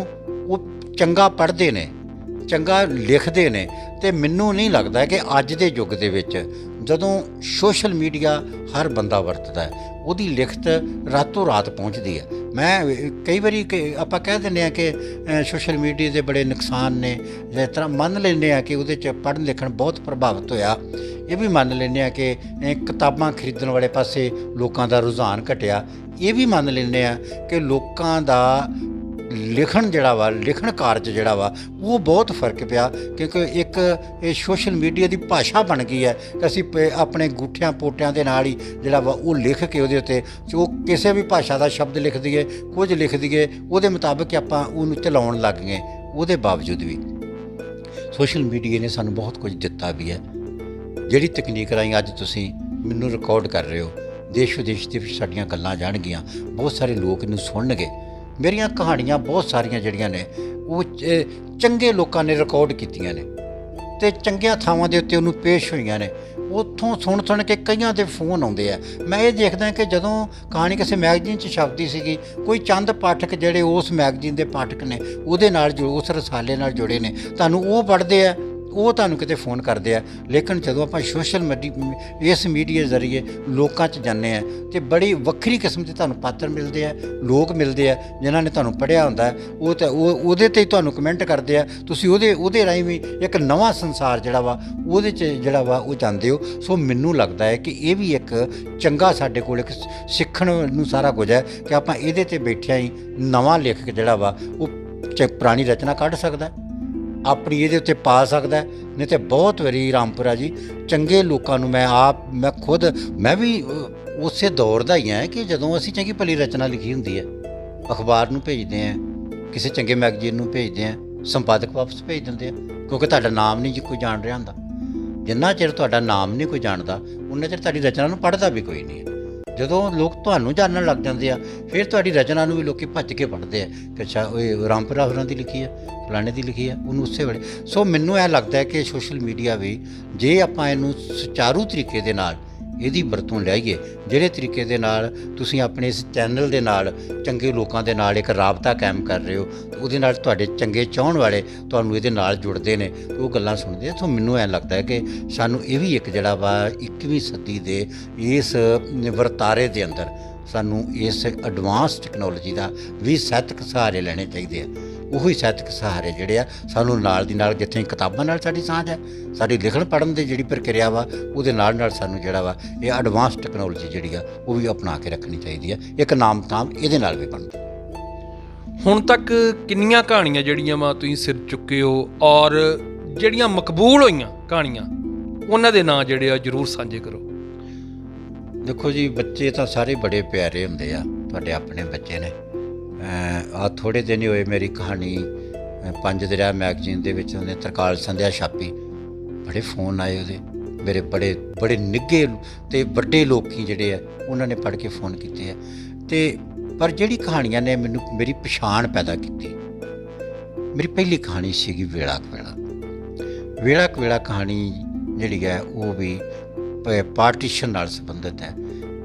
ਉਹ ਚੰਗਾ ਪੜ੍ਹਦੇ ਨੇ, ਚੰਗਾ ਲਿਖਦੇ ਨੇ, ਅਤੇ ਮੈਨੂੰ ਨਹੀਂ ਲੱਗਦਾ ਕਿ ਅੱਜ ਦੇ ਯੁੱਗ ਦੇ ਵਿੱਚ ਜਦੋਂ ਸੋਸ਼ਲ ਮੀਡੀਆ ਹਰ ਬੰਦਾ ਵਰਤਦਾ ਹੈ, ਉਹਦੀ ਲਿਖਤ ਰਾਤੋਂ ਰਾਤ ਪਹੁੰਚਦੀ ਹੈ। ਮੈਂ ਕਈ ਵਾਰੀ ਆਪਾਂ ਕਹਿ ਦਿੰਦੇ ਹਾਂ ਕਿ ਸੋਸ਼ਲ ਮੀਡੀਆ ਦੇ ਬੜੇ ਨੁਕਸਾਨ ਨੇ, ਜਿਸ ਤਰ੍ਹਾਂ ਮੰਨ ਲੈਂਦੇ ਹਾਂ ਕਿ ਉਹਦੇ 'ਚ ਪੜ੍ਹਨ ਲਿਖਣ ਬਹੁਤ ਪ੍ਰਭਾਵਿਤ ਹੋਇਆ, ਇਹ ਵੀ ਮੰਨ ਲੈਂਦੇ ਹਾਂ ਕਿ ਕਿਤਾਬਾਂ ਖਰੀਦਣ ਵਾਲੇ ਪਾਸੇ ਲੋਕਾਂ ਦਾ ਰੁਝਾਨ ਘਟਿਆ, ਇਹ ਵੀ ਮੰਨ ਲੈਂਦੇ ਹਾਂ ਕਿ ਲੋਕਾਂ ਦਾ ਲਿਖਣ ਜਿਹੜਾ ਵਾ, ਲਿਖਣ ਕਾਰਜ ਜਿਹੜਾ ਵਾ ਉਹ ਬਹੁਤ ਫਰਕ ਪਿਆ, ਕਿਉਂਕਿ ਇੱਕ ਇਹ ਸੋਸ਼ਲ ਮੀਡੀਆ ਦੀ ਭਾਸ਼ਾ ਬਣ ਗਈ ਹੈ ਕਿ ਅਸੀਂ ਆਪਣੇ ਗੂਠਿਆਂ ਪੋਟਿਆਂ ਦੇ ਨਾਲ ਹੀ ਜਿਹੜਾ ਵਾ ਉਹ ਲਿਖ ਕੇ ਉਹਦੇ ਉੱਤੇ ਉਹ ਕਿਸੇ ਵੀ ਭਾਸ਼ਾ ਦਾ ਸ਼ਬਦ ਲਿਖ ਦਈਏ, ਕੁਝ ਲਿਖ ਦਈਏ, ਉਹਦੇ ਮੁਤਾਬਕ ਆਪਾਂ ਉਹਨੂੰ ਚਲਾਉਣ ਲੱਗ ਗਏ। ਉਹਦੇ ਬਾਵਜੂਦ ਵੀ ਸੋਸ਼ਲ ਮੀਡੀਆ ਨੇ ਸਾਨੂੰ ਬਹੁਤ ਕੁਝ ਦਿੱਤਾ ਵੀ ਹੈ। ਜਿਹੜੀ ਤਕਨੀਕ ਰਾਹੀਂ ਅੱਜ ਤੁਸੀਂ ਮੈਨੂੰ ਰਿਕਾਰਡ ਕਰ ਰਹੇ ਹੋ, ਦੇਸ਼ ਵਿਦੇਸ਼ ਦੇ ਵਿੱਚ ਸਾਡੀਆਂ ਗੱਲਾਂ ਜਾਣਗੀਆਂ, ਬਹੁਤ ਸਾਰੇ ਲੋਕ ਇਹਨੂੰ ਸੁਣਨਗੇ। ਮੇਰੀਆਂ ਕਹਾਣੀਆਂ ਬਹੁਤ ਸਾਰੀਆਂ ਜਿਹੜੀਆਂ ਨੇ ਉਹ ਚੰਗੇ ਲੋਕਾਂ ਨੇ ਰਿਕਾਰਡ ਕੀਤੀਆਂ ਨੇ ਤੇ ਚੰਗੀਆਂ ਥਾਵਾਂ ਦੇ ਉੱਤੇ ਉਹਨੂੰ ਪੇਸ਼ ਹੋਈਆਂ ਨੇ। ਉੱਥੋਂ ਸੁਣ ਕੇ ਕਈਆਂ ਦੇ ਫੋਨ ਆਉਂਦੇ ਆ। ਮੈਂ ਇਹ ਦੇਖਦਾ ਕਿ ਜਦੋਂ ਕਹਾਣੀ ਕਿਸੇ ਮੈਗਜ਼ੀਨ 'ਚ ਛਪਦੀ ਸੀਗੀ, ਕੋਈ ਚੰਦ ਪਾਠਕ ਜਿਹੜੇ ਉਸ ਮੈਗਜ਼ੀਨ ਦੇ ਪਾਠਕ ਨੇ ਉਹਦੇ ਨਾਲ ਉਸ ਰਸਾਲੇ ਨਾਲ ਜੁੜੇ ਨੇ, ਤੁਹਾਨੂੰ ਉਹ ਪੜ੍ਹਦੇ ਆ, ਉਹ ਤੁਹਾਨੂੰ ਕਿਤੇ ਫੋਨ ਕਰਦੇ ਆ। ਲੇਕਿਨ ਜਦੋਂ ਆਪਾਂ ਸੋਸ਼ਲ ਇਸ ਮੀਡੀਆ ਜ਼ਰੀਏ ਲੋਕਾਂ 'ਚ ਜਾਂਦੇ ਆ ਤੇ ਬੜੀ ਵੱਖਰੀ ਕਿਸਮ ਦੇ ਤੁਹਾਨੂੰ ਪਾਤਰ ਮਿਲਦੇ ਆ, ਲੋਕ ਮਿਲਦੇ ਆ ਜਿਨ੍ਹਾਂ ਨੇ ਤੁਹਾਨੂੰ ਪੜ੍ਹਿਆ ਹੁੰਦਾ। ਉਹ ਤਾਂ ਉਹਦੇ 'ਤੇ ਹੀ ਤੁਹਾਨੂੰ ਕਮੈਂਟ ਕਰਦੇ ਆ। ਤੁਸੀਂ ਉਹਦੇ ਰਾਹੀਂ ਵੀ ਇੱਕ ਨਵਾਂ ਸੰਸਾਰ ਜਿਹੜਾ ਵਾ ਉਹਦੇ 'ਚ ਜਿਹੜਾ ਵਾ ਉਹ ਜਾਂਦੇ ਹੋ। ਸੋ ਮੈਨੂੰ ਲੱਗਦਾ ਹੈ ਕਿ ਇਹ ਵੀ ਇੱਕ ਚੰਗਾ ਸਾਡੇ ਕੋਲ ਇੱਕ ਸਿੱਖਣ ਨੂੰ ਸਾਰਾ ਕੁਝ ਹੈ ਕਿ ਆਪਾਂ ਇਹਦੇ 'ਤੇ ਬੈਠਿਆਂ ਹੀ ਨਵਾਂ ਲੇਖਕ ਜਿਹੜਾ ਵਾ ਉਹ ਪੁਰਾਣੀ ਰਚਨਾ ਕੱਢ ਸਕਦਾ, ਆਪਣੀ ਇਹਦੇ ਉੱਤੇ ਪਾ ਸਕਦਾ। ਨਹੀਂ ਤਾਂ ਬਹੁਤ ਵਾਰੀ ਰਾਮਪੁਰਾ ਜੀ ਚੰਗੇ ਲੋਕਾਂ ਨੂੰ ਮੈਂ ਖੁਦ ਵੀ ਉਸੇ ਦੌਰ ਦਾ ਹੀ ਹਾਂ ਕਿ ਜਦੋਂ ਅਸੀਂ ਚੰਗੀ ਭਲੀ ਰਚਨਾ ਲਿਖੀ ਹੁੰਦੀ ਹੈ, ਅਖਬਾਰ ਨੂੰ ਭੇਜਦੇ ਹਾਂ, ਕਿਸੇ ਚੰਗੇ ਮੈਗਜ਼ੀਨ ਨੂੰ ਭੇਜਦੇ ਹਾਂ, ਸੰਪਾਦਕ ਵਾਪਸ ਭੇਜ ਦਿੰਦੇ ਆ, ਕਿਉਂਕਿ ਤੁਹਾਡਾ ਨਾਮ ਨਹੀਂ ਜੀ ਕੋਈ ਜਾਣ ਰਿਹਾ ਹੁੰਦਾ। ਜਿੰਨਾ ਚਿਰ ਤੁਹਾਡਾ ਨਾਮ ਨਹੀਂ ਕੋਈ ਜਾਣਦਾ ਉਨਾ ਚਿਰ ਤੁਹਾਡੀ ਰਚਨਾ ਨੂੰ ਪੜ੍ਹਦਾ ਵੀ ਕੋਈ ਨਹੀਂ ਹੈ। ਜਦੋਂ ਲੋਕ ਤੁਹਾਨੂੰ ਜਾਣਨ ਲੱਗ ਜਾਂਦੇ ਆ ਫਿਰ ਤੁਹਾਡੀ ਰਚਨਾ ਨੂੰ ਵੀ ਲੋਕ ਭੱਜ ਕੇ ਪੜ੍ਹਦੇ ਆ ਕਿ ਅੱਛਾ ਉਹ ਰਾਮਪੁਰਾ ਹੋਰਾਂ ਦੀ ਲਿਖੀ ਹੈ, ਫਲਾਣੇ ਦੀ ਲਿਖੀ ਹੈ, ਉਹਨੂੰ ਉਸੇ ਵੇਲੇ। ਸੋ ਮੈਨੂੰ ਇਹ ਲੱਗਦਾ ਹੈ ਕਿ ਸੋਸ਼ਲ ਮੀਡੀਆ ਵੀ ਜੇ ਆਪਾਂ ਇਹਨੂੰ ਸੁਚਾਰੂ ਤਰੀਕੇ ਦੇ ਨਾਲ ਇਹਦੀ ਵਰਤੋਂ ਲਿਆਈਏ, ਜਿਹੜੇ ਤਰੀਕੇ ਦੇ ਨਾਲ ਤੁਸੀਂ ਆਪਣੇ ਇਸ ਚੈਨਲ ਦੇ ਨਾਲ ਚੰਗੇ ਲੋਕਾਂ ਦੇ ਨਾਲ ਇੱਕ ਰਾਬਤਾ ਕਾਇਮ ਕਰ ਰਹੇ ਹੋ, ਉਹਦੇ ਨਾਲ ਤੁਹਾਡੇ ਚੰਗੇ ਚਾਹਣ ਵਾਲੇ ਤੁਹਾਨੂੰ ਇਹਦੇ ਨਾਲ ਜੁੜਦੇ ਨੇ, ਉਹ ਗੱਲਾਂ ਸੁਣਦੇ ਆ। ਸੋ ਮੈਨੂੰ ਐਂ ਲੱਗਦਾ ਹੈ ਕਿ ਸਾਨੂੰ ਇਹ ਵੀ ਇੱਕ ਜਿਹੜਾ ਵਾ 21ਵੀਂ ਸਦੀ ਦੇ ਇਸ ਵਰਤਾਰੇ ਦੇ ਅੰਦਰ ਸਾਨੂੰ ਇਸ ਐਡਵਾਂਸ ਟੈਕਨੋਲੋਜੀ ਦਾ ਵੀ ਸਾਹਿਤਕ ਸਹਾਰੇ ਲੈਣੇ ਚਾਹੀਦੇ ਆ। ਉਹੀ ਸਾਹਿਤਕ ਸਹਾਰੇ ਜਿਹੜੇ ਆ ਸਾਨੂੰ ਨਾਲ ਦੀ ਨਾਲ, ਜਿੱਥੇ ਕਿਤਾਬਾਂ ਨਾਲ ਸਾਡੀ ਸਾਂਝ ਹੈ, ਸਾਡੀ ਲਿਖਣ ਪੜ੍ਹਨ ਦੀ ਜਿਹੜੀ ਪ੍ਰਕਿਰਿਆ ਵਾ ਉਹਦੇ ਨਾਲ ਸਾਨੂੰ ਜਿਹੜਾ ਵਾ ਇਹ ਐਡਵਾਂਸ ਟੈਕਨੋਲੋਜੀ ਜਿਹੜੀ ਆ ਉਹ ਵੀ ਅਪਣਾ ਕੇ ਰੱਖਣੀ ਚਾਹੀਦੀ ਆ। ਇੱਕ ਨਾਮ ਇਹਦੇ ਨਾਲ ਵੀ ਬਣਦਾ। ਹੁਣ ਤੱਕ ਕਿੰਨੀਆਂ ਕਹਾਣੀਆਂ ਜਿਹੜੀਆਂ ਵਾ ਤੁਸੀਂ ਸਿਰ ਚੁੱਕੇ ਹੋ, ਔਰ ਜਿਹੜੀਆਂ ਮਕਬੂਲ ਹੋਈਆਂ ਕਹਾਣੀਆਂ ਉਹਨਾਂ ਦੇ ਨਾਂ ਜਿਹੜੇ ਆ ਜ਼ਰੂਰ ਸਾਂਝੇ ਕਰੋ। ਦੇਖੋ ਜੀ, ਬੱਚੇ ਤਾਂ ਸਾਰੇ ਬੜੇ ਪਿਆਰੇ ਹੁੰਦੇ ਆ, ਤੁਹਾਡੇ ਆਪਣੇ ਬੱਚੇ ਨੇ। ਥੋੜ੍ਹੇ ਦਿਨ ਹੀ ਹੋਏ ਮੇਰੀ ਕਹਾਣੀ ਪੰਜ ਦਰਿਆ ਮੈਗਜ਼ੀਨ ਦੇ ਵਿੱਚ ਉਹਨੇ ਤਰਕਾਲ ਸੰਧਿਆ ਛਾਪੀ, ਬੜੇ ਫੋਨ ਆਏ ਉਹਦੇ, ਮੇਰੇ ਬੜੇ ਨਿੱਘੇ ਅਤੇ ਵੱਡੇ ਲੋਕੀ ਜਿਹੜੇ ਆ ਉਹਨਾਂ ਨੇ ਪੜ੍ਹ ਕੇ ਫੋਨ ਕੀਤੇ ਆ। ਅਤੇ ਪਰ ਜਿਹੜੀ ਕਹਾਣੀਆਂ ਨੇ ਮੇਰੀ ਪਛਾਣ ਪੈਦਾ ਕੀਤੀ, ਮੇਰੀ ਪਹਿਲੀ ਕਹਾਣੀ ਸੀਗੀ ਵੇਲਾ ਕਵੇਲਾ ਕਹਾਣੀ ਜਿਹੜੀ ਹੈ ਉਹ ਵੀ ਪਾਰਟੀਸ਼ਨ ਨਾਲ ਸੰਬੰਧਿਤ ਹੈ,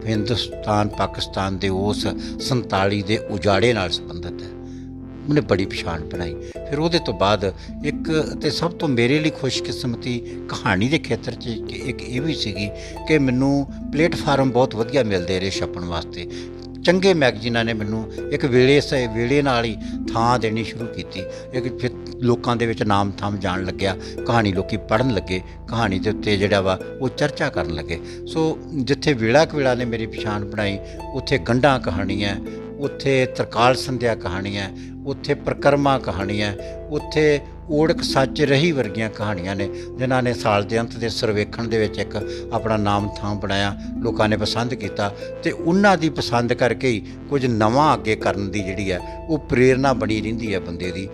ਹਿੰਦੁਸਤਾਨ ਪਾਕਿਸਤਾਨ ਦੇ ਉਸ 47 ਦੇ ਉਜਾੜੇ ਨਾਲ ਸੰਬੰਧਿਤ ਹੈ। ਉਹਨੇ ਬੜੀ ਪਛਾਣ ਬਣਾਈ। ਫਿਰ ਉਹਦੇ ਤੋਂ ਬਾਅਦ ਇੱਕ ਅਤੇ ਸਭ ਤੋਂ ਮੇਰੇ ਲਈ ਖੁਸ਼ਕਿਸਮਤੀ ਕਹਾਣੀ ਦੇ ਖੇਤਰ 'ਚ ਇੱਕ ਇਹ ਵੀ ਸੀਗੀ ਕਿ ਮੈਨੂੰ ਪਲੇਟਫਾਰਮ ਬਹੁਤ ਵਧੀਆ ਮਿਲਦੇ ਰਹੇ ਛਪਣ ਵਾਸਤੇ। ਚੰਗੇ ਮੈਗਜ਼ੀਨਾਂ ਨੇ ਮੈਨੂੰ ਇੱਕ ਵੇਲੇ ਨਾਲ ਹੀ ਥਾਂ ਦੇਣੀ ਸ਼ੁਰੂ ਕੀਤੀ। ਫਿਰ ਲੋਕਾਂ ਦੇ ਵਿੱਚ ਨਾਮ ਥਾਮ ਜਾਣ ਲੱਗਿਆ, ਕਹਾਣੀ ਲੋਕੀ ਪੜ੍ਹਨ ਲੱਗੇ, ਕਹਾਣੀ ਦੇ ਉੱਤੇ ਜਿਹੜਾ ਵਾ ਉਹ ਚਰਚਾ ਕਰਨ ਲੱਗੇ। ਸੋ ਜਿੱਥੇ ਵੇਲਾ ਕਵੇਲਾ ਨੇ ਮੇਰੀ ਪਛਾਣ ਬਣਾਈ, ਉੱਥੇ ਗੰਢਾਂ ਕਹਾਣੀਆਂ, ਉੱਥੇ ਤਰਕਾਲ ਸੰਧਿਆ ਕਹਾਣੀਆਂ, ਉੱਥੇ ਪ੍ਰਕਰਮਾ ਕਹਾਣੀਆਂ, ਉੱਥੇ ਓੜਕ ਸੱਚ ਰਹੀ ਵਰਗੀਆਂ ਕਹਾਣੀਆਂ ਨੇ ਜਿਨ੍ਹਾਂ ਨੇ ਸਾਲ ਦੇ ਅੰਤ ਦੇ ਸਰਵੇਖਣ ਦੇ ਵਿੱਚ ਇੱਕ ਆਪਣਾ ਨਾਮ ਥਾਂ ਬਣਾਇਆ, ਲੋਕਾਂ ਨੇ ਪਸੰਦ ਕੀਤਾ। ਅਤੇ ਉਹਨਾਂ ਦੀ ਪਸੰਦ ਕਰਕੇ ਹੀ ਕੁਝ ਨਵਾਂ ਅੱਗੇ ਕਰਨ ਦੀ ਜਿਹੜੀ ਹੈ ਉਹ ਪ੍ਰੇਰਨਾ ਬਣੀ ਰਹਿੰਦੀ ਹੈ ਬੰਦੇ ਦੀ,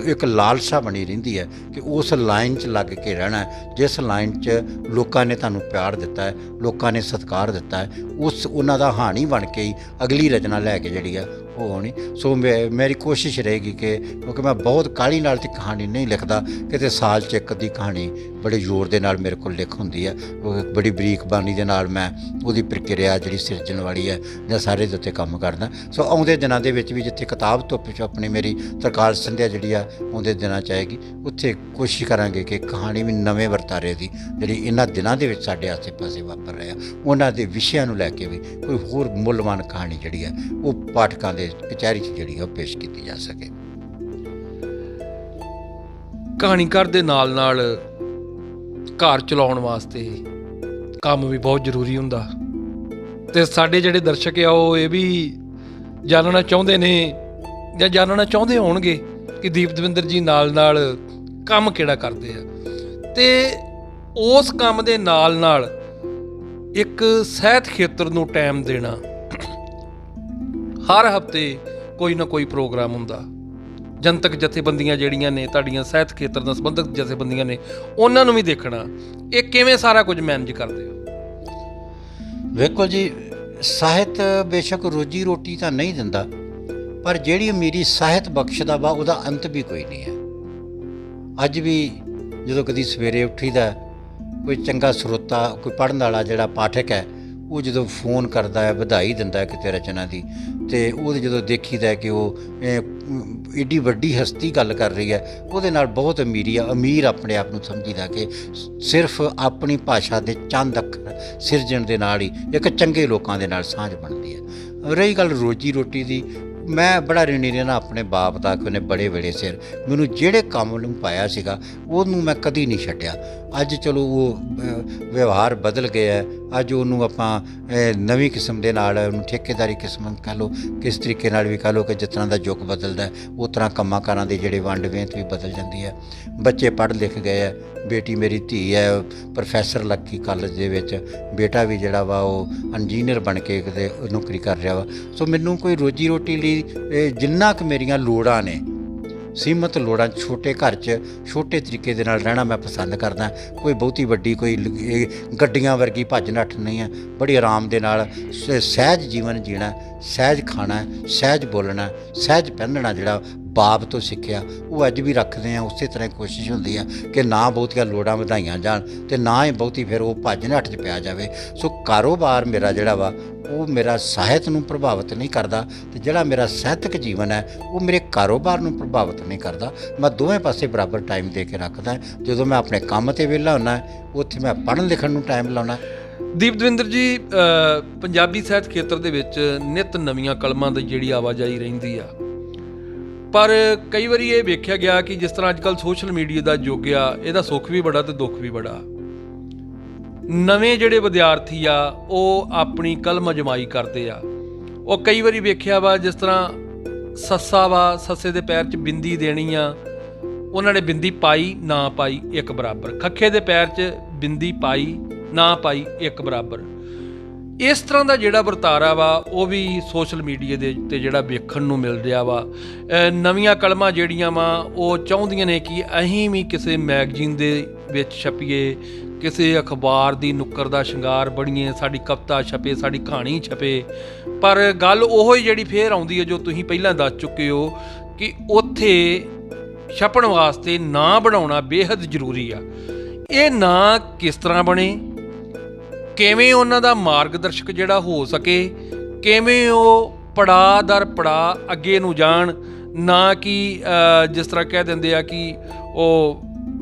ਇੱਕ ਲਾਲਸਾ ਬਣੀ ਰਹਿੰਦੀ ਹੈ ਕਿ ਉਸ ਲਾਈਨ 'ਚ ਲੱਗ ਕੇ ਰਹਿਣਾ, ਜਿਸ ਲਾਈਨ 'ਚ ਲੋਕਾਂ ਨੇ ਤੁਹਾਨੂੰ ਪਿਆਰ ਦਿੱਤਾ ਹੈ, ਲੋਕਾਂ ਨੇ ਸਤਿਕਾਰ ਦਿੱਤਾ ਹੈ, ਉਹਨਾਂ ਦਾ ਹਾਣੀ ਬਣ ਕੇ ਹੀ ਅਗਲੀ ਰਚਨਾ ਲੈ ਕੇ ਜਿਹੜੀ ਆ ਉਹ ਆਉਣੀ। ਸੋ ਮੇਰੀ ਕੋਸ਼ਿਸ਼ ਰਹੇਗੀ ਕਿ ਕਿਉਂਕਿ ਮੈਂ ਬਹੁਤ ਕਾਹਲੀ ਨਾਲ ਤੇ ਕਹਾਣੀ ਨਹੀਂ ਲਿਖਦਾ, ਕਿਤੇ ਸਾਲ 'ਚ ਇੱਕ ਅੱਧੀ ਕਹਾਣੀ ਬੜੇ ਜ਼ੋਰ ਦੇ ਨਾਲ ਮੇਰੇ ਕੋਲ ਲਿਖ ਹੁੰਦੀ ਹੈ, ਉਹ ਬੜੀ ਬਰੀਕ ਬਾਨੀ ਦੇ ਨਾਲ ਮੈਂ ਉਹਦੀ ਪ੍ਰਕਿਰਿਆ ਜਿਹੜੀ ਸਿਰਜਣ ਵਾਲੀ ਹੈ ਜਾਂ ਸਾਰੇ ਦੇ ਉੱਤੇ ਕੰਮ ਕਰਦਾ। ਸੋ ਆਉਂਦੇ ਦਿਨਾਂ ਦੇ ਵਿੱਚ ਵੀ ਜਿੱਥੇ ਕਿਤਾਬ ਤੋਂ ਪਿੱਛੋਂ ਆਪਣੀ ਮੇਰੀ ਤਰਕਾਲ ਸੰਧਿਆ ਜਿਹੜੀ ਆ ਆਉਂਦੇ ਦਿਨਾਂ 'ਚ ਆਏਗੀ, ਉੱਥੇ ਕੋਸ਼ਿਸ਼ ਕਰਾਂਗੇ ਕਿ ਕਹਾਣੀ ਵੀ ਨਵੇਂ ਵਰਤਾਰੇ ਦੀ ਜਿਹੜੀ ਇਹਨਾਂ ਦਿਨਾਂ ਦੇ ਵਿੱਚ ਸਾਡੇ ਆਸੇ ਪਾਸੇ ਵਾਪਰ ਰਿਹਾ ਉਹਨਾਂ ਦੇ ਵਿਸ਼ਿਆਂ ਨੂੰ ਲੈ ਕੇ ਵੀ ਕੋਈ ਹੋਰ ਮੁੱਲਵਾਨ ਕਹਾਣੀ ਜਿਹੜੀ ਹੈ ਉਹ ਪਾਠਕਾਂ ਦੇ ਕਚਹਿਰੀ 'ਚ ਜਿਹੜੀ ਆ ਉਹ ਪੇਸ਼ ਕੀਤੀ ਜਾ ਸਕੇ। ਕਹਾਣੀਕਾਰ ਦੇ ਨਾਲ ਘਰ ਚਲਾਉਣ ਵਾਸਤੇ ਕੰਮ ਵੀ ਬਹੁਤ ਜ਼ਰੂਰੀ ਹੁੰਦਾ, ਅਤੇ ਸਾਡੇ ਜਿਹੜੇ ਦਰਸ਼ਕ ਆ ਉਹ ਇਹ ਵੀ ਜਾਣਨਾ ਚਾਹੁੰਦੇ ਨੇ ਜਾਂ ਜਾਣਨਾ ਚਾਹੁੰਦੇ ਹੋਣਗੇ ਕਿ ਦੀਪ ਦਵਿੰਦਰ ਜੀ ਨਾਲ ਕੰਮ ਕਿਹੜਾ ਕਰਦੇ ਆ, ਅਤੇ ਉਸ ਕੰਮ ਦੇ ਨਾਲ ਇੱਕ ਸਾਹਿਤ ਖੇਤਰ ਨੂੰ ਟਾਈਮ ਦੇਣਾ। ਹਰ ਹਫ਼ਤੇ ਕੋਈ ਨਾ ਕੋਈ ਪ੍ਰੋਗਰਾਮ ਹੁੰਦਾ, ਜਨਤਕ ਜਥੇਬੰਦੀਆਂ ਜਿਹੜੀਆਂ ਨੇ ਤੁਹਾਡੀਆਂ ਸਾਹਿਤ ਖੇਤਰ ਨਾਲ ਸੰਬੰਧਿਤ ਜਥੇਬੰਦੀਆਂ ਨੇ ਉਹਨਾਂ ਨੂੰ ਵੀ ਦੇਖਣਾ, ਇਹ ਕਿਵੇਂ ਸਾਰਾ ਕੁਝ ਮੈਨੇਜ ਕਰਦੇ ਹੋ? ਵੇਖੋ ਜੀ, ਸਾਹਿਤ ਬੇਸ਼ੱਕ ਰੋਜੀ ਰੋਟੀ ਤਾਂ ਨਹੀਂ ਦਿੰਦਾ, ਪਰ ਜਿਹੜੀ ਅਮੀਰੀ ਸਾਹਿਤ ਬਖਸ਼ਦਾ ਵਾ ਉਹਦਾ ਅੰਤ ਵੀ ਕੋਈ ਨਹੀਂ ਹੈ। ਅੱਜ ਵੀ ਜਦੋਂ ਕਦੀ ਸਵੇਰੇ ਉੱਠੀਦਾ, ਕੋਈ ਚੰਗਾ ਸਰੋਤਾ, ਕੋਈ ਪੜ੍ਹਨ ਵਾਲਾ ਜਿਹੜਾ ਪਾਠਕ ਹੈ, ਉਹ ਜਦੋਂ ਫੋਨ ਕਰਦਾ ਹੈ, ਵਧਾਈ ਦਿੰਦਾ ਹੈ ਕਿਤੇ ਰਚਨਾ ਦੀ, ਅਤੇ ਉਹਦੇ ਜਦੋਂ ਦੇਖੀਦਾ ਕਿ ਉਹ ਏਡੀ ਵੱਡੀ ਹਸਤੀ ਗੱਲ ਕਰ ਰਹੀ ਹੈ, ਉਹਦੇ ਨਾਲ ਬਹੁਤ ਅਮੀਰ ਆਪਣੇ ਆਪ ਨੂੰ ਸਮਝੀਦਾ ਕਿ ਸਿਰਫ ਆਪਣੀ ਭਾਸ਼ਾ ਦੇ ਚੰਦ ਅੱਖਰ ਸਿਰਜਣ ਦੇ ਨਾਲ ਹੀ ਇੱਕ ਚੰਗੇ ਲੋਕਾਂ ਦੇ ਨਾਲ ਸਾਂਝ ਬਣਦੀ ਹੈ। ਰਹੀ ਗੱਲ ਰੋਜੀ ਰੋਟੀ ਦੀ, ਮੈਂ ਬੜਾ ਰਿਣੀ ਰਹਿਣਾ ਆਪਣੇ ਬਾਪ ਦਾ ਕਿ ਉਹਨੇ ਬੜੇ ਵੇਲੇ ਸਿਰ ਮੈਨੂੰ ਜਿਹੜੇ ਕੰਮ ਨੂੰ ਪਾਇਆ ਸੀਗਾ ਉਹਨੂੰ ਮੈਂ ਕਦੀ ਨਹੀਂ ਛੱਡਿਆ। ਅੱਜ ਚਲੋ ਉਹ ਵਿਵਹਾਰ ਬਦਲ ਗਿਆ ਹੈ, ਅੱਜ ਉਹਨੂੰ ਆਪਾਂ ਨਵੀਂ ਕਿਸਮ ਦੇ ਨਾਲ ਉਹਨੂੰ ਠੇਕੇਦਾਰੀ ਕਿਸਮ ਕਹਿ ਲਓ, ਕਿਸ ਤਰੀਕੇ ਨਾਲ ਵੀ ਕਹਿ ਲਓ ਕਿ ਜਿਸ ਤਰ੍ਹਾਂ ਦਾ ਯੁੱਗ ਬਦਲਦਾ ਉਸ ਤਰ੍ਹਾਂ ਕੰਮਾਂ ਕਾਰਾਂ ਦੇ ਜਿਹੜੇ ਵੰਡ ਵੇਂਤ ਵੀ ਬਦਲ ਜਾਂਦੀ ਹੈ। ਬੱਚੇ ਪੜ੍ਹ ਲਿਖ ਗਏ ਹੈ, ਬੇਟੀ ਮੇਰੀ ਧੀ ਹੈ ਪ੍ਰੋਫੈਸਰ ਲੱਗੀ ਕਾਲਜ ਦੇ ਵਿੱਚ, ਬੇਟਾ ਵੀ ਜਿਹੜਾ ਵਾ ਉਹ ਇੰਜੀਨੀਅਰ ਬਣ ਕੇ ਕਿਤੇ ਨੌਕਰੀ ਕਰ ਰਿਹਾ ਵਾ। ਸੋ ਮੈਨੂੰ ਕੋਈ ਰੋਜੀ ਰੋਟੀ ਲਈ ਜਿੰਨਾ ਕੁ ਮੇਰੀਆਂ ਲੋੜਾਂ ਨੇ, ਸੀਮਤ ਲੋੜਾਂ, ਛੋਟੇ ਘਰ 'ਚ ਛੋਟੇ ਤਰੀਕੇ ਦੇ ਨਾਲ ਰਹਿਣਾ ਮੈਂ ਪਸੰਦ ਕਰਦਾ। ਕੋਈ ਬਹੁਤੀ ਵੱਡੀ ਕੋਈ ਗੱਡੀਆਂ ਵਰਗੀ ਭੱਜ ਨੱਠ ਨਹੀਂ ਹੈ। ਬੜੀ ਆਰਾਮ ਦੇ ਨਾਲ ਸਹਿਜ ਜੀਵਨ ਜੀਣਾ, ਸਹਿਜ ਖਾਣਾ, ਸਹਿਜ ਬੋਲਣਾ, ਸਹਿਜ ਪਹਿਨਣਾ ਜਿਹੜਾ ਬਾਪ ਤੋਂ ਸਿੱਖਿਆ ਉਹ ਅੱਜ ਵੀ ਰੱਖਦੇ ਹਾਂ। ਉਸੇ ਤਰ੍ਹਾਂ ਕੋਸ਼ਿਸ਼ ਹੁੰਦੀ ਆ ਕਿ ਨਾ ਬਹੁਤੀਆਂ ਲੋੜਾਂ ਵਧਾਈਆਂ ਜਾਣ ਅਤੇ ਨਾ ਹੀ ਬਹੁਤੀ ਫਿਰ ਉਹ ਭੱਜ ਨੱਠ 'ਚ ਪਿਆ ਜਾਵੇ। ਸੋ ਕਾਰੋਬਾਰ ਮੇਰਾ ਜਿਹੜਾ ਵਾ ਉਹ ਮੇਰਾ ਸਾਹਿਤ ਨੂੰ ਪ੍ਰਭਾਵਿਤ ਨਹੀਂ ਕਰਦਾ, ਅਤੇ ਜਿਹੜਾ ਮੇਰਾ ਸਾਹਿਤਕ ਜੀਵਨ ਹੈ ਉਹ ਮੇਰੇ ਕਾਰੋਬਾਰ ਨੂੰ ਪ੍ਰਭਾਵਿਤ ਨਹੀਂ ਕਰਦਾ। ਮੈਂ ਦੋਵੇਂ ਪਾਸੇ ਬਰਾਬਰ ਟਾਈਮ ਦੇ ਕੇ ਰੱਖਦਾ। ਜਦੋਂ ਮੈਂ ਆਪਣੇ ਕੰਮ 'ਤੇ ਵਿਹਲਾ ਹੁੰਦਾ, ਉੱਥੇ ਮੈਂ ਪੜ੍ਹਨ ਲਿਖਣ ਨੂੰ ਟਾਈਮ ਲਾਉਣਾ। ਦੀਪਦਵਿੰਦਰ ਜੀ, ਪੰਜਾਬੀ ਸਾਹਿਤ ਖੇਤਰ ਦੇ ਵਿੱਚ ਨਿੱਤ ਨਵੀਆਂ ਕਲਮਾਂ ਦੀ ਜਿਹੜੀ ਆਵਾਜਾਈ ਰਹਿੰਦੀ ਆ, ਪਰ ਕਈ ਵਾਰੀ ਇਹ ਵੇਖਿਆ ਗਿਆ ਕਿ ਜਿਸ ਤਰ੍ਹਾਂ ਅੱਜ ਕੱਲ੍ਹ ਸੋਸ਼ਲ ਮੀਡੀਆ ਦਾ ਯੁੱਗ ਆ, ਇਹਦਾ ਸੁੱਖ ਵੀ ਬੜਾ ਅਤੇ ਦੁੱਖ ਵੀ ਬੜਾ। ਨਵੇਂ ਜਿਹੜੇ ਵਿਦਿਆਰਥੀ ਆ ਉਹ ਆਪਣੀ ਕਲਮ ਅਜਮਾਈ ਕਰਦੇ ਆ। ਉਹ ਕਈ ਵਾਰੀ ਵੇਖਿਆ ਵਾ, ਜਿਸ ਤਰ੍ਹਾਂ ਸੱਸਾ ਵਾ, ਸੱਸੇ ਦੇ ਪੈਰ 'ਚ ਬਿੰਦੀ ਦੇਣੀ ਆ, ਉਹਨਾਂ ਨੇ ਬਿੰਦੀ ਪਾਈ ਨਾ ਪਾਈ ਇੱਕ ਬਰਾਬਰ। ਖੱਖੇ ਦੇ ਪੈਰ 'ਚ ਬਿੰਦੀ ਪਾਈ ਨਾ ਪਾਈ ਇੱਕ ਬਰਾਬਰ। ਇਸ ਤਰ੍ਹਾਂ ਦਾ ਜਿਹੜਾ ਵਰਤਾਰਾ ਵਾ ਉਹ ਵੀ ਸੋਸ਼ਲ ਮੀਡੀਆ ਦੇ ਉੱਤੇ ਜਿਹੜਾ ਵੇਖਣ ਨੂੰ ਮਿਲ ਰਿਹਾ ਵਾ। ਨਵੀਆਂ ਕਲਮਾਂ ਜਿਹੜੀਆਂ ਵਾ ਉਹ ਚਾਹੁੰਦੀਆਂ ਨੇ ਕਿ ਅਸੀਂ ਵੀ ਕਿਸੇ ਮੈਗਜ਼ੀਨ ਦੇ ਵਿੱਚ ਛਪੀਏ, ਕਿਸੇ ਅਖਬਾਰ ਦੀ ਨੁੱਕਰ ਦਾ ਸ਼ਿੰਗਾਰ ਬਣੀਏ, ਸਾਡੀ ਕਵਿਤਾ ਛਪੇ, ਸਾਡੀ ਕਹਾਣੀ ਛਪੇ। ਪਰ ਗੱਲ ਉਹੋ ਹੀ ਜਿਹੜੀ ਫੇਰ ਆਉਂਦੀ ਹੈ ਜੋ ਤੁਸੀਂ ਪਹਿਲਾਂ ਦੱਸ ਚੁੱਕੇ ਹੋ ਕਿ ਉੱਥੇ ਛਪਣ ਵਾਸਤੇ ਨਾਂ ਬਣਾਉਣਾ ਬੇਹੱਦ ਜ਼ਰੂਰੀ ਆ। ਇਹ ਨਾਂ ਕਿਸ ਤਰ੍ਹਾਂ ਬਣੇ, ਕਿਵੇਂ ਉਹਨਾਂ ਦਾ ਮਾਰਗਦਰਸ਼ਕ ਜਿਹੜਾ ਹੋ ਸਕੇ, ਕਿਵੇਂ ਉਹ ਪੜਾਅ ਦਰ ਪੜਾਅ ਅੱਗੇ ਨੂੰ ਜਾਣ, ਨਾ ਕਿ ਜਿਸ ਤਰ੍ਹਾਂ ਕਹਿ ਦਿੰਦੇ ਆ ਕਿ ਉਹ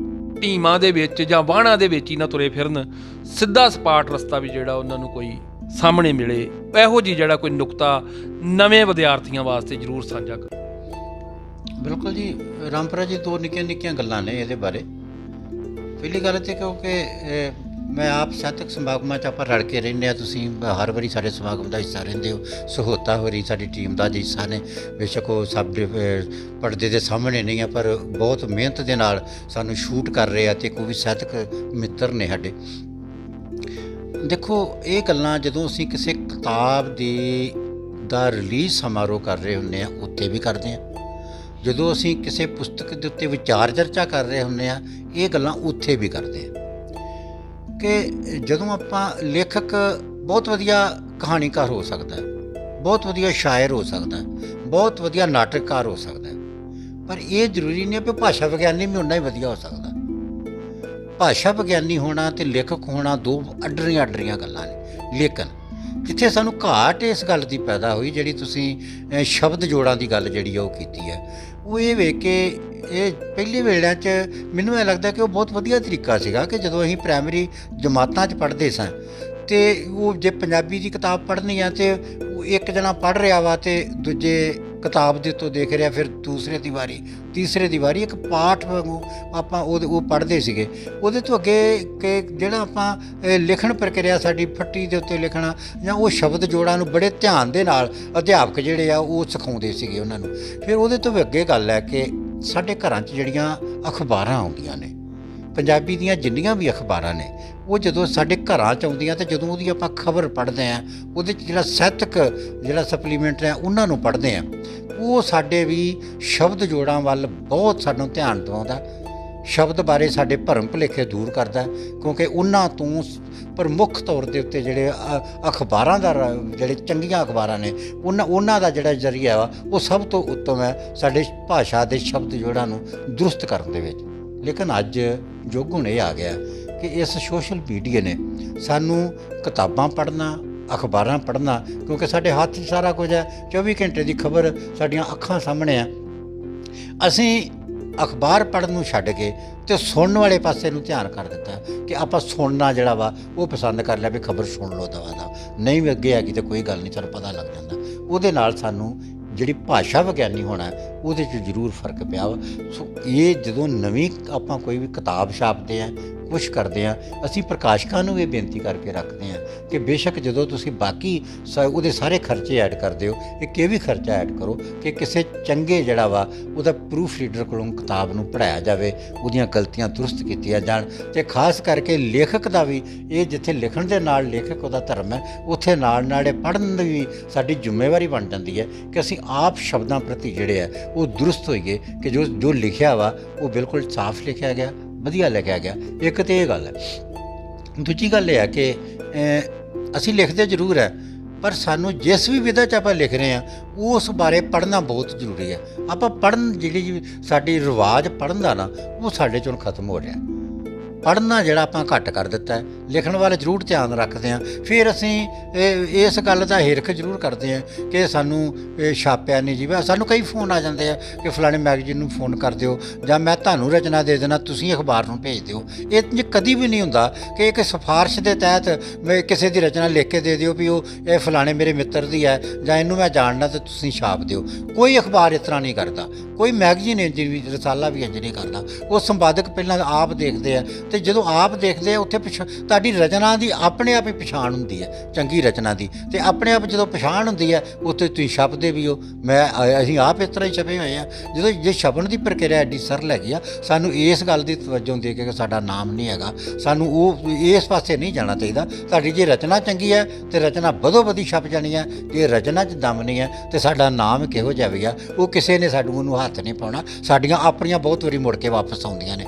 ਟੀਮਾਂ ਦੇ ਵਿੱਚ ਜਾਂ ਵਾਹਣਾਂ ਦੇ ਵਿੱਚ ਹੀ ਨਾ ਤੁਰੇ ਫਿਰਨ, ਸਿੱਧਾ ਸਪਾਟ ਰਸਤਾ ਵੀ ਜਿਹੜਾ ਉਹਨਾਂ ਨੂੰ ਕੋਈ ਸਾਹਮਣੇ ਮਿਲੇ। ਇਹੋ ਜਿਹੀ ਜਿਹੜਾ ਕੋਈ ਨੁਕਤਾ ਨਵੇਂ ਵਿਦਿਆਰਥੀਆਂ ਵਾਸਤੇ ਜ਼ਰੂਰ ਸਾਂਝਾ ਕਰੋ। ਬਿਲਕੁਲ ਜੀ ਰਾਮਪੁਰਾ ਜੀ, ਦੋ ਨਿੱਕੀਆਂ ਨਿੱਕੀਆਂ ਗੱਲਾਂ ਨੇ ਇਹਦੇ ਬਾਰੇ। ਪਹਿਲੀ ਗੱਲ ਤਾਂ ਕਿਉਂਕਿ ਮੈਂ ਆਪ ਸਾਹਿਤਕ ਸਮਾਗਮਾਂ 'ਚ ਆਪਾਂ ਰਲ ਕੇ ਰਹਿੰਦੇ ਹਾਂ, ਤੁਸੀਂ ਹਰ ਵਾਰੀ ਸਾਡੇ ਸਮਾਗਮ ਦਾ ਹਿੱਸਾ ਰਹਿੰਦੇ ਹੋ। ਸਹੋਤਾ ਹੋਰੀ ਸਾਡੀ ਟੀਮ ਦਾ ਹਿੱਸਾ ਨੇ, ਬੇਸ਼ੱਕ ਉਹ ਸਭ ਪਰਦੇ ਦੇ ਸਾਹਮਣੇ ਨਹੀਂ ਆ, ਪਰ ਬਹੁਤ ਮਿਹਨਤ ਦੇ ਨਾਲ ਸਾਨੂੰ ਸ਼ੂਟ ਕਰ ਰਹੇ ਆ, ਅਤੇ ਕੋਈ ਵੀ ਸਾਹਿਤਕ ਮਿੱਤਰ ਨੇ ਸਾਡੇ। ਦੇਖੋ ਇਹ ਗੱਲਾਂ ਜਦੋਂ ਅਸੀਂ ਕਿਸੇ ਕਿਤਾਬ ਦਾ ਰਿਲੀਜ਼ ਸਮਾਰੋਹ ਕਰ ਰਹੇ ਹੁੰਦੇ ਹਾਂ ਉੱਥੇ ਵੀ ਕਰਦੇ ਹਾਂ, ਜਦੋਂ ਅਸੀਂ ਕਿਸੇ ਪੁਸਤਕ ਦੇ ਉੱਤੇ ਵਿਚਾਰ ਚਰਚਾ ਕਰ ਰਹੇ ਹੁੰਦੇ ਹਾਂ ਇਹ ਗੱਲਾਂ ਉੱਥੇ ਵੀ ਕਰਦੇ ਹਾਂ। ਕਿ ਜਦੋਂ ਆਪਾਂ ਲੇਖਕ ਬਹੁਤ ਵਧੀਆ ਕਹਾਣੀਕਾਰ ਹੋ ਸਕਦਾ, ਬਹੁਤ ਵਧੀਆ ਸ਼ਾਇਰ ਹੋ ਸਕਦਾ, ਬਹੁਤ ਵਧੀਆ ਨਾਟਕਕਾਰ ਹੋ ਸਕਦਾ, ਪਰ ਇਹ ਜ਼ਰੂਰੀ ਨਹੀਂ ਕਿ ਭਾਸ਼ਾ ਵਿਗਿਆਨੀ ਵੀ ਉਨਾ ਹੀ ਵਧੀਆ ਹੋ ਸਕਦਾ। ਭਾਸ਼ਾ ਵਿਗਿਆਨੀ ਹੋਣਾ ਅਤੇ ਲੇਖਕ ਹੋਣਾ ਦੋ ਅੱਡਰੀਆਂ ਗੱਲਾਂ ਨੇ। ਲੇਕਿਨ ਜਿੱਥੇ ਸਾਨੂੰ ਘਾਟ ਇਸ ਗੱਲ ਦੀ ਪੈਦਾ ਹੋਈ, ਜਿਹੜੀ ਤੁਸੀਂ ਸ਼ਬਦ ਜੋੜਾਂ ਦੀ ਗੱਲ ਜਿਹੜੀ ਉਹ ਕੀਤੀ ਹੈ, ਉਹ ਇਹ ਵੇਖ ਕੇ ਇਹ ਪਹਿਲੇ ਵੇਲਿਆਂ 'ਚ ਮੈਨੂੰ ਇਹ ਲੱਗਦਾ ਕਿ ਉਹ ਬਹੁਤ ਵਧੀਆ ਤਰੀਕਾ ਸੀਗਾ ਕਿ ਜਦੋਂ ਅਸੀਂ ਪ੍ਰਾਇਮਰੀ ਜਮਾਤਾਂ 'ਚ ਪੜ੍ਹਦੇ ਸਾਂ ਅਤੇ ਉਹ ਜੇ ਪੰਜਾਬੀ ਦੀ ਕਿਤਾਬ ਪੜ੍ਹਨੀ ਆ ਅਤੇ ਉਹ ਇੱਕ ਜਣਾ ਪੜ੍ਹ ਰਿਹਾ ਵਾ ਅਤੇ ਦੂਜੇ ਕਿਤਾਬ ਦੇ ਉੱਤੋਂ ਦੇਖ ਰਿਹਾ, ਫਿਰ ਦੂਸਰੇ ਦੀ ਵਾਰੀ, ਤੀਸਰੇ ਦੀ ਵਾਰੀ, ਇੱਕ ਪਾਠ ਵਾਂਗੂ ਆਪਾਂ ਉਹ ਪੜ੍ਹਦੇ ਸੀਗੇ। ਉਹਦੇ ਤੋਂ ਅੱਗੇ ਕਿ ਜਿਹੜਾ ਆਪਾਂ ਲਿਖਣ ਪ੍ਰਕਿਰਿਆ ਸਾਡੀ ਫੱਟੀ ਦੇ ਉੱਤੇ ਲਿਖਣਾ ਜਾਂ ਉਹ ਸ਼ਬਦ ਜੋੜਾਂ ਨੂੰ ਬੜੇ ਧਿਆਨ ਦੇ ਨਾਲ ਅਧਿਆਪਕ ਜਿਹੜੇ ਆ ਉਹ ਸਿਖਾਉਂਦੇ ਸੀਗੇ ਉਹਨਾਂ ਨੂੰ। ਫਿਰ ਉਹਦੇ ਤੋਂ ਵੀ ਅੱਗੇ ਗੱਲ ਹੈ ਕਿ ਸਾਡੇ ਘਰਾਂ 'ਚ ਜਿਹੜੀਆਂ ਅਖਬਾਰਾਂ ਆਉਂਦੀਆਂ ਨੇ, ਪੰਜਾਬੀ ਦੀਆਂ ਜਿੰਨੀਆਂ ਵੀ ਅਖਬਾਰਾਂ ਨੇ, ਉਹ ਜਦੋਂ ਸਾਡੇ ਘਰਾਂ 'ਚ ਆਉਂਦੀਆਂ ਅਤੇ ਜਦੋਂ ਉਹਦੀ ਆਪਾਂ ਖਬਰ ਪੜ੍ਹਦੇ ਹਾਂ, ਉਹਦੇ 'ਚ ਜਿਹੜਾ ਸਾਹਿਤਕ ਜਿਹੜਾ ਸਪਲੀਮੈਂਟ ਹੈ ਉਹਨਾਂ ਨੂੰ ਪੜ੍ਹਦੇ ਹਾਂ, ਉਹ ਸਾਡੇ ਵੀ ਸ਼ਬਦ ਜੋੜਾਂ ਵੱਲ ਬਹੁਤ ਸਾਨੂੰ ਧਿਆਨ ਦਿਵਾਉਂਦਾ। ਸ਼ਬਦ ਬਾਰੇ ਸਾਡੇ ਭਰਮ ਭੁਲੇਖੇ ਦੂਰ ਕਰਦਾ, ਕਿਉਂਕਿ ਉਹਨਾਂ ਤੋਂ ਪ੍ਰਮੁੱਖ ਤੌਰ ਦੇ ਉੱਤੇ ਜਿਹੜੇ ਅਖਬਾਰਾਂ ਦਾ ਜਿਹੜੇ ਚੰਗੀਆਂ ਅਖਬਾਰਾਂ ਨੇ ਉਹਨਾਂ ਦਾ ਜਿਹੜਾ ਜ਼ਰੀਆ ਵਾ ਉਹ ਸਭ ਤੋਂ ਉੱਤਮ ਹੈ ਸਾਡੇ ਭਾਸ਼ਾ ਦੇ ਸ਼ਬਦ ਜੋੜਾਂ ਨੂੰ ਦਰੁਸਤ ਕਰਨ ਦੇ ਵਿੱਚ। ਲੇਕਿਨ ਅੱਜ ਯੁੱਗ ਹੁਣ ਇਹ ਆ ਗਿਆ ਕਿ ਇਸ ਸੋਸ਼ਲ ਮੀਡੀਆ ਨੇ ਸਾਨੂੰ ਕਿਤਾਬਾਂ ਪੜ੍ਹਨਾ, ਅਖਬਾਰਾਂ ਪੜ੍ਹਨਾ, ਕਿਉਂਕਿ ਸਾਡੇ ਹੱਥ 'ਚ ਸਾਰਾ ਕੁਝ ਹੈ, 24 ਘੰਟੇ ਦੀ ਖਬਰ ਸਾਡੀਆਂ ਅੱਖਾਂ ਸਾਹਮਣੇ ਆ, ਅਸੀਂ ਅਖਬਾਰ ਪੜ੍ਹਨ ਨੂੰ ਛੱਡ ਕੇ ਤੇ ਸੁਣਨ ਵਾਲੇ ਪਾਸੇ ਨੂੰ ਧਿਆਨ ਕਰ ਦਿੱਤਾ ਕਿ ਆਪਾਂ ਸੁਣਨਾ ਜਿਹੜਾ ਵਾ ਉਹ ਪਸੰਦ ਕਰ ਲਿਆ ਵੀ ਖਬਰ ਸੁਣ ਲਓ ਦਵਾ ਦਾ, ਨਹੀਂ ਵੀ ਅੱਗੇ ਹੈਗੀ ਤਾਂ ਕੋਈ ਗੱਲ ਨਹੀਂ, ਸਾਨੂੰ ਪਤਾ ਲੱਗ ਜਾਂਦਾ। ਉਹਦੇ ਨਾਲ ਸਾਨੂੰ ਜਿਹੜੀ ਭਾਸ਼ਾ ਵਿਗਿਆਨੀ ਹੋਣਾ ਉਹਦੇ 'ਚ ਜ਼ਰੂਰ ਫਰਕ ਪਿਆ ਵਾ। ਸੋ ਇਹ ਜਦੋਂ ਨਵੀਂ ਆਪਾਂ ਕੋਈ ਵੀ ਕਿਤਾਬ ਛਾਪਦੇ ਹਾਂ, ਕੁਛ ਕਰਦੇ ਹਾਂ, ਅਸੀਂ ਪ੍ਰਕਾਸ਼ਕਾਂ ਨੂੰ ਇਹ ਬੇਨਤੀ ਕਰਕੇ ਰੱਖਦੇ ਹਾਂ ਕਿ ਬੇਸ਼ੱਕ ਜਦੋਂ ਤੁਸੀਂ ਬਾਕੀ ਉਹਦੇ ਸਾਰੇ ਖਰਚੇ ਐਡ ਕਰਦੇ ਹੋ, ਇੱਕ ਇਹ ਵੀ ਖਰਚਾ ਐਡ ਕਰੋ ਕਿ ਕਿਸੇ ਚੰਗੇ ਜਿਹੜਾ ਵਾ ਉਹਦਾ ਪ੍ਰੂਫ ਰੀਡਰ ਕੋਲੋਂ ਕਿਤਾਬ ਨੂੰ ਪੜ੍ਹਾਇਆ ਜਾਵੇ, ਉਹਦੀਆਂ ਗਲਤੀਆਂ ਦਰੁਸਤ ਕੀਤੀਆਂ ਜਾਣ। ਅਤੇ ਖਾਸ ਕਰਕੇ ਲੇਖਕ ਦਾ ਵੀ ਇਹ, ਜਿੱਥੇ ਲਿਖਣ ਦੇ ਨਾਲ ਲੇਖਕ ਉਹਦਾ ਧਰਮ ਹੈ, ਉੱਥੇ ਨਾਲ ਇਹ ਪੜ੍ਹਨ ਦੀ ਵੀ ਸਾਡੀ ਜ਼ਿੰਮੇਵਾਰੀ ਬਣ ਜਾਂਦੀ ਹੈ ਕਿ ਅਸੀਂ ਆਪ ਸ਼ਬਦਾਂ ਪ੍ਰਤੀ ਜਿਹੜੇ ਆ ਉਹ ਦਰੁਸਤ ਹੋਈਏ ਕਿ ਜੋ ਲਿਖਿਆ ਵਾ ਉਹ ਬਿਲਕੁਲ ਸਾਫ਼ ਲਿਖਿਆ ਗਿਆ, ਵਧੀਆ ਲਿਖਿਆ ਗਿਆ। ਇੱਕ ਤਾਂ ਇਹ ਗੱਲ ਹੈ। ਦੂਜੀ ਗੱਲ ਇਹ ਹੈ ਕਿ ਅਸੀਂ ਲਿਖਦੇ ਜ਼ਰੂਰ ਹੈ, ਪਰ ਸਾਨੂੰ ਜਿਸ ਵੀ ਵਿਧਾ 'ਚ ਆਪਾਂ ਲਿਖ ਰਹੇ ਹਾਂ ਉਸ ਬਾਰੇ ਪੜ੍ਹਨਾ ਬਹੁਤ ਜ਼ਰੂਰੀ ਹੈ। ਆਪਾਂ ਪੜ੍ਹਨ ਜਿਹੜੀ ਸਾਡੀ ਰਿਵਾਜ ਪੜ੍ਹਨ ਦਾ ਨਾ ਉਹ ਸਾਡੇ 'ਚੋਂ ਖਤਮ ਹੋ ਰਿਹਾ। ਪੜ੍ਹਨਾ ਜਿਹੜਾ ਆਪਾਂ ਘੱਟ ਕਰ ਦਿੱਤਾ ਹੈ, ਲਿਖਣ ਵੱਲ ਜ਼ਰੂਰ ਧਿਆਨ ਰੱਖਦੇ ਹਾਂ। ਫਿਰ ਅਸੀਂ ਇਸ ਗੱਲ ਦਾ ਹਿਰਖ ਜ਼ਰੂਰ ਕਰਦੇ ਹਾਂ ਕਿ ਸਾਨੂੰ ਛਾਪਿਆ ਨਹੀਂ, ਜਿਵੇਂ ਸਾਨੂੰ ਕਈ ਫੋਨ ਆ ਜਾਂਦੇ ਆ ਕਿ ਫਲਾਣੇ ਮੈਗਜ਼ੀਨ ਨੂੰ ਫੋਨ ਕਰ ਦਿਓ, ਜਾਂ ਮੈਂ ਤੁਹਾਨੂੰ ਰਚਨਾ ਦੇ ਦੇਣਾ, ਤੁਸੀਂ ਅਖਬਾਰ ਨੂੰ ਭੇਜ ਦਿਓ। ਇਹ ਕਦੀ ਵੀ ਨਹੀਂ ਹੁੰਦਾ ਕਿ ਇੱਕ ਸਿਫਾਰਿਸ਼ ਦੇ ਤਹਿਤ ਕਿਸੇ ਦੀ ਰਚਨਾ ਲਿਖ ਕੇ ਦੇ ਦਿਓ ਵੀ ਇਹ ਫਲਾਣੇ ਮੇਰੇ ਮਿੱਤਰ ਦੀ ਹੈ ਜਾਂ ਇਹਨੂੰ ਮੈਂ ਜਾਣਦਾ ਤੇ ਤੁਸੀਂ ਛਾਪ ਦਿਓ। ਕੋਈ ਅਖਬਾਰ ਇਸ ਤਰ੍ਹਾਂ ਨਹੀਂ ਕਰਦਾ, ਕੋਈ ਮੈਗਜ਼ੀਨ ਇੰਜ ਵੀ, ਰਸਾਲਾ ਵੀ ਇੰਜ ਨਹੀਂ ਕਰਦਾ। ਉਹ ਸੰਪਾਦਕ ਪਹਿਲਾਂ ਆਪ ਦੇਖਦੇ ਆ, ਅਤੇ ਜਦੋਂ ਆਪ ਦੇਖਦੇ ਆ ਉੱਥੇ ਤੁਹਾਡੀ ਰਚਨਾ ਦੀ ਆਪਣੇ ਆਪ ਹੀ ਪਛਾਣ ਹੁੰਦੀ ਹੈ, ਚੰਗੀ ਰਚਨਾ ਦੀ, ਅਤੇ ਆਪਣੇ ਆਪ ਜਦੋਂ ਪਛਾਣ ਹੁੰਦੀ ਹੈ ਉੱਥੇ ਤੁਸੀਂ ਛਪਦੇ ਵੀ ਹੋ। ਅਸੀਂ ਆਪ ਇਸ ਤਰ੍ਹਾਂ ਹੀ ਛਪੇ ਹੋਏ ਹਾਂ। ਜਦੋਂ ਜੇ ਛਪਣ ਦੀ ਪ੍ਰਕਿਰਿਆ ਐਡੀ ਸਰਲ ਹੈਗੀ ਆ, ਸਾਨੂੰ ਇਸ ਗੱਲ ਦੀ ਤਵੱਜੋ ਦੇ ਕੇ ਕਿ ਸਾਡਾ ਨਾਮ ਨਹੀਂ ਹੈਗਾ, ਸਾਨੂੰ ਉਹ ਇਸ ਪਾਸੇ ਨਹੀਂ ਜਾਣਾ ਚਾਹੀਦਾ। ਤੁਹਾਡੀ ਜੇ ਰਚਨਾ ਚੰਗੀ ਹੈ ਅਤੇ ਰਚਨਾ ਵਧੋ ਵਧੀ ਛਪ ਜਾਣੀ ਹੈ, ਜੇ ਰਚਨਾ 'ਚ ਦਮ ਨਹੀਂ ਹੈ ਅਤੇ ਸਾਡਾ ਨਾਮ ਕਿਹੋ ਜਿਹਾ ਵੀ ਆ, ਉਹ ਕਿਸੇ ਨੇ ਸਾਨੂੰ ਉਹਨੂੰ ਹੱਥ ਨਹੀਂ ਪਾਉਣਾ। ਸਾਡੀਆਂ ਆਪਣੀਆਂ ਬਹੁਤ ਵਾਰੀ ਮੁੜ ਕੇ ਵਾਪਸ ਆਉਂਦੀਆਂ ਨੇ।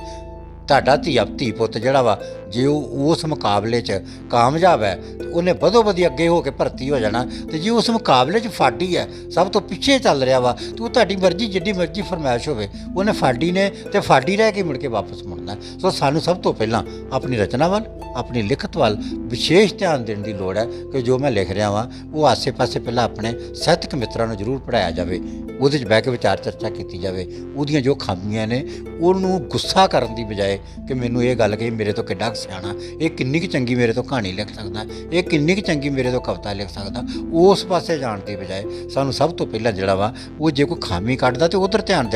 ਤੁਹਾਡਾ ਧੀ ਪੁੱਤ ਜਿਹੜਾ ਵਾ, ਜੇ ਉਹ ਉਸ ਮੁਕਾਬਲੇ 'ਚ ਕਾਮਯਾਬ ਹੈ ਤਾਂ ਉਹਨੇ ਵਧੋ ਵਧੀ ਅੱਗੇ ਹੋ ਕੇ ਭਰਤੀ ਹੋ ਜਾਣਾ, ਅਤੇ ਜੇ ਉਸ ਮੁਕਾਬਲੇ 'ਚ ਫਾਡੀ ਹੈ, ਸਭ ਤੋਂ ਪਿੱਛੇ ਚੱਲ ਰਿਹਾ ਵਾ, ਤਾਂ ਉਹ ਤੁਹਾਡੀ ਮਰਜ਼ੀ ਜਿੱਡੀ ਮਰਜ਼ੀ ਫਰਮਾਇਸ਼ ਹੋਵੇ, ਉਹਨੇ ਫਾਡੀ ਨੇ ਅਤੇ ਫਾਡੀ ਰਹਿ ਕੇ ਮੁੜ ਕੇ ਵਾਪਸ ਮੁੜਨਾ। ਸੋ ਸਾਨੂੰ ਸਭ ਤੋਂ ਪਹਿਲਾਂ ਆਪਣੀ ਰਚਨਾ ਵੱਲ, ਆਪਣੀ ਲਿਖਤ ਵੱਲ ਵਿਸ਼ੇਸ਼ ਧਿਆਨ ਦੇਣ ਦੀ ਲੋੜ ਹੈ ਕਿ ਜੋ ਮੈਂ ਲਿਖ ਰਿਹਾ ਵਾਂ ਉਹ ਆਸੇ ਪਾਸੇ ਪਹਿਲਾਂ ਆਪਣੇ ਸਾਹਿਤਕ ਮਿੱਤਰਾਂ ਨੂੰ ਜ਼ਰੂਰ ਪੜ੍ਹਾਇਆ ਜਾਵੇ, ਉਹਦੇ 'ਚ ਬਹਿ ਕੇ ਵਿਚਾਰ ਚਰਚਾ ਕੀਤੀ ਜਾਵੇ। ਉਹਦੀਆਂ ਜੋ ਖਾਮੀਆਂ ਨੇ ਉਹਨੂੰ ਗੁੱਸਾ ਕਰਨ ਦੀ ਬਜਾਏ ਕਿ ਮੈਨੂੰ ਇਹ ਗੱਲ ਕਹੀ ਮੇਰੇ ਤੋਂ ਕਿੱਡਾ ਸਿਆਣਾ, ਇਹ ਕਿੰਨੀ ਕੁ ਚੰਗੀ ਮੇਰੇ ਤੋਂ ਕਹਾਣੀ ਲਿਖ ਸਕਦਾ, ਇਹ ਕਿੰਨੀ ਕੁ ਚੰਗੀ ਮੇਰੇ ਤੋਂ ਕਵਿਤਾ ਲਿਖ ਸਕਦਾ, ਉਸ ਪਾਸੇ ਜਾਣ ਦੀ ਬਜਾਏ ਸਾਨੂੰ ਸਭ ਤੋਂ ਪਹਿਲਾਂ ਜਿਹੜਾ ਵਾ ਉਹ ਜੇ ਕੋਈ ਖਾਮੀ ਕੱਢਦਾ ਤਾਂ ਉੱਧਰ ਧਿਆਨ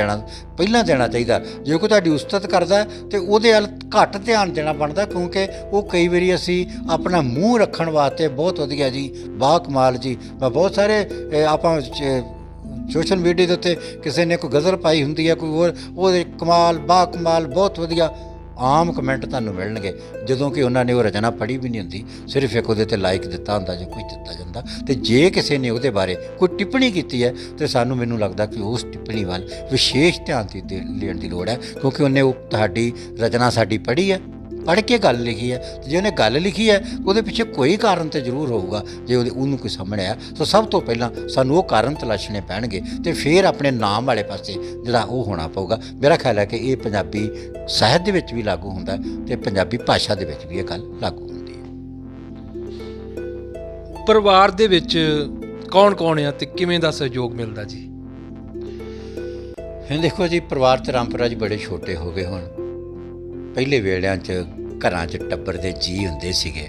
ਪਹਿਲਾਂ ਦੇਣਾ ਚਾਹੀਦਾ। ਜੇ ਕੋਈ ਤੁਹਾਡੀ ਉਸਤਤ ਕਰਦਾ ਤਾਂ ਉਹਦੇ ਵੱਲ ਘੱਟ ਧਿਆਨ ਦੇਣਾ ਬਣਦਾ, ਕਿਉਂਕਿ ਉਹ ਕਈ ਵਾਰੀ ਅਸੀਂ ਆਪਣਾ ਮੂੰਹ ਰੱਖਣ ਵਾਸਤੇ ਬਹੁਤ ਵਧੀਆ ਜੀ, ਬਾ ਕਮਾਲ ਜੀ, ਬਹੁਤ ਸਾਰੇ ਆਪਾਂ ਸੋਸ਼ਲ ਮੀਡੀਆ ਦੇ ਉੱਤੇ ਕਿਸੇ ਨੇ ਕੋਈ ਗਜ਼ਲ ਪਾਈ ਹੁੰਦੀ ਹੈ, ਕੋਈ ਹੋਰ, ਉਹਦੇ ਕਮਾਲ, ਬਾ ਕਮਾਲ, ਬਹੁਤ ਵਧੀਆ ਆਮ ਕਮੈਂਟ ਤੁਹਾਨੂੰ ਮਿਲਣਗੇ, ਜਦੋਂ ਕਿ ਉਹਨਾਂ ਨੇ ਉਹ ਰਚਨਾ ਪੜ੍ਹੀ ਵੀ ਨਹੀਂ ਹੁੰਦੀ, ਸਿਰਫ ਇੱਕ ਉਹਦੇ 'ਤੇ ਲਾਈਕ ਦਿੱਤਾ ਹੁੰਦਾ ਜਾਂ ਕੁਝ ਦਿੱਤਾ ਜਾਂਦਾ। ਅਤੇ ਜੇ ਕਿਸੇ ਨੇ ਉਹਦੇ ਬਾਰੇ ਕੋਈ ਟਿੱਪਣੀ ਕੀਤੀ ਹੈ ਤਾਂ ਮੈਨੂੰ ਲੱਗਦਾ ਕਿ ਉਸ ਟਿੱਪਣੀ ਵੱਲ ਵਿਸ਼ੇਸ਼ ਧਿਆਨ ਦੇਣ ਦੀ ਲੋੜ ਹੈ, ਕਿਉਂਕਿ ਉਹਨੇ ਉਹ ਤੁਹਾਡੀ ਰਚਨਾ ਸਾਡੀ ਪੜ੍ਹੀ ਹੈ, ਪੜ੍ਹ ਕੇ ਗੱਲ ਲਿਖੀ ਹੈ, ਅਤੇ ਜੇ ਉਹਨੇ ਗੱਲ ਲਿਖੀ ਹੈ ਉਹਦੇ ਪਿੱਛੇ ਕੋਈ ਕਾਰਨ ਤਾਂ ਜ਼ਰੂਰ ਹੋਊਗਾ ਜੇ ਉਹਨੂੰ ਕੋਈ ਸਾਹਮਣੇ ਆਇਆ। ਸੋ ਸਭ ਤੋਂ ਪਹਿਲਾਂ ਸਾਨੂੰ ਉਹ ਕਾਰਨ ਤਲਾਸ਼ਣੇ ਪੈਣਗੇ ਅਤੇ ਫਿਰ ਆਪਣੇ ਨਾਮ ਵਾਲੇ ਪਾਸੇ ਜਿਹੜਾ ਉਹ ਹੋਣਾ ਪਊਗਾ। ਮੇਰਾ ਖਿਆਲ ਹੈ ਕਿ ਇਹ ਪੰਜਾਬੀ ਸਾਹਿਤ ਦੇ ਵਿੱਚ ਵੀ ਲਾਗੂ ਹੁੰਦਾ ਅਤੇ ਪੰਜਾਬੀ ਭਾਸ਼ਾ ਦੇ ਵਿੱਚ ਵੀ ਇਹ ਗੱਲ ਲਾਗੂ ਹੁੰਦੀ ਹੈ। ਪਰਿਵਾਰ ਦੇ ਵਿੱਚ ਕੌਣ ਆ ਅਤੇ ਕਿਵੇਂ ਦਾ ਸਹਿਯੋਗ ਮਿਲਦਾ ਜੀ? ਹੁਣ ਦੇਖੋ ਜੀ, ਪਰਿਵਾਰ ਤੇ ਪਰੰਪਰਾ ਜੀ ਬੜੇ ਛੋਟੇ ਹੋ ਗਏ। ਹੁਣ ਪਹਿਲੇ ਵੇਲਿਆਂ 'ਚ ਘਰਾਂ 'ਚ ਟੱਬਰ ਦੇ ਜੀਅ ਹੁੰਦੇ ਸੀਗੇ,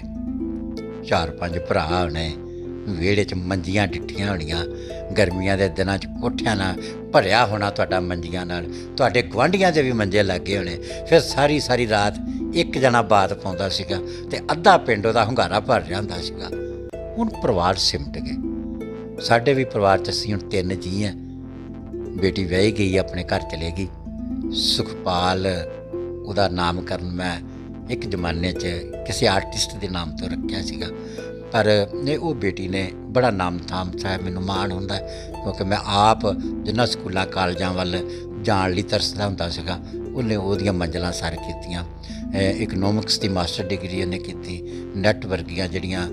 4-5 ਭਰਾ ਹੋਣੇ, ਵਿਹੜੇ 'ਚ ਮੰਜੀਆਂ ਡਿੱਠੀਆਂ ਹੋਣੀਆਂ, ਗਰਮੀਆਂ ਦੇ ਦਿਨਾਂ 'ਚ ਕੋਠਿਆਂ ਨਾਲ ਭਰਿਆ ਹੋਣਾ ਤੁਹਾਡਾ ਮੰਜੀਆਂ ਨਾਲ, ਤੁਹਾਡੇ ਗੁਆਂਢੀਆਂ ਦੇ ਵੀ ਮੰਜੇ ਲੱਗੇ ਹੋਣੇ। ਫਿਰ ਸਾਰੀ ਰਾਤ ਇੱਕ ਜਣਾ ਬਾਤ ਪਾਉਂਦਾ ਸੀਗਾ ਅਤੇ ਅੱਧਾ ਪਿੰਡ ਉਹਦਾ ਹੁੰਗਾਰਾ ਭਰ ਜਾਂਦਾ ਸੀਗਾ। ਹੁਣ ਪਰਿਵਾਰ ਸਿਮਟ ਗਏ। ਸਾਡੇ ਵੀ ਪਰਿਵਾਰ 'ਚ ਅਸੀਂ ਹੁਣ 3 ਜੀਅ ਹਾਂ। ਬੇਟੀ ਵਿਆਹੀ ਗਈ, ਆਪਣੇ ਘਰ ਚਲੇ ਗਈ। ਸੁਖਪਾਲ ਉਹਦਾ ਨਾਮਕਰਨ ਮੈਂ ਇੱਕ ਜ਼ਮਾਨੇ 'ਚ ਕਿਸੇ ਆਰਟਿਸਟ ਦੇ ਨਾਮ ਤੋਂ ਰੱਖਿਆ ਸੀਗਾ, ਪਰ ਉਹ ਬੇਟੀ ਨੇ ਬੜਾ ਨਾਮ ਥਾਮ ਸਾਹਿਬ, ਮੈਨੂੰ ਮਾਣ ਹੁੰਦਾ ਕਿਉਂਕਿ ਮੈਂ ਆਪ ਜਿਨ੍ਹਾਂ ਸਕੂਲਾਂ ਕਾਲਜਾਂ ਵੱਲ ਜਾਣ ਲਈ ਤਰਸਦਾ ਹੁੰਦਾ ਸੀਗਾ, ਉਹਨੇ ਉਹਦੀਆਂ ਮੰਜ਼ਲਾਂ ਸਰ ਕੀਤੀਆਂ। ਇਕਨੋਮਿਕਸ ਦੀ ਮਾਸਟਰ ਡਿਗਰੀ ਉਹਨੇ ਕੀਤੀ। ਨੈੱਟ ਵਰਗੀਆਂ ਜਿਹੜੀਆਂ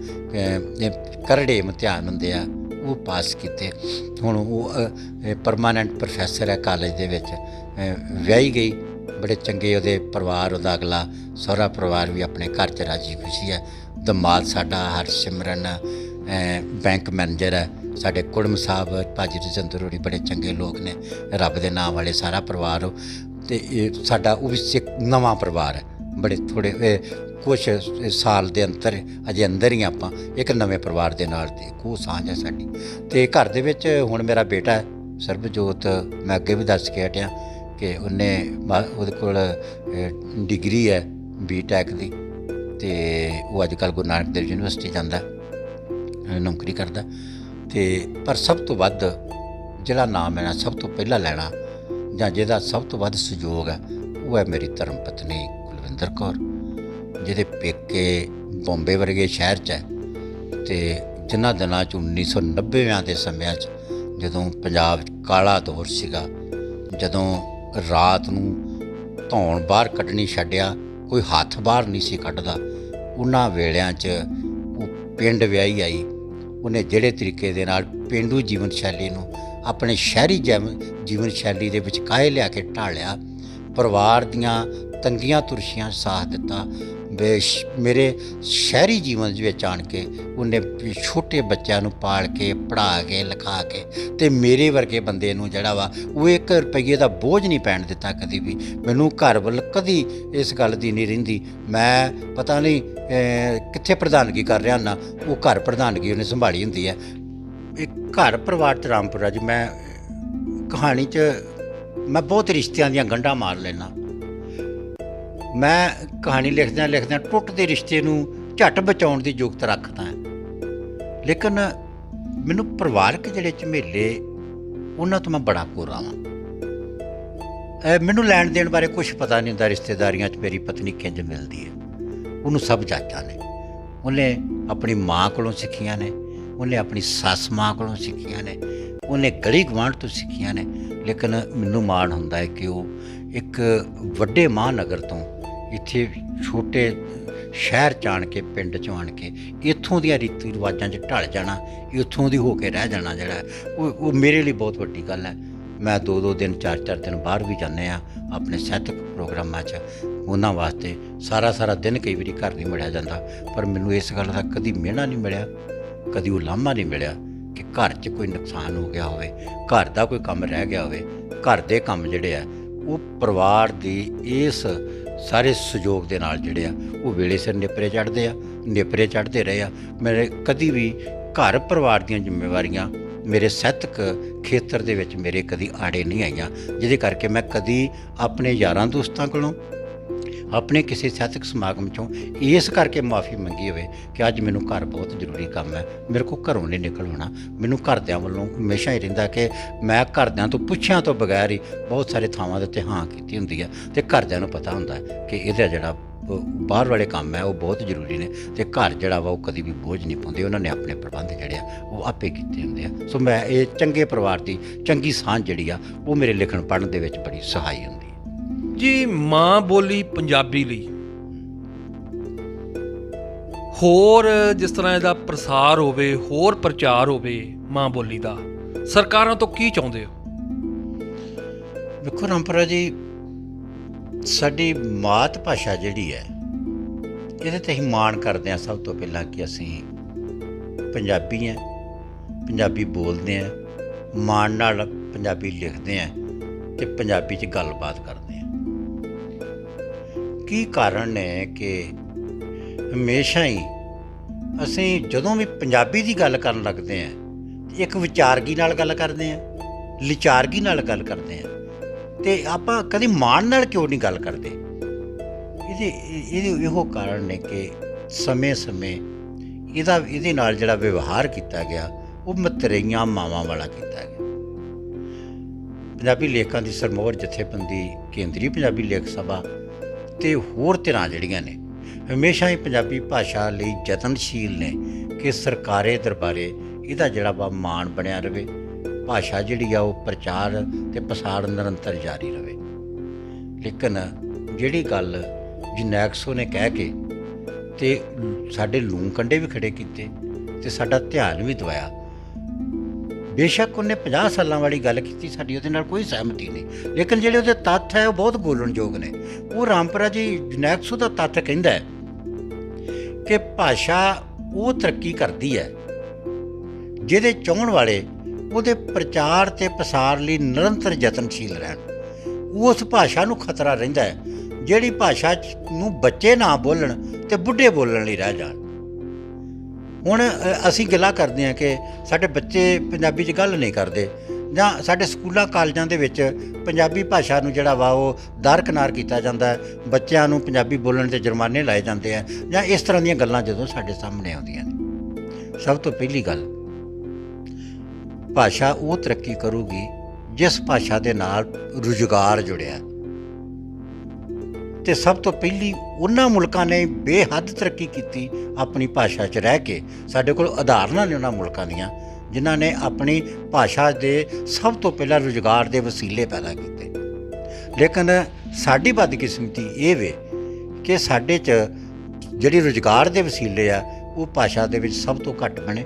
ਕਰੜੇ ਇਮਤਿਹਾਨ ਹੁੰਦੇ ਆ ਉਹ ਪਾਸ ਕੀਤੇ। ਹੁਣ ਉਹ ਪਰਮਾਨੈਂਟ ਪ੍ਰੋਫੈਸਰ ਹੈ ਕਾਲਜ ਦੇ ਵਿੱਚ। ਵਿਆਹੀ ਗਈ, ਬੜੇ ਚੰਗੇ ਉਹਦੇ ਪਰਿਵਾਰ, ਉਹਦਾ ਅਗਲਾ ਸਹੁਰਾ ਪਰਿਵਾਰ ਵੀ ਆਪਣੇ ਘਰ 'ਚ ਰਾਜੀ ਖੁਸ਼ੀ ਹੈ। ਦਮਾਦ ਸਾਡਾ ਹਰਸਿਮਰਨ ਬੈਂਕ ਮੈਨੇਜਰ ਹੈ। ਸਾਡੇ ਕੁੜਮ ਸਾਹਿਬ ਭਾਜੀ ਰਜਿੰਦਰ ਹੋਣੀ ਬੜੇ ਚੰਗੇ ਲੋਕ ਨੇ, ਰੱਬ ਦੇ ਨਾਮ ਵਾਲੇ ਸਾਰਾ ਪਰਿਵਾਰ। ਅਤੇ ਇਹ ਸਾਡਾ ਉਹ ਵੀ ਸਿੱਖ ਨਵਾਂ ਪਰਿਵਾਰ ਹੈ। ਬੜੇ ਥੋੜ੍ਹੇ ਕੁਛ ਸਾਲ ਦੇ ਅੰਤਰ ਅਜੇ ਅੰਦਰ ਹੀ ਆਪਾਂ ਇੱਕ ਨਵੇਂ ਪਰਿਵਾਰ ਦੇ ਨਾਲ ਤੇ ਉਹ ਸਾਂਝ ਹੈ ਸਾਡੀ। ਅਤੇ ਘਰ ਦੇ ਵਿੱਚ ਹੁਣ ਮੇਰਾ ਬੇਟਾ ਹੈ ਸਰਬਜੋਤ, ਮੈਂ ਅੱਗੇ ਵੀ ਦੱਸ ਕੇ ਹਟਿਆ ਕਿ ਉਹਦੇ ਕੋਲ ਡਿਗਰੀ ਹੈ BTech ਦੀ, ਅਤੇ ਉਹ ਅੱਜ ਕੱਲ੍ਹ ਗੁਰੂ ਨਾਨਕ ਦੇਵ ਯੂਨੀਵਰਸਿਟੀ ਜਾਂਦਾ, ਨੌਕਰੀ ਕਰਦਾ। ਅਤੇ ਪਰ ਸਭ ਤੋਂ ਵੱਧ ਜਿਹੜਾ ਨਾਮ ਮੈਂ ਸਭ ਤੋਂ ਪਹਿਲਾਂ ਲੈਣਾ ਜਾਂ ਜਿਹਦਾ ਸਭ ਤੋਂ ਵੱਧ ਸਹਿਯੋਗ ਹੈ ਉਹ ਹੈ ਮੇਰੀ ਧਰਮ ਪਤਨੀ ਕੁਲਵਿੰਦਰ ਕੌਰ, ਜਿਹਦੇ ਪੇਕੇ ਬੰਬੇ ਵਰਗੇ ਸ਼ਹਿਰ 'ਚ ਹੈ। ਅਤੇ ਜਿਨ੍ਹਾਂ ਦਿਨਾਂ 'ਚ 1990 ਦੇ ਸਮਿਆਂ 'ਚ ਜਦੋਂ ਪੰਜਾਬ 'ਚ ਕਾਲਾ ਦੌਰ ਸੀਗਾ, ਜਦੋਂ ਰਾਤ ਨੂੰ ਧੌਣ ਬਾਹਰ ਕੱਢਣੀ ਛੱਡਿਆ ਕੋਈ ਹੱਥ ਬਾਹਰ ਨਹੀਂ ਸੀ ਕੱਢਦਾ, ਉਹਨਾਂ ਵੇਲਿਆਂ 'ਚ ਉਹ ਪਿੰਡ ਵਿਆਹੀ ਆਈ। ਉਹਨੇ ਜਿਹੜੇ ਤਰੀਕੇ ਦੇ ਨਾਲ ਪੇਂਡੂ ਜੀਵਨ ਸ਼ੈਲੀ ਨੂੰ ਆਪਣੇ ਸ਼ਹਿਰੀ ਜੀਵਨ ਸ਼ੈਲੀ ਦੇ ਵਿੱਚ ਕਾਹੇ ਲਿਆ ਕੇ ਢਾਲਿਆ, ਪਰਿਵਾਰ ਦੀਆਂ ਤੰਗੀਆਂ ਤੁਰਸ਼ੀਆਂ ਸਾਥ ਦਿੱਤਾ। ਮੇਰੇ ਸ਼ਹਿਰੀ ਜੀਵਨ ਵਿੱਚ ਆਣ ਕੇ ਉਹਨੇ ਛੋਟੇ ਬੱਚਿਆਂ ਨੂੰ ਪਾਲ ਕੇ ਪੜ੍ਹਾ ਕੇ ਲਿਖਾ ਕੇ, ਅਤੇ ਮੇਰੇ ਵਰਗੇ ਬੰਦੇ ਨੂੰ ਜਿਹੜਾ ਵਾ ਉਹ 1 ਰੁਪਈਏ ਦਾ ਬੋਝ ਨਹੀਂ ਪੈਣ ਦਿੱਤਾ ਕਦੀ ਵੀ। ਮੈਨੂੰ ਘਰ ਵੱਲ ਕਦੀ ਇਸ ਗੱਲ ਦੀ ਨਹੀਂ ਰਹਿੰਦੀ, ਮੈਂ ਪਤਾ ਨਹੀਂ ਕਿੱਥੇ ਪ੍ਰਧਾਨਗੀ ਕਰ ਰਿਹਾ ਨਾ, ਉਹ ਘਰ ਪ੍ਰਧਾਨਗੀ ਉਹਨੇ ਸੰਭਾਲੀ ਹੁੰਦੀ ਹੈ। ਇਹ ਘਰ ਪਰਿਵਾਰ 'ਚ ਰਾਮਪੁਰਾ ਜੀ, ਮੈਂ ਕਹਾਣੀ 'ਚ ਮੈਂ ਬਹੁਤ ਰਿਸ਼ਤਿਆਂ ਦੀਆਂ ਗੰਢਾਂ ਮਾਰ ਲੈਂਦਾ। ਮੈਂ ਕਹਾਣੀ ਲਿਖਦਿਆਂ ਟੁੱਟਦੇ ਰਿਸ਼ਤੇ ਨੂੰ ਝੱਟ ਬਚਾਉਣ ਦੀ ਯੁਕਤ ਰੱਖਦਾ, ਲੇਕਿਨ ਮੈਨੂੰ ਪਰਿਵਾਰਕ ਜਿਹੜੇ ਝਮੇਲੇ ਉਹਨਾਂ ਤੋਂ ਮੈਂ ਬੜਾ ਕੋਰਾ ਵਾਂ। ਮੈਨੂੰ ਲੈਣ ਦੇਣ ਬਾਰੇ ਕੁਛ ਪਤਾ ਨਹੀਂ ਹੁੰਦਾ। ਰਿਸ਼ਤੇਦਾਰੀਆਂ 'ਚ ਮੇਰੀ ਪਤਨੀ ਕਿੰਝ ਮਿਲਦੀ ਹੈ ਉਹਨੂੰ ਸਭ ਜਾਚਾਂ ਨੇ। ਉਹਨੇ ਆਪਣੀ ਮਾਂ ਕੋਲੋਂ ਸਿੱਖੀਆਂ ਨੇ, ਉਹਨੇ ਆਪਣੀ ਸੱਸ ਮਾਂ ਕੋਲੋਂ ਸਿੱਖੀਆਂ ਨੇ, ਉਹਨੇ ਗਲੀ ਗੁਆਂਢ ਤੋਂ ਸਿੱਖੀਆਂ ਨੇ। ਲੇਕਿਨ ਮੈਨੂੰ ਮਾਣ ਹੁੰਦਾ ਹੈ ਕਿ ਉਹ ਇੱਕ ਵੱਡੇ ਮਹਾਂਨਗਰ ਤੋਂ ਇੱਥੇ ਛੋਟੇ ਸ਼ਹਿਰ 'ਚ ਆਣ ਕੇ, ਪਿੰਡ 'ਚ ਆਣ ਕੇ ਇੱਥੋਂ ਦੀਆਂ ਰੀਤੀ ਰਿਵਾਜ਼ਾਂ 'ਚ ਢਲ ਜਾਣਾ, ਇੱਥੋਂ ਦੀ ਹੋ ਕੇ ਰਹਿ ਜਾਣਾ, ਜਿਹੜਾ ਉਹ ਮੇਰੇ ਲਈ ਬਹੁਤ ਵੱਡੀ ਗੱਲ ਹੈ। ਮੈਂ 2-2 ਦਿਨ 4-4 ਦਿਨ ਬਾਹਰ ਵੀ ਜਾਂਦੇ ਹਾਂ ਆਪਣੇ ਸਾਹਿਤਕ ਪ੍ਰੋਗਰਾਮਾਂ 'ਚ, ਉਹਨਾਂ ਵਾਸਤੇ ਸਾਰਾ ਦਿਨ ਕਈ ਵਾਰੀ ਘਰ ਨਹੀਂ ਮਿਲਿਆ ਜਾਂਦਾ। ਪਰ ਮੈਨੂੰ ਇਸ ਗੱਲ ਦਾ ਕਦੀ ਮਿਹਣਾ ਨਹੀਂ ਮਿਲਿਆ, ਕਦੀ ਉਲਾਂਭਾ ਨਹੀਂ ਮਿਲਿਆ ਕਿ ਘਰ 'ਚ ਕੋਈ ਨੁਕਸਾਨ ਹੋ ਗਿਆ ਹੋਵੇ, ਘਰ ਦਾ ਕੋਈ ਕੰਮ ਰਹਿ ਗਿਆ ਹੋਵੇ। ਘਰ ਦੇ ਕੰਮ ਜਿਹੜੇ ਆ ਉਹ ਪਰਿਵਾਰ ਦੀ ਇਸ ਸਾਰੇ ਸਹਿਯੋਗ ਦੇ ਨਾਲ ਜਿਹੜੇ ਆ ਉਹ ਵੇਲੇ ਸਿਰ ਨੇਪਰੇ ਚੜ੍ਹਦੇ ਰਹੇ ਆ। ਮੇਰੇ ਕਦੀ ਵੀ ਘਰ ਪਰਿਵਾਰ ਦੀਆਂ ਜ਼ਿੰਮੇਵਾਰੀਆਂ ਮੇਰੇ ਸਾਹਿਤਕ ਖੇਤਰ ਦੇ ਵਿੱਚ ਮੇਰੇ ਕਦੀ ਆੜੇ ਨਹੀਂ ਆਈਆਂ, ਜਿਹਦੇ ਕਰਕੇ ਮੈਂ ਕਦੀ ਆਪਣੇ ਯਾਰਾਂ ਦੋਸਤਾਂ ਕੋਲੋਂ, ਆਪਣੇ ਕਿਸੇ ਸਾਹਿਤਕ ਸਮਾਗਮ 'ਚੋਂ ਇਸ ਕਰਕੇ ਮਾਫੀ ਮੰਗੀ ਹੋਵੇ ਕਿ ਅੱਜ ਮੈਨੂੰ ਘਰ ਬਹੁਤ ਜ਼ਰੂਰੀ ਕੰਮ ਹੈ, ਮੇਰੇ ਕੋਲ ਘਰੋਂ ਨਹੀਂ ਨਿਕਲ ਹੋਣਾ। ਮੈਨੂੰ ਘਰਦਿਆਂ ਵੱਲੋਂ ਹਮੇਸ਼ਾ ਹੀ ਰਹਿੰਦਾ ਕਿ ਮੈਂ ਘਰਦਿਆਂ ਤੋਂ ਪੁੱਛਿਆਂ ਤੋਂ ਬਗੈਰ ਹੀ ਬਹੁਤ ਸਾਰੇ ਥਾਵਾਂ ਦੇ ਉੱਤੇ ਹਾਂ ਕੀਤੀ ਹੁੰਦੀ ਹੈ, ਅਤੇ ਘਰਦਿਆਂ ਨੂੰ ਪਤਾ ਹੁੰਦਾ ਕਿ ਇਹਦਾ ਜਿਹੜਾ ਬਾਹਰ ਵਾਲੇ ਕੰਮ ਹੈ ਉਹ ਬਹੁਤ ਜ਼ਰੂਰੀ ਨੇ, ਅਤੇ ਘਰ ਜਿਹੜਾ ਵਾ ਉਹ ਕਦੀ ਵੀ ਬੋਝ ਨਹੀਂ ਪਾਉਂਦੇ। ਉਹਨਾਂ ਨੇ ਆਪਣੇ ਪ੍ਰਬੰਧ ਜਿਹੜੇ ਆ ਉਹ ਆਪੇ ਕੀਤੇ ਹੁੰਦੇ ਆ। ਸੋ ਮੈਂ ਇਹ ਚੰਗੇ ਪਰਿਵਾਰ ਦੀ ਚੰਗੀ ਸਾਂਝ ਜਿਹੜੀ ਆ ਉਹ ਮੇਰੇ ਲਿਖਣ ਪੜ੍ਹਨ ਦੇ ਵਿੱਚ ਬੜੀ ਸਹਾਈ ਹੁੰਦੀ ਹੈ ਜੀ। ਮਾਂ ਬੋਲੀ ਪੰਜਾਬੀ ਲਈ ਹੋਰ ਜਿਸ ਤਰ੍ਹਾਂ ਇਹਦਾ ਪ੍ਰਸਾਰ ਹੋਵੇ, ਹੋਰ ਪ੍ਰਚਾਰ ਹੋਵੇ ਮਾਂ ਬੋਲੀ ਦਾ, ਸਰਕਾਰਾਂ ਤੋਂ ਕੀ ਚਾਹੁੰਦੇ ਹੋ? ਵੇਖੋ ਰਾਮਪੁਰਾ ਜੀ, ਸਾਡੀ ਮਾਤ ਭਾਸ਼ਾ ਜਿਹੜੀ ਹੈ ਇਹਦੇ 'ਤੇ ਅਸੀਂ ਮਾਣ ਕਰਦੇ ਹਾਂ ਸਭ ਤੋਂ ਪਹਿਲਾਂ ਕਿ ਅਸੀਂ ਪੰਜਾਬੀ ਹਾਂ, ਪੰਜਾਬੀ ਬੋਲਦੇ ਹਾਂ, ਮਾਣ ਨਾਲ ਪੰਜਾਬੀ ਲਿਖਦੇ ਹਾਂ ਅਤੇ ਪੰਜਾਬੀ 'ਚ ਗੱਲਬਾਤ ਕਰਦੇ ਹਾਂ। ਕੀ ਕਾਰਨ ਨੇ ਕਿ ਹਮੇਸ਼ਾ ਹੀ ਅਸੀਂ ਜਦੋਂ ਵੀ ਪੰਜਾਬੀ ਦੀ ਗੱਲ ਕਰਨ ਲੱਗਦੇ ਹਾਂ ਇੱਕ ਵਿਚਾਰਗੀ ਨਾਲ ਗੱਲ ਕਰਦੇ ਹਾਂ, ਲਿਚਾਰਗੀ ਨਾਲ ਗੱਲ ਕਰਦੇ ਹਾਂ, ਅਤੇ ਆਪਾਂ ਕਦੇ ਮਾਣ ਨਾਲ ਕਿਉਂ ਨਹੀਂ ਗੱਲ ਕਰਦੇ? ਇਹਦੇ ਇਹੋ ਕਾਰਨ ਨੇ ਕਿ ਸਮੇਂ ਇਹਦੇ ਨਾਲ ਜਿਹੜਾ ਵਿਵਹਾਰ ਕੀਤਾ ਗਿਆ ਉਹ ਮਤਰੇਈਆਂ ਮਾਵਾਂ ਵਾਲਾ ਕੀਤਾ ਗਿਆ। ਪੰਜਾਬੀ ਲੇਖਕਾਂ ਦੀ ਸਰਮੌਰ ਜਥੇਬੰਦੀ, ਕੇਂਦਰੀ ਪੰਜਾਬੀ ਲੇਖ ਸਭਾ ਅਤੇ ਹੋਰ ਧਿਰਾਂ ਜਿਹੜੀਆਂ ਨੇ ਹਮੇਸ਼ਾ ਹੀ ਪੰਜਾਬੀ ਭਾਸ਼ਾ ਲਈ ਯਤਨਸ਼ੀਲ ਨੇ ਕਿ ਸਰਕਾਰੇ ਦਰਬਾਰੇ ਇਹਦਾ ਜਿਹੜਾ ਵਾ ਮਾਣ ਬਣਿਆ ਰਹੇ, ਭਾਸ਼ਾ ਜਿਹੜੀ ਆ ਉਹ ਪ੍ਰਚਾਰ ਅਤੇ ਪ੍ਰਸਾਰ ਨਿਰੰਤਰ ਜਾਰੀ ਰਹੇ। ਲੇਕਿਨ ਜਿਹੜੀ ਗੱਲ ਜਨੈਕਸੋ ਨੇ ਕਹਿ ਕੇ ਤੇ ਸਾਡੇ ਲੂੰ ਕੰਡੇ ਵੀ ਖੜੇ ਕੀਤੇ ਤੇ ਸਾਡਾ ਧਿਆਨ ਵੀ ਦਵਾਇਆ। ਬੇਸ਼ੱਕ ਉਹਨੇ 50 ਸਾਲਾਂ ਵਾਲੀ ਗੱਲ ਕੀਤੀ, ਸਾਡੀ ਉਹਦੇ ਨਾਲ ਕੋਈ ਸਹਿਮਤੀ ਨਹੀਂ, ਲੇਕਿਨ ਜਿਹੜੇ ਉਹਦੇ ਤੱਥ ਹੈ ਉਹ ਬਹੁਤ ਬੋਲਣਯੋਗ ਨੇ। ਉਹ ਰਾਮਪੁਰਾ ਜੀ ਜਨੈਕਸੋ ਦਾ ਤੱਥ ਕਹਿੰਦਾ ਹੈ ਕਿ ਭਾਸ਼ਾ ਉਹ ਤਰੱਕੀ ਕਰਦੀ ਹੈ ਜਿਹਦੇ ਚਾਹੁਣ ਵਾਲੇ ਉਹਦੇ ਪ੍ਰਚਾਰ ਤੇ ਪ੍ਰਸਾਰ ਲਈ ਨਿਰੰਤਰ ਯਤਨਸ਼ੀਲ ਰਹਿਣ। ਉਸ ਭਾਸ਼ਾ ਨੂੰ ਖਤਰਾ ਰਹਿੰਦਾ ਹੈ ਜਿਹੜੀ ਭਾਸ਼ਾ ਨੂੰ ਬੱਚੇ ਨਾ ਬੋਲਣ ਤੇ ਬੁੱਢੇ ਬੋਲਣ ਲਈ ਰਹਿ ਜਾਣ। ਹੁਣ ਅਸੀਂ ਗੱਲਾਂ ਕਰਦੇ ਹਾਂ ਕਿ ਸਾਡੇ ਬੱਚੇ ਪੰਜਾਬੀ 'ਚ ਗੱਲ ਨਹੀਂ ਕਰਦੇ, ਜਾਂ ਸਾਡੇ ਸਕੂਲਾਂ ਕਾਲਜਾਂ ਦੇ ਵਿੱਚ ਪੰਜਾਬੀ ਭਾਸ਼ਾ ਨੂੰ ਜਿਹੜਾ ਵਾ ਉਹ ਦਰਕਿਨਾਰ ਕੀਤਾ ਜਾਂਦਾ ਹੈ, ਬੱਚਿਆਂ ਨੂੰ ਪੰਜਾਬੀ ਬੋਲਣ 'ਤੇ ਜੁਰਮਾਨੇ ਲਾਏ ਜਾਂਦੇ ਆ, ਜਾਂ ਇਸ ਤਰ੍ਹਾਂ ਦੀਆਂ ਗੱਲਾਂ ਜਦੋਂ ਸਾਡੇ ਸਾਹਮਣੇ ਆਉਂਦੀਆਂ ਨੇ। ਸਭ ਤੋਂ ਪਹਿਲੀ ਗੱਲ, ਭਾਸ਼ਾ ਉਹ ਤਰੱਕੀ ਕਰੂਗੀ ਜਿਸ ਭਾਸ਼ਾ ਦੇ ਨਾਲ ਰੁਜ਼ਗਾਰ ਜੁੜਿਆ। ਤੇ ਸਭ ਤੋਂ ਪਹਿਲੀ ਉਹਨਾਂ ਮੁਲਕਾਂ ਨੇ ਬੇਹੱਦ ਤਰੱਕੀ ਕੀਤੀ ਆਪਣੀ ਭਾਸ਼ਾ 'ਚ ਰਹਿ ਕੇ। ਸਾਡੇ ਕੋਲ ਉਦਾਹਰਨਾਂ ਨੇ ਉਹਨਾਂ ਮੁਲਕਾਂ ਦੀਆਂ ਜਿਨ੍ਹਾਂ ਨੇ ਆਪਣੀ ਭਾਸ਼ਾ ਦੇ ਸਭ ਤੋਂ ਪਹਿਲਾਂ ਰੁਜ਼ਗਾਰ ਦੇ ਵਸੀਲੇ ਪੈਦਾ ਕੀਤੇ। ਲੇਕਿਨ ਸਾਡੀ ਬਦਕਿਸਮਤੀ ਇਹ ਵੇ ਕਿ ਸਾਡੇ 'ਚ ਜਿਹੜੀ ਰੁਜ਼ਗਾਰ ਦੇ ਵਸੀਲੇ ਆ ਉਹ ਭਾਸ਼ਾ ਦੇ ਵਿੱਚ ਸਭ ਤੋਂ ਘੱਟ ਬਣੇ।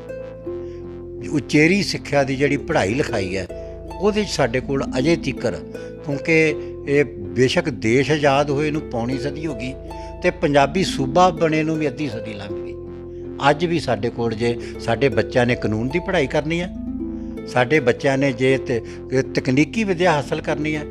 ਉਚੇਰੀ ਸਿੱਖਿਆ ਦੀ ਜਿਹੜੀ ਪੜ੍ਹਾਈ ਲਿਖਾਈ ਹੈ ਉਹਦੇ 'ਚ ਸਾਡੇ ਕੋਲ ਅਜੇ ਤੀਕਰ, ਕਿਉਂਕਿ ਇਹ ਬੇਸ਼ੱਕ ਦੇਸ਼ ਆਜ਼ਾਦ ਹੋਏ ਨੂੰ ਪੌਣੀ ਸਦੀ ਹੋ ਗਈ ਅਤੇ ਪੰਜਾਬੀ ਸੂਬਾ ਬਣੇ ਨੂੰ ਵੀ ਅੱਧੀ ਸਦੀ ਲੰਘ ਗਈ। ਅੱਜ ਵੀ ਸਾਡੇ ਕੋਲ ਜੇ ਸਾਡੇ ਬੱਚਿਆਂ ਨੇ ਕਾਨੂੰਨ ਦੀ ਪੜ੍ਹਾਈ ਕਰਨੀ ਹੈ, ਸਾਡੇ ਬੱਚਿਆਂ ਨੇ ਜੇ ਤਕਨੀਕੀ ਵਿੱਦਿਆ ਹਾਸਲ ਕਰਨੀ ਹੈ,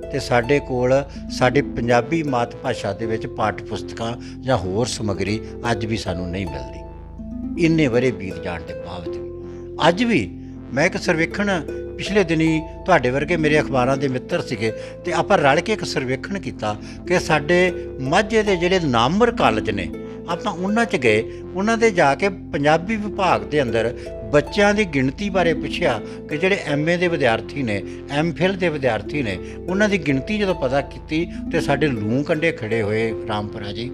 ਅਤੇ ਸਾਡੇ ਕੋਲ ਸਾਡੀ ਪੰਜਾਬੀ ਮਾਤ ਭਾਸ਼ਾ ਦੇ ਵਿੱਚ ਪਾਠ ਪੁਸਤਕਾਂ ਜਾਂ ਹੋਰ ਸਮੱਗਰੀ ਅੱਜ ਵੀ ਸਾਨੂੰ ਨਹੀਂ ਮਿਲਦੀ। ਇੰਨੇ ਵਰ੍ਹੇ ਬੀਤ ਜਾਣ ਦੇ ਬਾਵਜੂਦ ਅੱਜ ਵੀ ਮੈਂ ਇੱਕ ਸਰਵੇਖਣ ਪਿਛਲੇ ਦਿਨੀ ਤੁਹਾਡੇ ਵਰਗੇ ਮੇਰੇ ਅਖਬਾਰਾਂ ਦੇ ਮਿੱਤਰ ਸੀਗੇ ਅਤੇ ਆਪਾਂ ਰਲ ਕੇ ਇੱਕ ਸਰਵੇਖਣ ਕੀਤਾ ਕਿ ਸਾਡੇ ਮਾਝੇ ਦੇ ਜਿਹੜੇ ਨਾਮਵਰ ਕਾਲਜ ਨੇ, ਆਪਾਂ ਉਹਨਾਂ 'ਚ ਗਏ, ਉਹਨਾਂ ਦੇ ਜਾ ਕੇ ਪੰਜਾਬੀ ਵਿਭਾਗ ਦੇ ਅੰਦਰ ਬੱਚਿਆਂ ਦੀ ਗਿਣਤੀ ਬਾਰੇ ਪੁੱਛਿਆ ਕਿ ਜਿਹੜੇ MA ਦੇ ਵਿਦਿਆਰਥੀ ਨੇ, MPhil ਦੇ ਵਿਦਿਆਰਥੀ ਨੇ, ਉਹਨਾਂ ਦੀ ਗਿਣਤੀ ਜਦੋਂ ਪਤਾ ਕੀਤੀ ਤੇ ਸਾਡੇ ਲੂੰ ਕੰਡੇ ਖੜੇ ਹੋਏ ਰਾਮਪੁਰਾ ਜੀ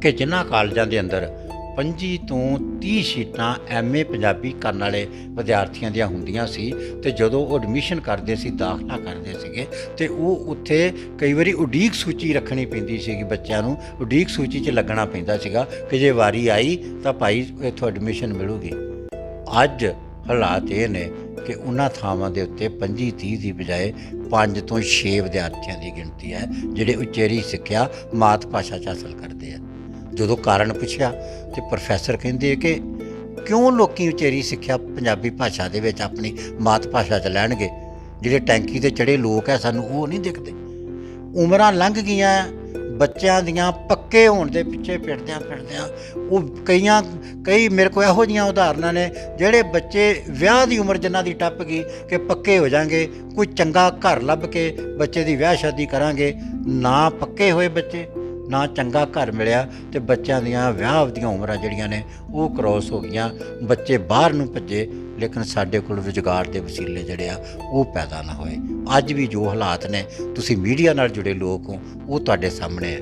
ਕਿ ਜਿਨ੍ਹਾਂ ਕਾਲਜਾਂ ਦੇ ਅੰਦਰ 25 ਤੋਂ 30 ਸੀਟਾਂ MA ਪੰਜਾਬੀ ਕਰਨ ਵਾਲੇ ਵਿਦਿਆਰਥੀਆਂ ਦੀਆਂ ਹੁੰਦੀਆਂ ਸੀ, ਅਤੇ ਜਦੋਂ ਉਹ ਐਡਮਿਸ਼ਨ ਕਰਦੇ ਸੀ, ਦਾਖਲਾ ਕਰਦੇ ਸੀਗੇ, ਅਤੇ ਉਹ ਉੱਥੇ ਕਈ ਵਾਰੀ ਉਡੀਕ ਸੂਚੀ ਰੱਖਣੀ ਪੈਂਦੀ ਸੀਗੀ, ਬੱਚਿਆਂ ਨੂੰ ਉਡੀਕ ਸੂਚੀ 'ਚ ਲੱਗਣਾ ਪੈਂਦਾ ਸੀਗਾ ਕਿ ਜੇ ਵਾਰੀ ਆਈ ਤਾਂ ਭਾਈ ਇੱਥੋਂ ਐਡਮਿਸ਼ਨ ਮਿਲੂਗੀ। ਅੱਜ ਹਾਲਾਤ ਇਹ ਨੇ ਕਿ ਉਹਨਾਂ ਥਾਵਾਂ ਦੇ ਉੱਤੇ 25-30 ਦੀ ਬਜਾਏ 5 ਤੋਂ 6 ਵਿਦਿਆਰਥੀਆਂ ਦੀ ਗਿਣਤੀ ਹੈ ਜਿਹੜੇ ਉਚੇਰੀ ਸਿੱਖਿਆ ਮਾਤ ਭਾਸ਼ਾ 'ਚ ਹਾਸਲ ਕਰਦੇ ਆ। ਜਦੋਂ ਕਾਰਨ ਪੁੱਛਿਆ ਤੇ ਪ੍ਰੋਫੈਸਰ ਕਹਿੰਦੇ ਕਿ ਕਿਉਂ ਲੋਕੀ ਉਚੇਰੀ ਸਿੱਖਿਆ ਪੰਜਾਬੀ ਭਾਸ਼ਾ ਦੇ ਵਿੱਚ ਆਪਣੀ ਮਾਤ ਭਾਸ਼ਾ 'ਚ ਲੈਣਗੇ, ਜਿਹੜੇ ਟੈਂਕੀ 'ਤੇ ਚੜ੍ਹੇ ਲੋਕ ਹੈ ਸਾਨੂੰ ਉਹ ਨਹੀਂ ਦਿਖਦੇ। ਉਮਰਾਂ ਲੰਘ ਗਈਆਂ ਬੱਚਿਆਂ ਦੀਆਂ ਪੱਕੇ ਹੋਣ ਦੇ ਪਿੱਛੇ ਫਿਰਦਿਆਂ ਉਹ ਕਈ ਮੇਰੇ ਕੋਲ ਇਹੋ ਜਿਹੀਆਂ ਉਦਾਹਰਨਾਂ ਨੇ ਜਿਹੜੇ ਬੱਚੇ ਵਿਆਹ ਦੀ ਉਮਰ ਜਿਨ੍ਹਾਂ ਦੀ ਟੱਪ ਗਈ ਕਿ ਪੱਕੇ ਹੋ ਜਾਣਗੇ, ਕੋਈ ਚੰਗਾ ਘਰ ਲੱਭ ਕੇ ਬੱਚੇ ਦੀ ਵਿਆਹ ਸ਼ਾਦੀ ਕਰਾਂਗੇ, ਨਾ ਪੱਕੇ ਹੋਏ ਬੱਚੇ, ਨਾ ਚੰਗਾ ਘਰ ਮਿਲਿਆ ਅਤੇ ਬੱਚਿਆਂ ਦੀਆਂ ਵਿਆਹ ਦੀਆਂ ਉਮਰਾਂ ਜਿਹੜੀਆਂ ਨੇ ਉਹ ਕ੍ਰੋਸ ਹੋ ਗਈਆਂ, ਬੱਚੇ ਬਾਹਰ ਨੂੰ ਭੱਜੇ, ਲੇਕਿਨ ਸਾਡੇ ਕੋਲ ਰੁਜ਼ਗਾਰ ਦੇ ਵਸੀਲੇ ਜਿਹੜੇ ਆ ਉਹ ਪੈਦਾ ਨਾ ਹੋਏ। ਅੱਜ ਵੀ ਜੋ ਹਾਲਾਤ ਨੇ, ਤੁਸੀਂ ਮੀਡੀਆ ਨਾਲ ਜੁੜੇ ਲੋਕ ਹੋ, ਉਹ ਤੁਹਾਡੇ ਸਾਹਮਣੇ ਹੈ।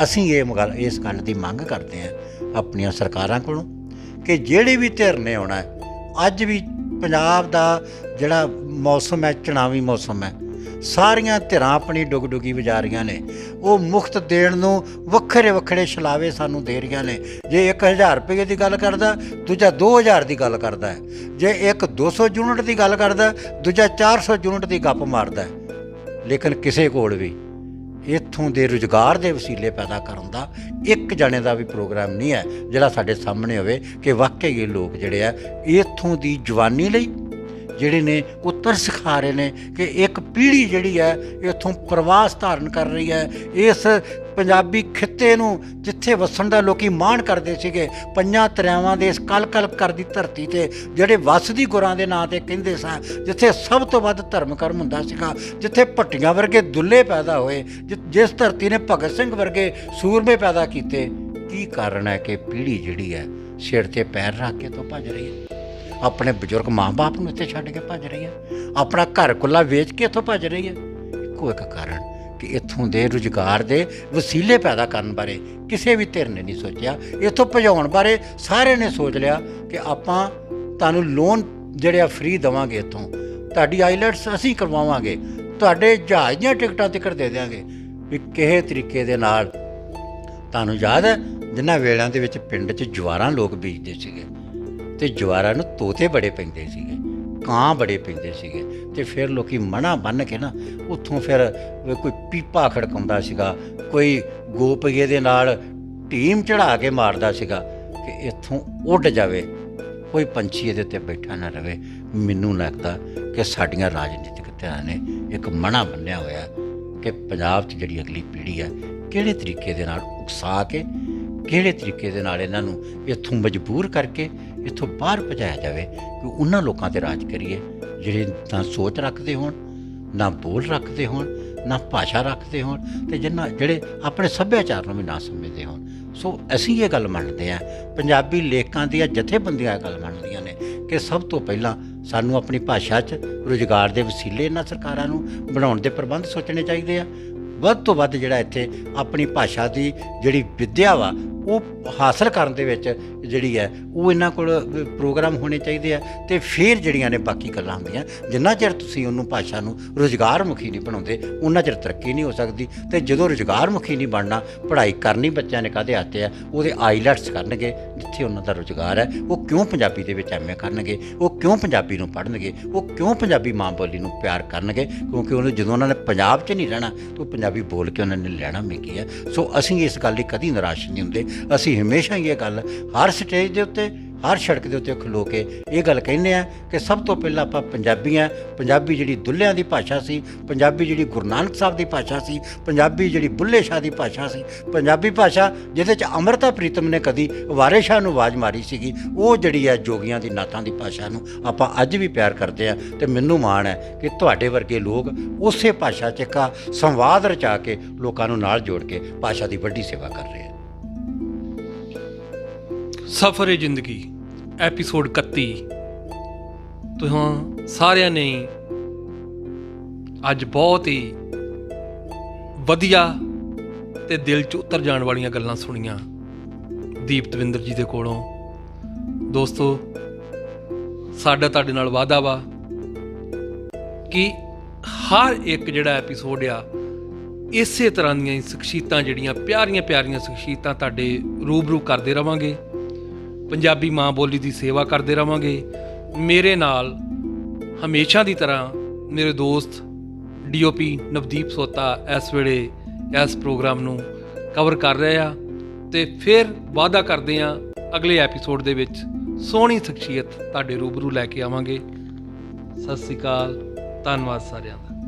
ਅਸੀਂ ਇਸ ਗੱਲ ਦੀ ਮੰਗ ਕਰਦੇ ਹਾਂ ਆਪਣੀਆਂ ਸਰਕਾਰਾਂ ਕੋਲੋਂ ਕਿ ਜਿਹੜੇ ਵੀ ਧਿਰ ਨੇ ਆਉਣਾ ਹੈ, ਅੱਜ ਵੀ ਪੰਜਾਬ ਦਾ ਜਿਹੜਾ ਮੌਸਮ ਹੈ ਚੁਣਾਵੀ ਮੌਸਮ ਹੈ, ਸਾਰੀਆਂ ਧਿਰਾਂ ਆਪਣੀ ਡੁਗਡੁਗੀ ਵਜਾ ਰਹੀਆਂ ਨੇ। ਉਹ ਮੁਫਤ ਦੇਣ ਨੂੰ ਵੱਖਰੇ ਵੱਖਰੇ ਛਲਾਵੇ ਸਾਨੂੰ ਦੇ ਰਹੀਆਂ ਨੇ। ਜੇ 1000 ਰੁਪਏ ਦੀ ਗੱਲ ਕਰਦਾ, ਦੂਜਾ 2000 ਦੀ ਗੱਲ ਕਰਦਾ ਹੈ। ਜੇ ਇੱਕ 200 ਯੂਨਿਟ ਦੀ ਗੱਲ ਕਰਦਾ, ਦੂਜਾ 400 ਯੂਨਿਟ ਦੀ ਗੱਪ ਮਾਰਦਾ ਹੈ। ਲੇਕਿਨ ਕਿਸੇ ਕੋਲ ਵੀ ਇੱਥੋਂ ਦੇ ਰੁਜ਼ਗਾਰ ਦੇ ਵਸੀਲੇ ਪੈਦਾ ਕਰਨ ਦਾ ਇੱਕ ਜਣੇ ਦਾ ਵੀ ਪ੍ਰੋਗਰਾਮ ਨਹੀਂ ਹੈ ਜਿਹੜਾ ਸਾਡੇ ਸਾਹਮਣੇ ਹੋਵੇ ਕਿ ਵਾਕਈ ਇਹ ਲੋਕ ਜਿਹੜੇ ਆ ਇੱਥੋਂ ਦੀ ਜਵਾਨੀ ਲਈ ਜਿਹੜੇ ਨੇ ਉਹ ਤਰਸ ਖਾ ਰਹੇ ਨੇ ਕਿ ਇੱਕ ਪੀੜ੍ਹੀ ਜਿਹੜੀ ਹੈ ਇੱਥੋਂ ਪ੍ਰਵਾਸ ਧਾਰਨ ਕਰ ਰਹੀ ਹੈ। ਇਸ ਪੰਜਾਬੀ ਖਿੱਤੇ ਨੂੰ ਜਿੱਥੇ ਵਸਣ ਦਾ ਲੋਕੀ ਮਾਣ ਕਰਦੇ ਸੀਗੇ, ਪੰਜਾਂ ਦਰਿਆਵਾਂ ਦੇ ਇਸ ਕਲ-ਕਲ ਕਰਦੀ ਧਰਤੀ 'ਤੇ ਜਿਹੜੇ ਵੱਸਦੀ ਗੁਰਾਂ ਦੇ ਨਾਂ 'ਤੇ ਕਹਿੰਦੇ ਸਾਂ, ਜਿੱਥੇ ਸਭ ਤੋਂ ਵੱਧ ਧਰਮ ਕਰਮ ਹੁੰਦਾ ਸੀਗਾ, ਜਿੱਥੇ ਭੱਟੀਆਂ ਵਰਗੇ ਦੁੱਲੇ ਪੈਦਾ ਹੋਏ, ਜਿਸ ਧਰਤੀ ਨੇ ਭਗਤ ਸਿੰਘ ਵਰਗੇ ਸੂਰਮੇ ਪੈਦਾ ਕੀਤੇ। ਕੀ ਕਾਰਨ ਹੈ ਕਿ ਪੀੜ੍ਹੀ ਜਿਹੜੀ ਹੈ ਸਿਰ 'ਤੇ ਪੈਰ ਰੱਖ ਕੇ ਤੋਂ ਭੱਜ ਰਹੀ ਹੈ, ਆਪਣੇ ਬਜ਼ੁਰਗ ਮਾਂ ਬਾਪ ਨੂੰ ਇੱਥੇ ਛੱਡ ਕੇ ਭੱਜ ਰਹੀ ਹੈ, ਆਪਣਾ ਘਰ ਕੁੱਲਾ ਵੇਚ ਕੇ ਇੱਥੋਂ ਭੱਜ ਰਹੀ ਹੈ। ਇੱਕੋ ਇੱਕ ਕਾਰਨ ਕਿ ਇੱਥੋਂ ਦੇ ਰੁਜ਼ਗਾਰ ਦੇ ਵਸੀਲੇ ਪੈਦਾ ਕਰਨ ਬਾਰੇ ਕਿਸੇ ਵੀ ਧਿਰ ਨੇ ਨਹੀਂ ਸੋਚਿਆ। ਇੱਥੋਂ ਭਜਾਉਣ ਬਾਰੇ ਸਾਰਿਆਂ ਨੇ ਸੋਚ ਲਿਆ ਕਿ ਆਪਾਂ ਤੁਹਾਨੂੰ ਲੋਨ ਜਿਹੜੇ ਆ ਫ੍ਰੀ ਦੇਵਾਂਗੇ, ਇੱਥੋਂ ਤੁਹਾਡੀ ਆਈਲੈਟਸ ਅਸੀਂ ਕਰਵਾਵਾਂਗੇ, ਤੁਹਾਡੇ ਜਹਾਜ਼ ਦੀਆਂ ਟਿਕਟਾਂ ਤੱਕ ਦੇ ਦਿਆਂਗੇ। ਵੀ ਕਿਸੇ ਤਰੀਕੇ ਦੇ ਨਾਲ ਤੁਹਾਨੂੰ ਯਾਦ ਹੈ ਜਿਨ੍ਹਾਂ ਵੇਲਿਆਂ ਦੇ ਵਿੱਚ ਪਿੰਡ 'ਚ ਜਵਾਰਾਂ ਲੋਕ ਬੀਜਦੇ ਸੀਗੇ ਅਤੇ ਜਵਾਰਾਂ ਨੂੰ ਤੋਤੇ ਬੜੇ ਪੈਂਦੇ ਸੀਗੇ, ਕਾਂ ਬੜੇ ਪੈਂਦੇ ਸੀਗੇ, ਅਤੇ ਫਿਰ ਲੋਕ ਮਣਾ ਬੰਨ੍ਹ ਕੇ ਨਾ ਉੱਥੋਂ ਫਿਰ ਕੋਈ ਪੀਪਾ ਖੜਕਾਉਂਦਾ ਸੀਗਾ, ਕੋਈ ਗੋਪਈਏ ਦੇ ਨਾਲ ਟੀਮ ਚੜ੍ਹਾ ਕੇ ਮਾਰਦਾ ਸੀਗਾ ਕਿ ਇੱਥੋਂ ਉੱਡ ਜਾਵੇ, ਕੋਈ ਪੰਛੀ ਇਹਦੇ ਉੱਤੇ ਬੈਠਾ ਨਾ ਰਵੇ। ਮੈਨੂੰ ਲੱਗਦਾ ਕਿ ਸਾਡੀਆਂ ਰਾਜਨੀਤਿਕ ਧਿਰਾਂ ਨੇ ਇੱਕ ਮਣਾ ਬੰਨ੍ਹਿਆ ਹੋਇਆ ਕਿ ਪੰਜਾਬ 'ਚ ਜਿਹੜੀ ਅਗਲੀ ਪੀੜ੍ਹੀ ਹੈ ਕਿਹੜੇ ਤਰੀਕੇ ਦੇ ਨਾਲ ਉਕਸਾ ਕੇ, ਕਿਹੜੇ ਤਰੀਕੇ ਦੇ ਨਾਲ ਇਹਨਾਂ ਨੂੰ ਇੱਥੋਂ ਮਜਬੂਰ ਕਰਕੇ ਇੱਥੋਂ ਬਾਹਰ ਭਜਾਇਆ ਜਾਵੇ ਕਿ ਉਹਨਾਂ ਲੋਕਾਂ 'ਤੇ ਰਾਜ ਕਰੀਏ ਜਿਹੜੇ ਨਾ ਸੋਚ ਰੱਖਦੇ ਹੋਣ, ਨਾ ਬੋਲ ਰੱਖਦੇ ਹੋਣ, ਨਾ ਭਾਸ਼ਾ ਰੱਖਦੇ ਹੋਣ, ਅਤੇ ਜਿਹੜੇ ਆਪਣੇ ਸੱਭਿਆਚਾਰ ਨੂੰ ਵੀ ਨਾ ਸਮਝਦੇ ਹੋਣ। ਸੋ ਅਸੀਂ ਇਹ ਗੱਲ ਮੰਨਦੇ ਹਾਂ, ਪੰਜਾਬੀ ਲੇਖਕਾਂ ਦੀਆਂ ਜਥੇਬੰਦੀਆਂ ਇਹ ਗੱਲ ਮੰਨਦੀਆਂ ਨੇ ਕਿ ਸਭ ਤੋਂ ਪਹਿਲਾਂ ਸਾਨੂੰ ਆਪਣੀ ਭਾਸ਼ਾ 'ਚ ਰੁਜ਼ਗਾਰ ਦੇ ਵਸੀਲੇ ਇਹਨਾਂ ਸਰਕਾਰਾਂ ਨੂੰ ਬਣਾਉਣ ਦੇ ਪ੍ਰਬੰਧ ਸੋਚਣੇ ਚਾਹੀਦੇ ਆ। ਵੱਧ ਤੋਂ ਵੱਧ ਜਿਹੜਾ ਇੱਥੇ ਆਪਣੀ ਭਾਸ਼ਾ ਦੀ ਜਿਹੜੀ ਵਿੱਦਿਆ ਵਾ ਉਹ ਹਾਸਲ ਕਰਨ ਦੇ ਵਿੱਚ ਜਿਹੜੀ ਹੈ ਉਹ ਇਹਨਾਂ ਕੋਲ ਪ੍ਰੋਗਰਾਮ ਹੋਣੇ ਚਾਹੀਦੇ ਆ। ਅਤੇ ਫਿਰ ਜਿਹੜੀਆਂ ਨੇ ਬਾਕੀ ਗੱਲਾਂ ਹੁੰਦੀਆਂ, ਜਿੰਨਾ ਚਿਰ ਤੁਸੀਂ ਉਹਨੂੰ ਭਾਸ਼ਾ ਨੂੰ ਰੁਜ਼ਗਾਰ ਮੁਖੀ ਨਹੀਂ ਬਣਾਉਂਦੇ ਉਹਨਾਂ ਚਿਰ ਤਰੱਕੀ ਨਹੀਂ ਹੋ ਸਕਦੀ। ਅਤੇ ਜਦੋਂ ਰੁਜ਼ਗਾਰ ਮੁਖੀ ਨਹੀਂ ਬਣਨਾ, ਪੜ੍ਹਾਈ ਕਰਨੀ ਬੱਚਿਆਂ ਨੇ ਕਾਹਦੇ ਹੱਥ ਆ, ਉਹਦੇ ਆਈਲੈਟਸ ਕਰਨਗੇ ਜਿੱਥੇ ਉਹਨਾਂ ਦਾ ਰੁਜ਼ਗਾਰ ਹੈ। ਉਹ ਕਿਉਂ ਪੰਜਾਬੀ ਦੇ ਵਿੱਚ MA ਕਰਨਗੇ, ਉਹ ਕਿਉਂ ਪੰਜਾਬੀ ਨੂੰ ਪੜ੍ਹਨਗੇ, ਉਹ ਕਿਉਂ ਪੰਜਾਬੀ ਮਾਂ ਬੋਲੀ ਨੂੰ ਪਿਆਰ ਕਰਨਗੇ, ਕਿਉਂਕਿ ਉਹਨੂੰ ਜਦੋਂ ਉਹਨਾਂ ਨੇ ਪੰਜਾਬ 'ਚ ਨਹੀਂ ਰਹਿਣਾ ਤਾਂ ਉਹ ਪੰਜਾਬੀ ਬੋਲ ਕੇ ਉਹਨਾਂ ਨੇ ਲੈਣਾ ਵੀ ਕੀ ਹੈ। ਸੋ ਅਸੀਂ ਇਸ ਗੱਲ ਲਈ ਕਦੀ ਨਿਰਾਸ਼ ਨਹੀਂ ਹੁੰਦੇ। ਅਸੀਂ ਹਮੇਸ਼ਾ ਹੀ ਇਹ ਗੱਲ ਹਰ ਸਟੇਜ ਦੇ ਉੱਤੇ, ਹਰ ਸੜਕ ਦੇ ਉੱਤੇ ਖਲੋ ਕੇ ਇਹ ਗੱਲ ਕਹਿੰਦੇ ਆ ਕਿ ਸਭ ਤੋਂ ਪਹਿਲਾਂ ਆਪਾਂ ਪੰਜਾਬੀ ਹਾਂ। ਪੰਜਾਬੀ ਜਿਹੜੀ ਦੁੱਲਿਆਂ ਦੀ ਭਾਸ਼ਾ ਸੀ, ਪੰਜਾਬੀ ਜਿਹੜੀ ਗੁਰੂ ਨਾਨਕ ਸਾਹਿਬ ਦੀ ਭਾਸ਼ਾ ਸੀ, ਪੰਜਾਬੀ ਜਿਹੜੀ ਬੁੱਲੇ ਸ਼ਾਹ ਦੀ ਭਾਸ਼ਾ ਸੀ, ਪੰਜਾਬੀ ਭਾਸ਼ਾ ਜਿਹਦੇ 'ਚ ਅੰਮ੍ਰਿਤਾ ਪ੍ਰੀਤਮ ਨੇ ਕਦੀ ਵਾਰੇ ਸ਼ਾਹ ਨੂੰ ਆਵਾਜ਼ ਮਾਰੀ ਸੀਗੀ, ਉਹ ਜਿਹੜੀ ਹੈ ਜੋਗੀਆਂ ਦੀ ਨਾਤਾਂ ਦੀ ਭਾਸ਼ਾ ਨੂੰ ਆਪਾਂ ਅੱਜ ਵੀ ਪਿਆਰ ਕਰਦੇ ਹਾਂ। ਅਤੇ ਮੈਨੂੰ ਮਾਣ ਹੈ ਕਿ ਤੁਹਾਡੇ ਵਰਗੇ ਲੋਕ ਉਸੇ ਭਾਸ਼ਾ 'ਚ ਇੱਕ ਸੰਵਾਦ ਰਚਾ ਕੇ ਲੋਕਾਂ ਨੂੰ ਨਾਲ ਜੋੜ ਕੇ ਭਾਸ਼ਾ ਦੀ ਵੱਡੀ ਸੇਵਾ ਕਰ ਰਹੇ ਆ। ਸਫ਼ਰ ਜ਼ਿੰਦਗੀ ਐਪੀਸੋਡ 31 ਤੁਹਾਂ ਸਾਰਿਆਂ ਨੇ ਅੱਜ ਬਹੁਤ ਹੀ ਵਧੀਆ ਤੇ ਦਿਲ 'ਚ ਉਤਰ ਜਾਣ ਵਾਲੀਆਂ ਗੱਲਾਂ ਸੁਣੀਆਂ ਦੀਪ ਦਵਿੰਦਰ ਜੀ ਦੇ ਕੋਲੋਂ। ਦੋਸਤੋ, ਸਾਡਾ ਤੁਹਾਡੇ ਨਾਲ ਵਾਅਦਾ ਵਾ ਕਿ ਹਰ ਇੱਕ ਜਿਹੜਾ ਐਪੀਸੋਡ ਆ ਇਸੇ ਤਰ੍ਹਾਂ ਦੀਆਂ ਸ਼ਖਸੀਅਤਾਂ, ਜਿਹੜੀਆਂ ਪਿਆਰੀਆਂ ਪਿਆਰੀਆਂ ਸ਼ਖਸੀਅਤਾਂ ਤੁਹਾਡੇ ਰੂਬਰੂ ਕਰਦੇ ਰਵਾਂਗੇ, ਪੰਜਾਬੀ ਮਾਂ ਬੋਲੀ ਦੀ ਸੇਵਾ ਕਰਦੇ ਰਵਾਂਗੇ। ਮੇਰੇ ਨਾਲ ਹਮੇਸ਼ਾ ਦੀ ਤਰ੍ਹਾਂ ਮੇਰੇ ਦੋਸਤ DOP ਨਵਦੀਪ ਸੋਤਾ ਇਸ ਵੇਲੇ ਇਸ ਪ੍ਰੋਗਰਾਮ ਨੂੰ ਕਵਰ ਕਰ ਰਹੇ ਆ, ਅਤੇ ਫਿਰ ਵਾਅਦਾ ਕਰਦੇ ਹਾਂ ਅਗਲੇ ਐਪੀਸੋਡ ਦੇ ਵਿੱਚ ਸੋਹਣੀ ਸ਼ਖਸੀਅਤ ਤੁਹਾਡੇ ਰੂਬਰੂ ਲੈ ਕੇ ਆਵਾਂਗੇ। ਸਤਿ ਸ਼੍ਰੀ ਅਕਾਲ, ਧੰਨਵਾਦ ਸਾਰਿਆਂ ਦਾ।